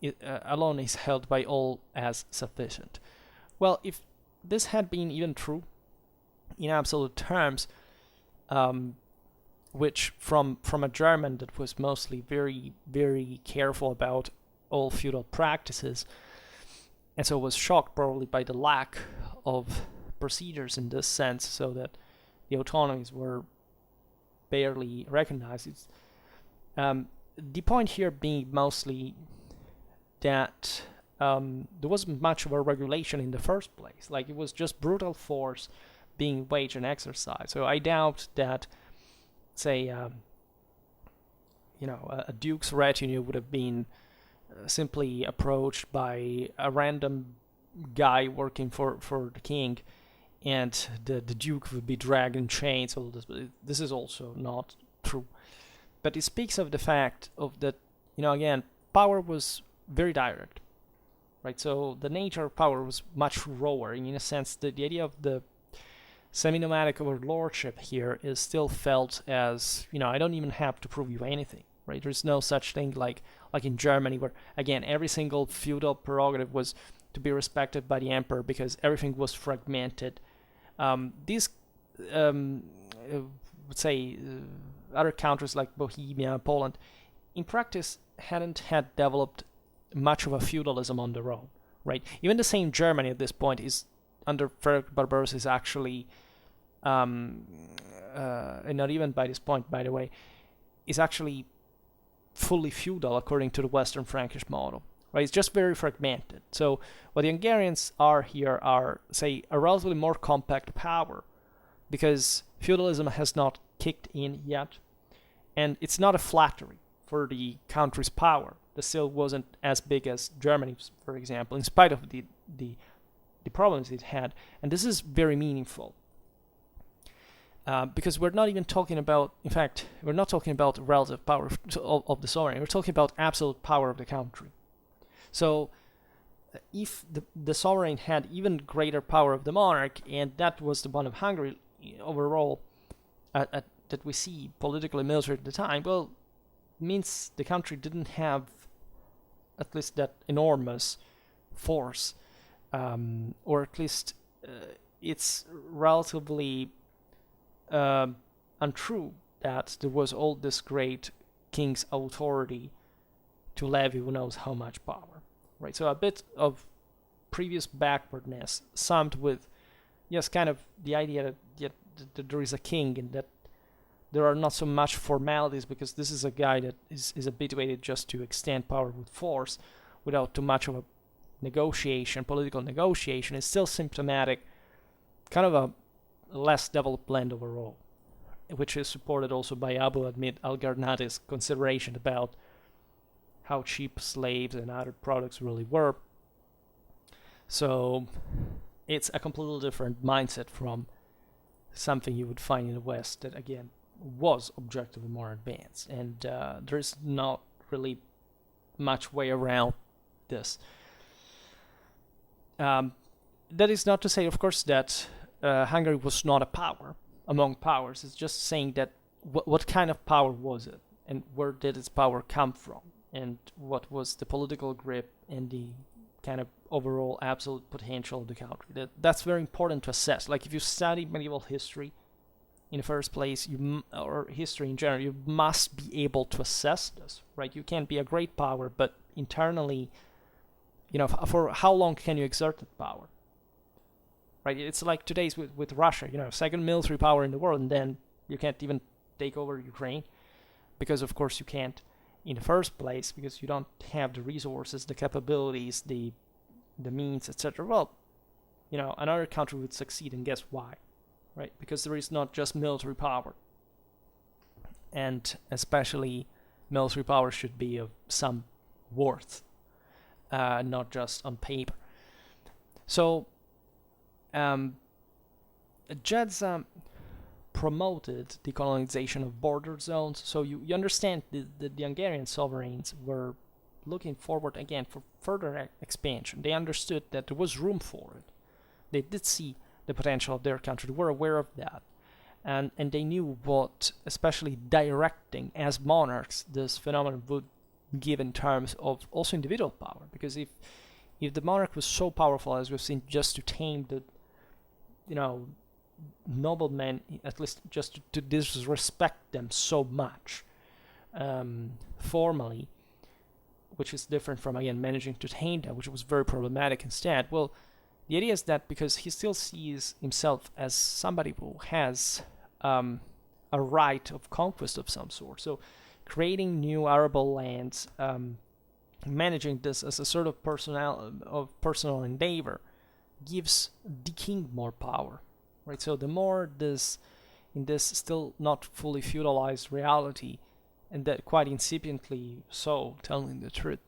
is held by all as sufficient. Well, if this had been even true in absolute terms, which from a German that was mostly very, very careful about all feudal practices, and so was shocked probably by the lack of procedures in this sense, so that the autonomies were barely recognized. The point here being mostly that there wasn't much of a regulation in the first place. Like, it was just brutal force being waged and exercised. So I doubt that, say, a duke's retinue would have been simply approached by a random guy working for the king, and the duke would be dragged in chains. All this is also not true. But it speaks of the fact of that, again, power was very direct, right? So the nature of power was much rawer, and in a sense, the idea of the semi-nomadic overlordship here is still felt as, I don't even have to prove you anything, right? There's no such thing like in Germany, where, again, every single feudal prerogative was to be respected by the emperor because everything was fragmented. These, other countries like Bohemia, Poland, in practice hadn't had developed much of a feudalism on their own, right? Even the same Germany at this point is, under Frederick Barbarossa, is actually, and not even by this point, by the way, is actually fully feudal according to the Western Frankish model, right? It's just very fragmented. So what the Hungarians are here are, say, a relatively more compact power, because feudalism has not kicked in yet, and it's not a flattery for the country's power that still wasn't as big as Germany, for example, in spite of the problems it had. And this is very meaningful. Because we're not even talking about, in fact, we're not talking about relative power of the sovereign. We're talking about absolute power of the country. So if the sovereign had even greater power of the monarch, and that was the one of Hungary overall, that we see politically, military at the time, well, means the country didn't have at least that enormous force, or at least it's relatively untrue that there was all this great king's authority to levy who knows how much power, right? So a bit of previous backwardness summed with, yes, kind of the idea that there is a king and that there are not so much formalities, because this is a guy that is habituated just to extend power with force without too much of a negotiation, political negotiation. Is still symptomatic, kind of a less developed land overall, which is supported also by Abu Admit al-Gharnati's consideration about how cheap slaves and other products really were. So it's a completely different mindset from something you would find in the West that, again, was objectively more advanced. And there's not really much way around this. That is not to say, of course, that Hungary was not a power among powers. It's just saying that what kind of power was it, and where did its power come from, and what was the political grip and the kind of overall absolute potential of the country. That's very important to assess. Like if you study medieval history in the first place, or history in general, you must be able to assess this, right? You can't be a great power, but internally, for how long can you exert that power? Right? It's like today's with Russia, second military power in the world, and then you can't even take over Ukraine, because of course you can't in the first place, because you don't have the resources, the capabilities, the means, etc. Well, another country would succeed, and guess why? Right? Because there is not just military power, and especially military power should be of some worth, not just on paper. So Jedza promoted the colonization of border zones. So you understand the Hungarian sovereigns were looking forward again for further expansion. They understood that there was room for it. They did see the potential of their country. They were aware of that. And they knew what, especially directing as monarchs, this phenomenon would give in terms of also individual power. Because if the monarch was so powerful, as we've seen, just to tame the noblemen, at least just to disrespect them so much formally, which is different from, again, managing to tame them, which was very problematic instead. Well, the idea is that because he still sees himself as somebody who has a right of conquest of some sort. So creating new arable lands, managing this as a sort of personal endeavor, gives the king more power, right? So the more in this still not fully feudalized reality, and that quite incipiently so, telling the truth,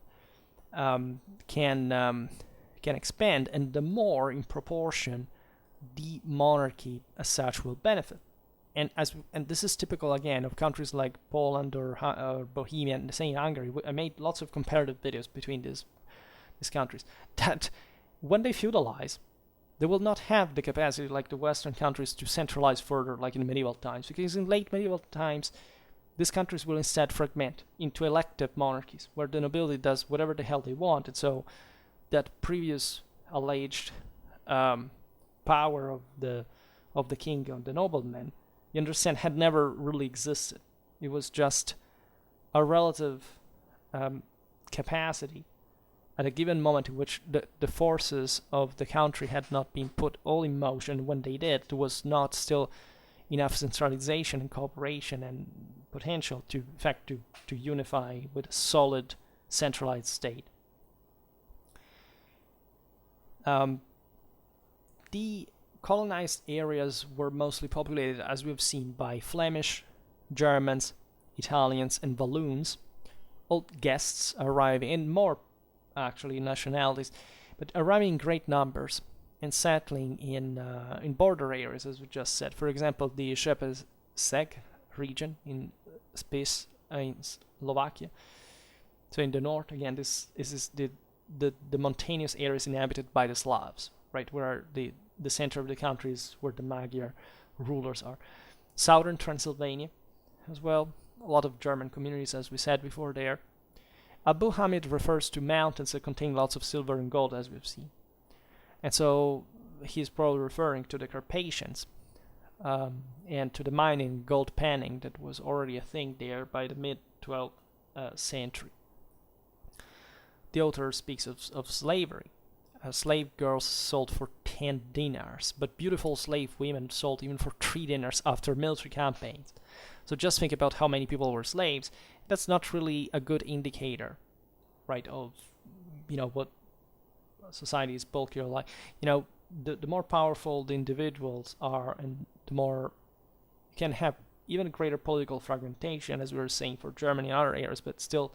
can expand, and the more in proportion the monarchy as such will benefit. And this is typical again of countries like Poland or Bohemia, and the same Hungary. I made lots of comparative videos between these countries, that when they feudalize, they will not have the capacity like the Western countries to centralize further like in medieval times, because in late medieval times these countries will instead fragment into elective monarchies where the nobility does whatever the hell they want. And so that previous alleged power of the king and the noblemen, you understand, had never really existed. It was just a relative capacity at a given moment in which the forces of the country had not been put all in motion. When they did, there was not still enough centralization and cooperation and potential to, in fact, to unify with a solid centralized state. The colonized areas were mostly populated, as we've seen, by Flemish, Germans, Italians, and Walloons, all guests arriving, and more actually nationalities, but arriving in great numbers and settling in border areas, as we just said. For example, the Szepes region in Spiš in Slovakia. So in the north, again, this is the mountainous areas inhabited by the Slavs, right, where the center of the country is where the Magyar rulers are. Southern Transylvania as well, a lot of German communities, as we said before there. Abu Hamid refers to mountains that contain lots of silver and gold, as we've seen. And so he's probably referring to the Carpathians and to the mining, gold panning that was already a thing there by the mid-12th century. The author speaks of slavery. Slave girls sold for 10 dinars, but beautiful slave women sold even for 3 dinars after military campaigns. So just think about how many people were slaves. That's not really a good indicator, right, of, what society is bulkier like. The more powerful the individuals are, and the more you can have even greater political fragmentation, as we were saying for Germany and other areas, but still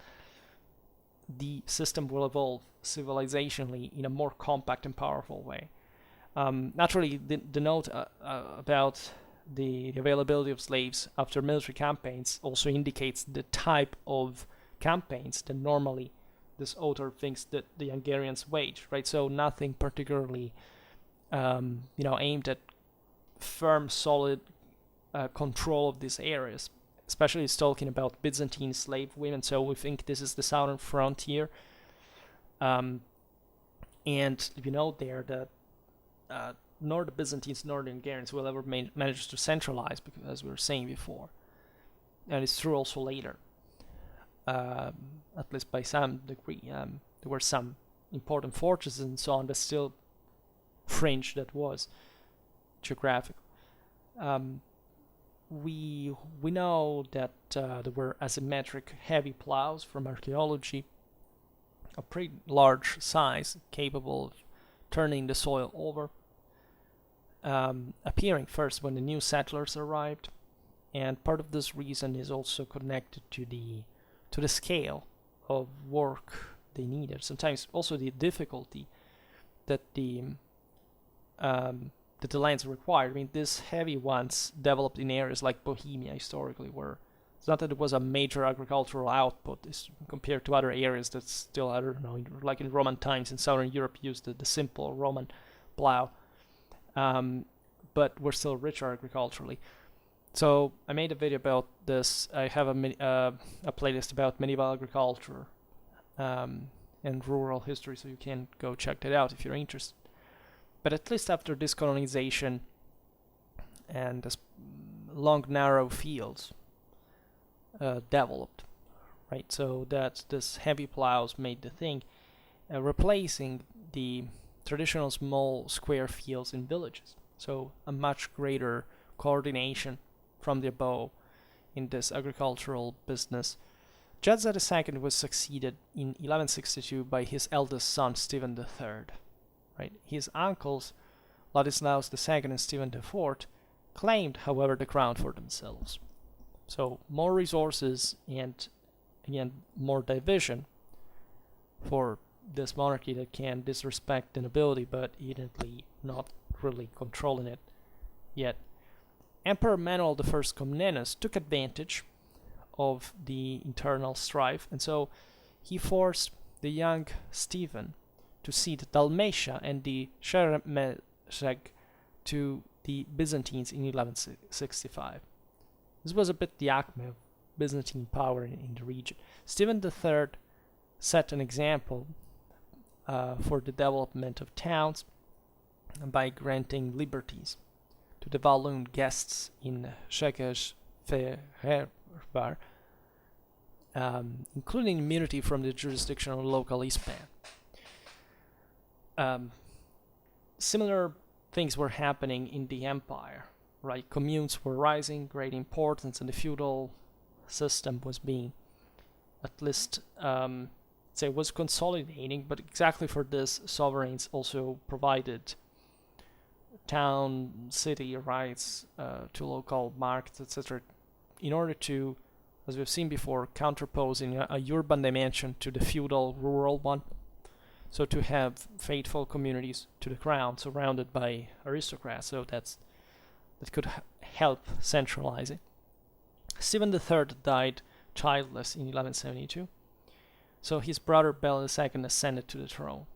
the system will evolve civilizationally in a more compact and powerful way. Naturally, the note about the availability of slaves after military campaigns also indicates the type of campaigns that normally this author thinks that the Hungarians wage, right? So nothing particularly, aimed at firm, solid control of these areas. Especially he's talking about Byzantine slave women, so we think this is the southern frontier. And you know there that nor the Byzantines nor the Hungarians will ever manage to centralize, because, as we were saying before. And it's true also later, at least by some degree. There were some important fortresses and so on, but still fringe that was geographical. We know that there were asymmetric heavy plows from archaeology, a pretty large size, capable of turning the soil over, appearing first when the new settlers arrived, and part of this reason is also connected to the scale of work they needed. Sometimes also the difficulty that the lands required. I mean, these heavy ones developed in areas like Bohemia historically, where it's not that it was a major agricultural output compared to other areas that still, I don't know, like in Roman times in Southern Europe, used the simple Roman plow, but were still richer agriculturally. So I made a video about this. I have a playlist about medieval agriculture and rural history, so you can go check that out if you're interested. But at least after this colonization and this long, narrow fields developed, right? So that this heavy plows made the thing, replacing the traditional small square fields in villages. So a much greater coordination from the above in this agricultural business. Jadza II was succeeded in 1162 by his eldest son, Stephen III. Right. His uncles, Ladislaus II and Stephen IV, claimed, however, the crown for themselves. So more resources and, again, more division for this monarchy that can disrespect the nobility, but evidently not really controlling it yet. Emperor Manuel I Comnenus took advantage of the internal strife, and so he forced the young Stephen to cede Dalmatia and the Sheremesheg to the Byzantines in 1165. This was a bit the acme of Byzantine power in the region. Stephen III set an example for the development of towns by granting liberties to the Walloon guests in Székesfehérvár, including immunity from the jurisdiction of local Ispan. Similar things were happening in the empire, right? Communes were rising, great importance, and the feudal system was being, at least, was consolidating. But exactly for this, sovereigns also provided town, city rights to local markets, etc., in order to as we've seen before, counterposing a urban dimension to the feudal rural one. So to have faithful communities to the crown surrounded by aristocrats, so that could help centralizing. Stephen III died childless in 1172, so his brother Bela II ascended to the throne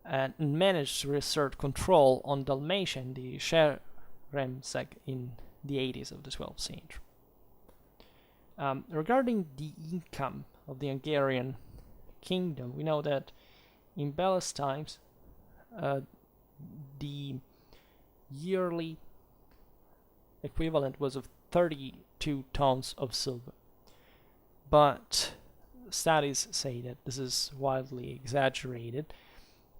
and managed to reassert control on Dalmatia and the Schwerpunkt in the 80s of the 12th century. Regarding the income of the Hungarian kingdom, we know that in Bela's times, the yearly equivalent was of 32 tons of silver. But studies say that this is wildly exaggerated,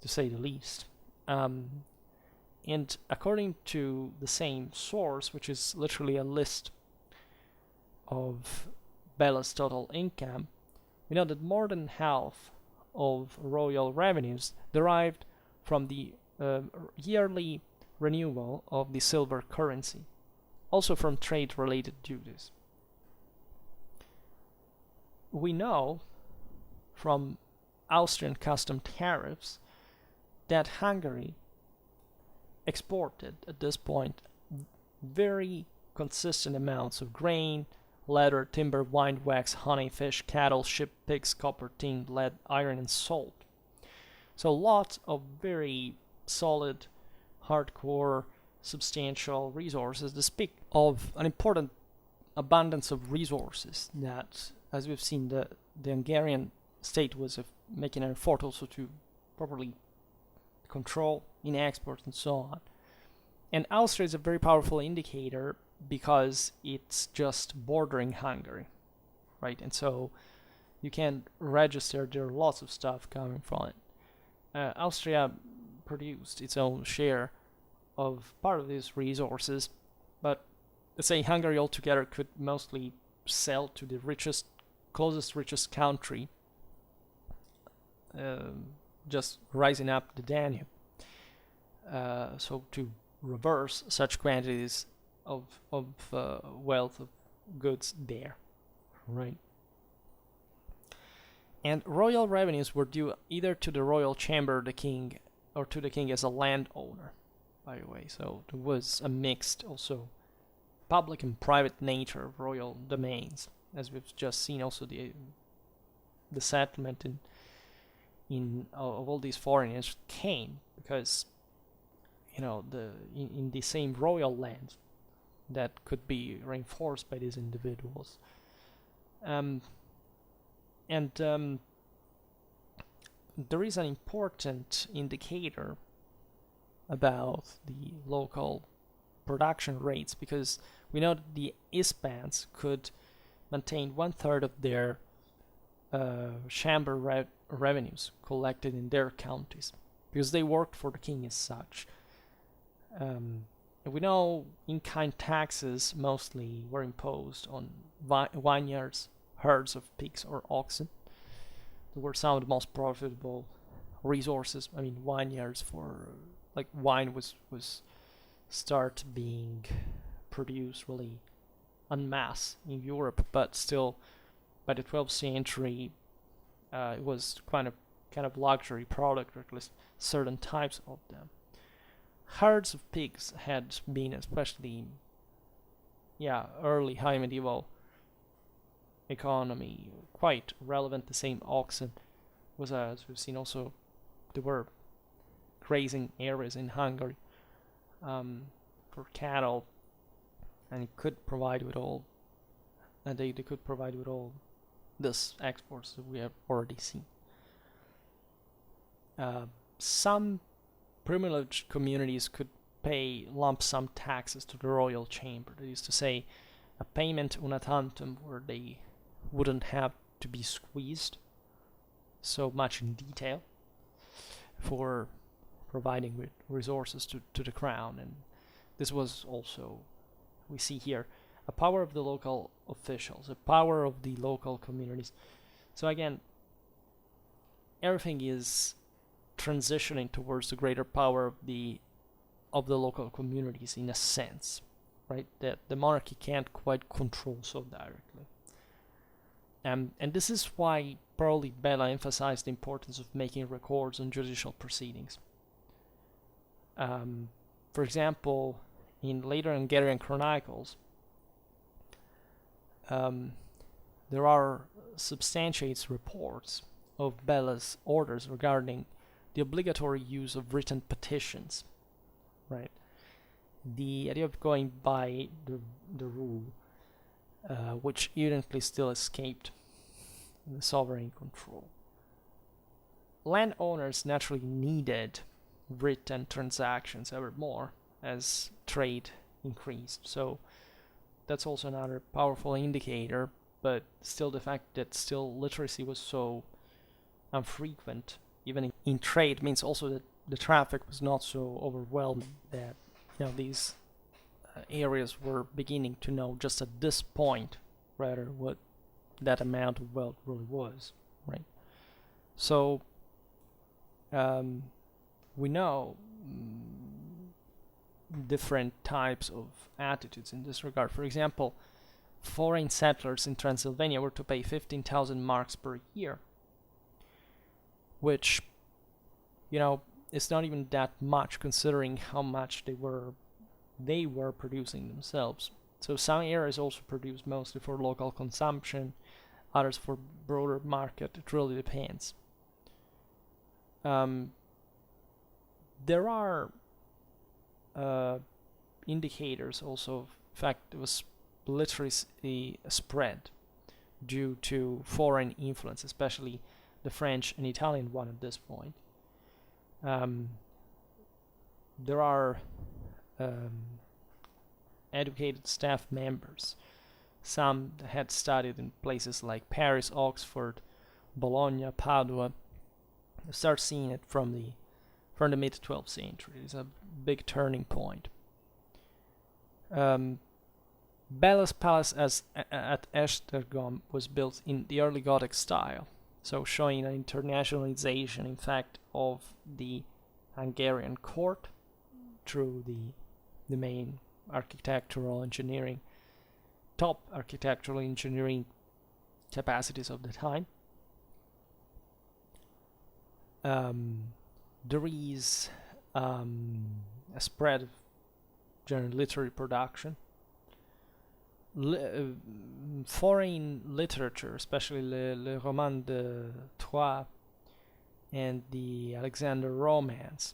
to say the least. And according to the same source, which is literally a list of Bela's total income, we know that more than half of royal revenues derived from the yearly renewal of the silver currency, also from trade-related duties. We know from Austrian custom tariffs that Hungary exported at this point very consistent amounts of grain, leather, timber, wine, wax, honey, fish, cattle, sheep, pigs, copper, tin, lead, iron, and salt. So lots of very solid, hardcore, substantial resources to speak of an important abundance of resources that, as we've seen, the Hungarian state was making an effort also to properly control in exports and so on. And Austria is a very powerful indicator because it's just bordering Hungary, right? And so you can register there are lots of stuff coming from it. Austria produced its own share of part of these resources, but let's say Hungary altogether could mostly sell to the closest richest country, just rising up the Danube. So to reverse such quantities of wealth of goods there, right? And royal revenues were due either to the royal chamber, the king, or to the king as a landowner, by the way. So there was a mixed also public and private nature of royal domains, as we've just seen. Also the settlement in of all these foreigners came because in the same royal lands that could be reinforced by these individuals. There is an important indicator about the local production rates, because we know that the Hispans could maintain 1/3 of their chamber revenues collected in their counties, because they worked for the king as such. We know in-kind taxes mostly were imposed on vineyards, herds of pigs or oxen. They were some of the most profitable resources. I mean, vineyards for like wine was start being produced really en masse in Europe, but still by the 12th century it was kind of luxury product, or at least certain types of them. Herds of pigs had been, especially early high medieval economy, quite relevant. The same oxen was, as we've seen also, there were grazing areas in Hungary for cattle, and it could provide with all, and they could provide with all this exports that we have already seen. Some privileged communities could pay lump sum taxes to the royal chamber. That is to say, a payment una tantum, where they wouldn't have to be squeezed so much in detail for providing with resources to the crown. And this was also, we see here, a power of the local officials, a power of the local communities. So again, everything is transitioning towards the greater power of the local communities, in a sense, right? That the monarchy can't quite control so directly. And this is why probably Bata emphasized the importance of making records on judicial proceedings. For example, in later Hungarian chronicles, there are substantiates reports of Bata's orders regarding the obligatory use of written petitions, right? The idea of going by the rule, which evidently still escaped the sovereign control. Landowners naturally needed written transactions ever more as trade increased. So that's also another powerful indicator, but still the fact that still literacy was so infrequent, even in trade, means also that the traffic was not so overwhelming that these areas were beginning to know just at this point rather what that amount of wealth really was, right? So we know different types of attitudes in this regard. For example, foreign settlers in Transylvania were to pay 15,000 marks per year, which, is not even that much considering how much they were producing themselves. So some areas also produced mostly for local consumption, others for broader market. It really depends. There are indicators also of fact there was literacy spread due to foreign influence, especially the French and Italian one at this point. There are educated staff members. Some had studied in places like Paris, Oxford, Bologna, Padua. You start seeing it from the mid 12th century. It's a big turning point. Bata's palace at Esztergom was built in the early Gothic style, so showing an internationalization, in fact, of the Hungarian court through the main top architectural engineering capacities of the time. There is a spread of general literary production. Foreign literature, especially le Roman de Troyes and the Alexander Romance,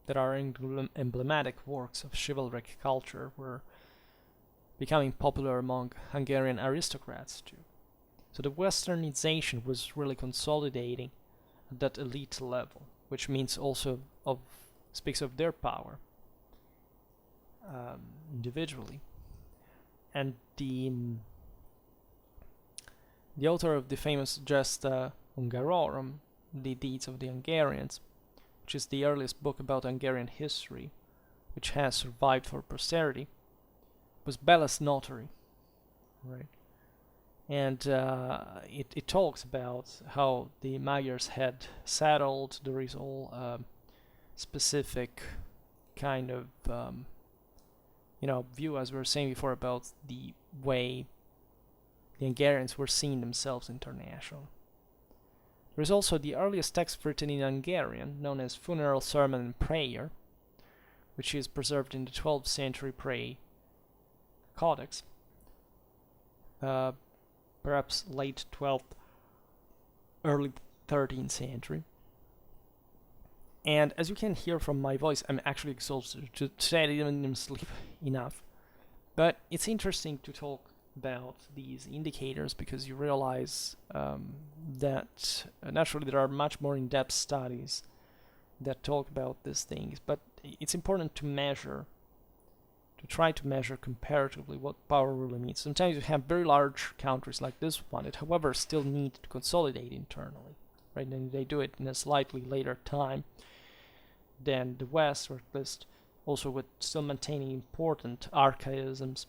that are emblematic works of chivalric culture, were becoming popular among Hungarian aristocrats too. So the westernization was really consolidating at that elite level, which means also speaks of their power individually. And the author of the famous Gesta Hungarorum, The Deeds of the Hungarians, which is the earliest book about Hungarian history, which has survived for posterity, was Bata's notary, right? And it talks about how the Magyars had settled. There is all specific kind of view, as we were saying before, about the way the Hungarians were seeing themselves internationally. There is also the earliest text written in Hungarian, known as Funeral Sermon and Prayer, which is preserved in the 12th century Prayer Codex, perhaps late 12th, early 13th century. And as you can hear from my voice, I'm actually exhausted. Today I didn't even sleep enough. But it's interesting to talk about these indicators because you realize that naturally there are much more in-depth studies that talk about these things. But it's important to try to measure comparatively what power really means. Sometimes you have very large countries like this one that, however, still need to consolidate internally, right? And they do it in a slightly later time than the West, or at least also with still maintaining important archaisms.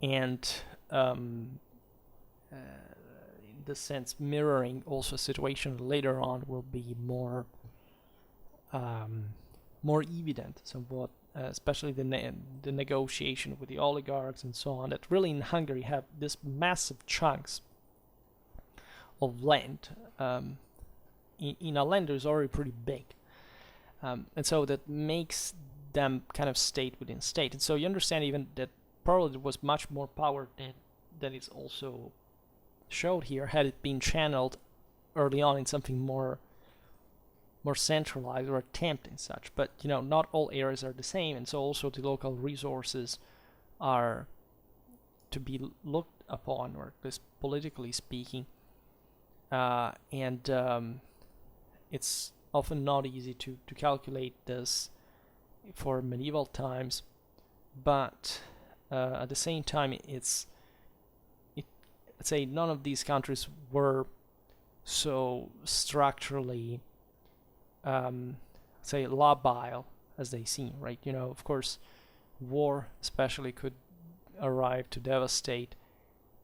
And in this sense, mirroring also a situation later on will be more evident. So what especially the negotiation with the oligarchs and so on, that really in Hungary have this massive chunks of land. In a land that is already pretty big. And so that makes them kind of state within state. And so you understand even that probably there was much more power than is also showed here had it been channeled early on in something more centralized or attempting such. But not all areas are the same, and so also the local resources are to be looked upon, or at least politically speaking. And it's often not easy to calculate this for medieval times, but at the same time, I'd say none of these countries were so structurally, say, labile as they seem, right? Of course, war especially could arrive to devastate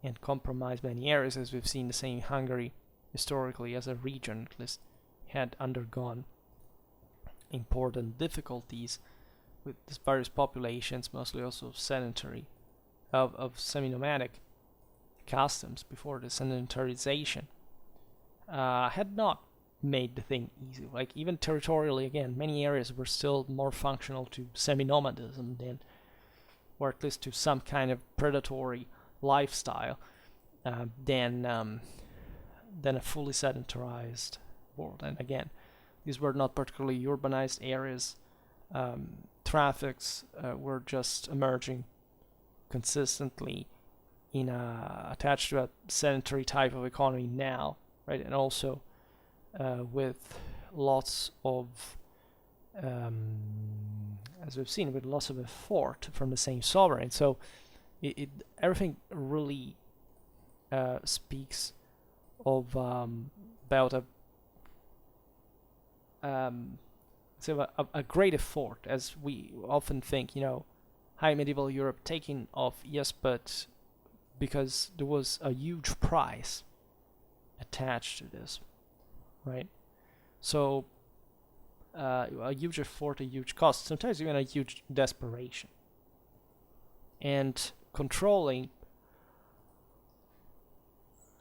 and compromise many areas, as we've seen the same Hungary historically as a region at least had undergone important difficulties with these various populations, mostly also sedentary, of semi-nomadic customs before the sedentarization, had not made the thing easy. Like even territorially, again, many areas were still more functional to semi-nomadism than, or at least to some kind of predatory lifestyle, than a fully sedentarized world. And again, these were not particularly urbanized areas. Traffics were just emerging consistently attached to a sedentary type of economy now, right? And also with lots of, as we've seen, with lots of effort from the same sovereign. So everything really speaks of about a great effort, as we often think, high medieval Europe taking off, yes, but because there was a huge price attached to this, right? So a huge effort, a huge cost, sometimes even a huge desperation. And controlling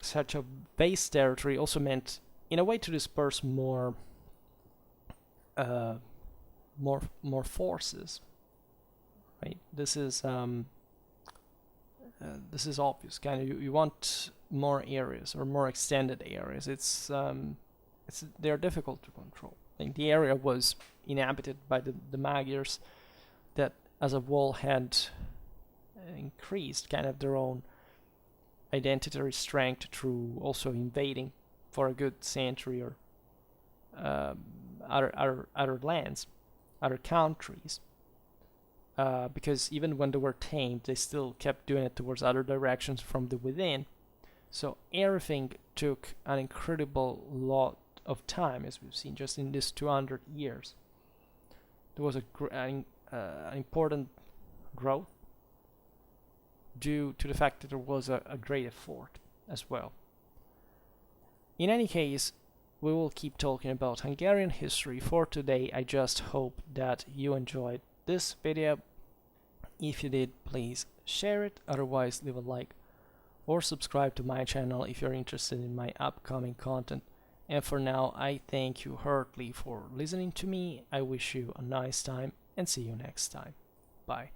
such a vast territory also meant, in a way, to disperse more forces, right? This is obvious. Kind of, you want more areas or more extended areas. They're difficult to control. I think the area was inhabited by the Magyars, that as a whole had increased kind of their own identitary strength through also invading for a good century or other lands, other countries, because even when they were tamed, they still kept doing it towards other directions from the within. So everything took an incredible lot of time, as we've seen just in this 200 years. There was an important growth due to the fact that there was a great effort as well. In any case, we will keep talking about Hungarian history. For today, I just hope that you enjoyed this video. If you did, please share it, otherwise leave a like or subscribe to my channel if you're interested in my upcoming content. And for now, I thank you heartily for listening to me. I wish you a nice time and see you next time. Bye.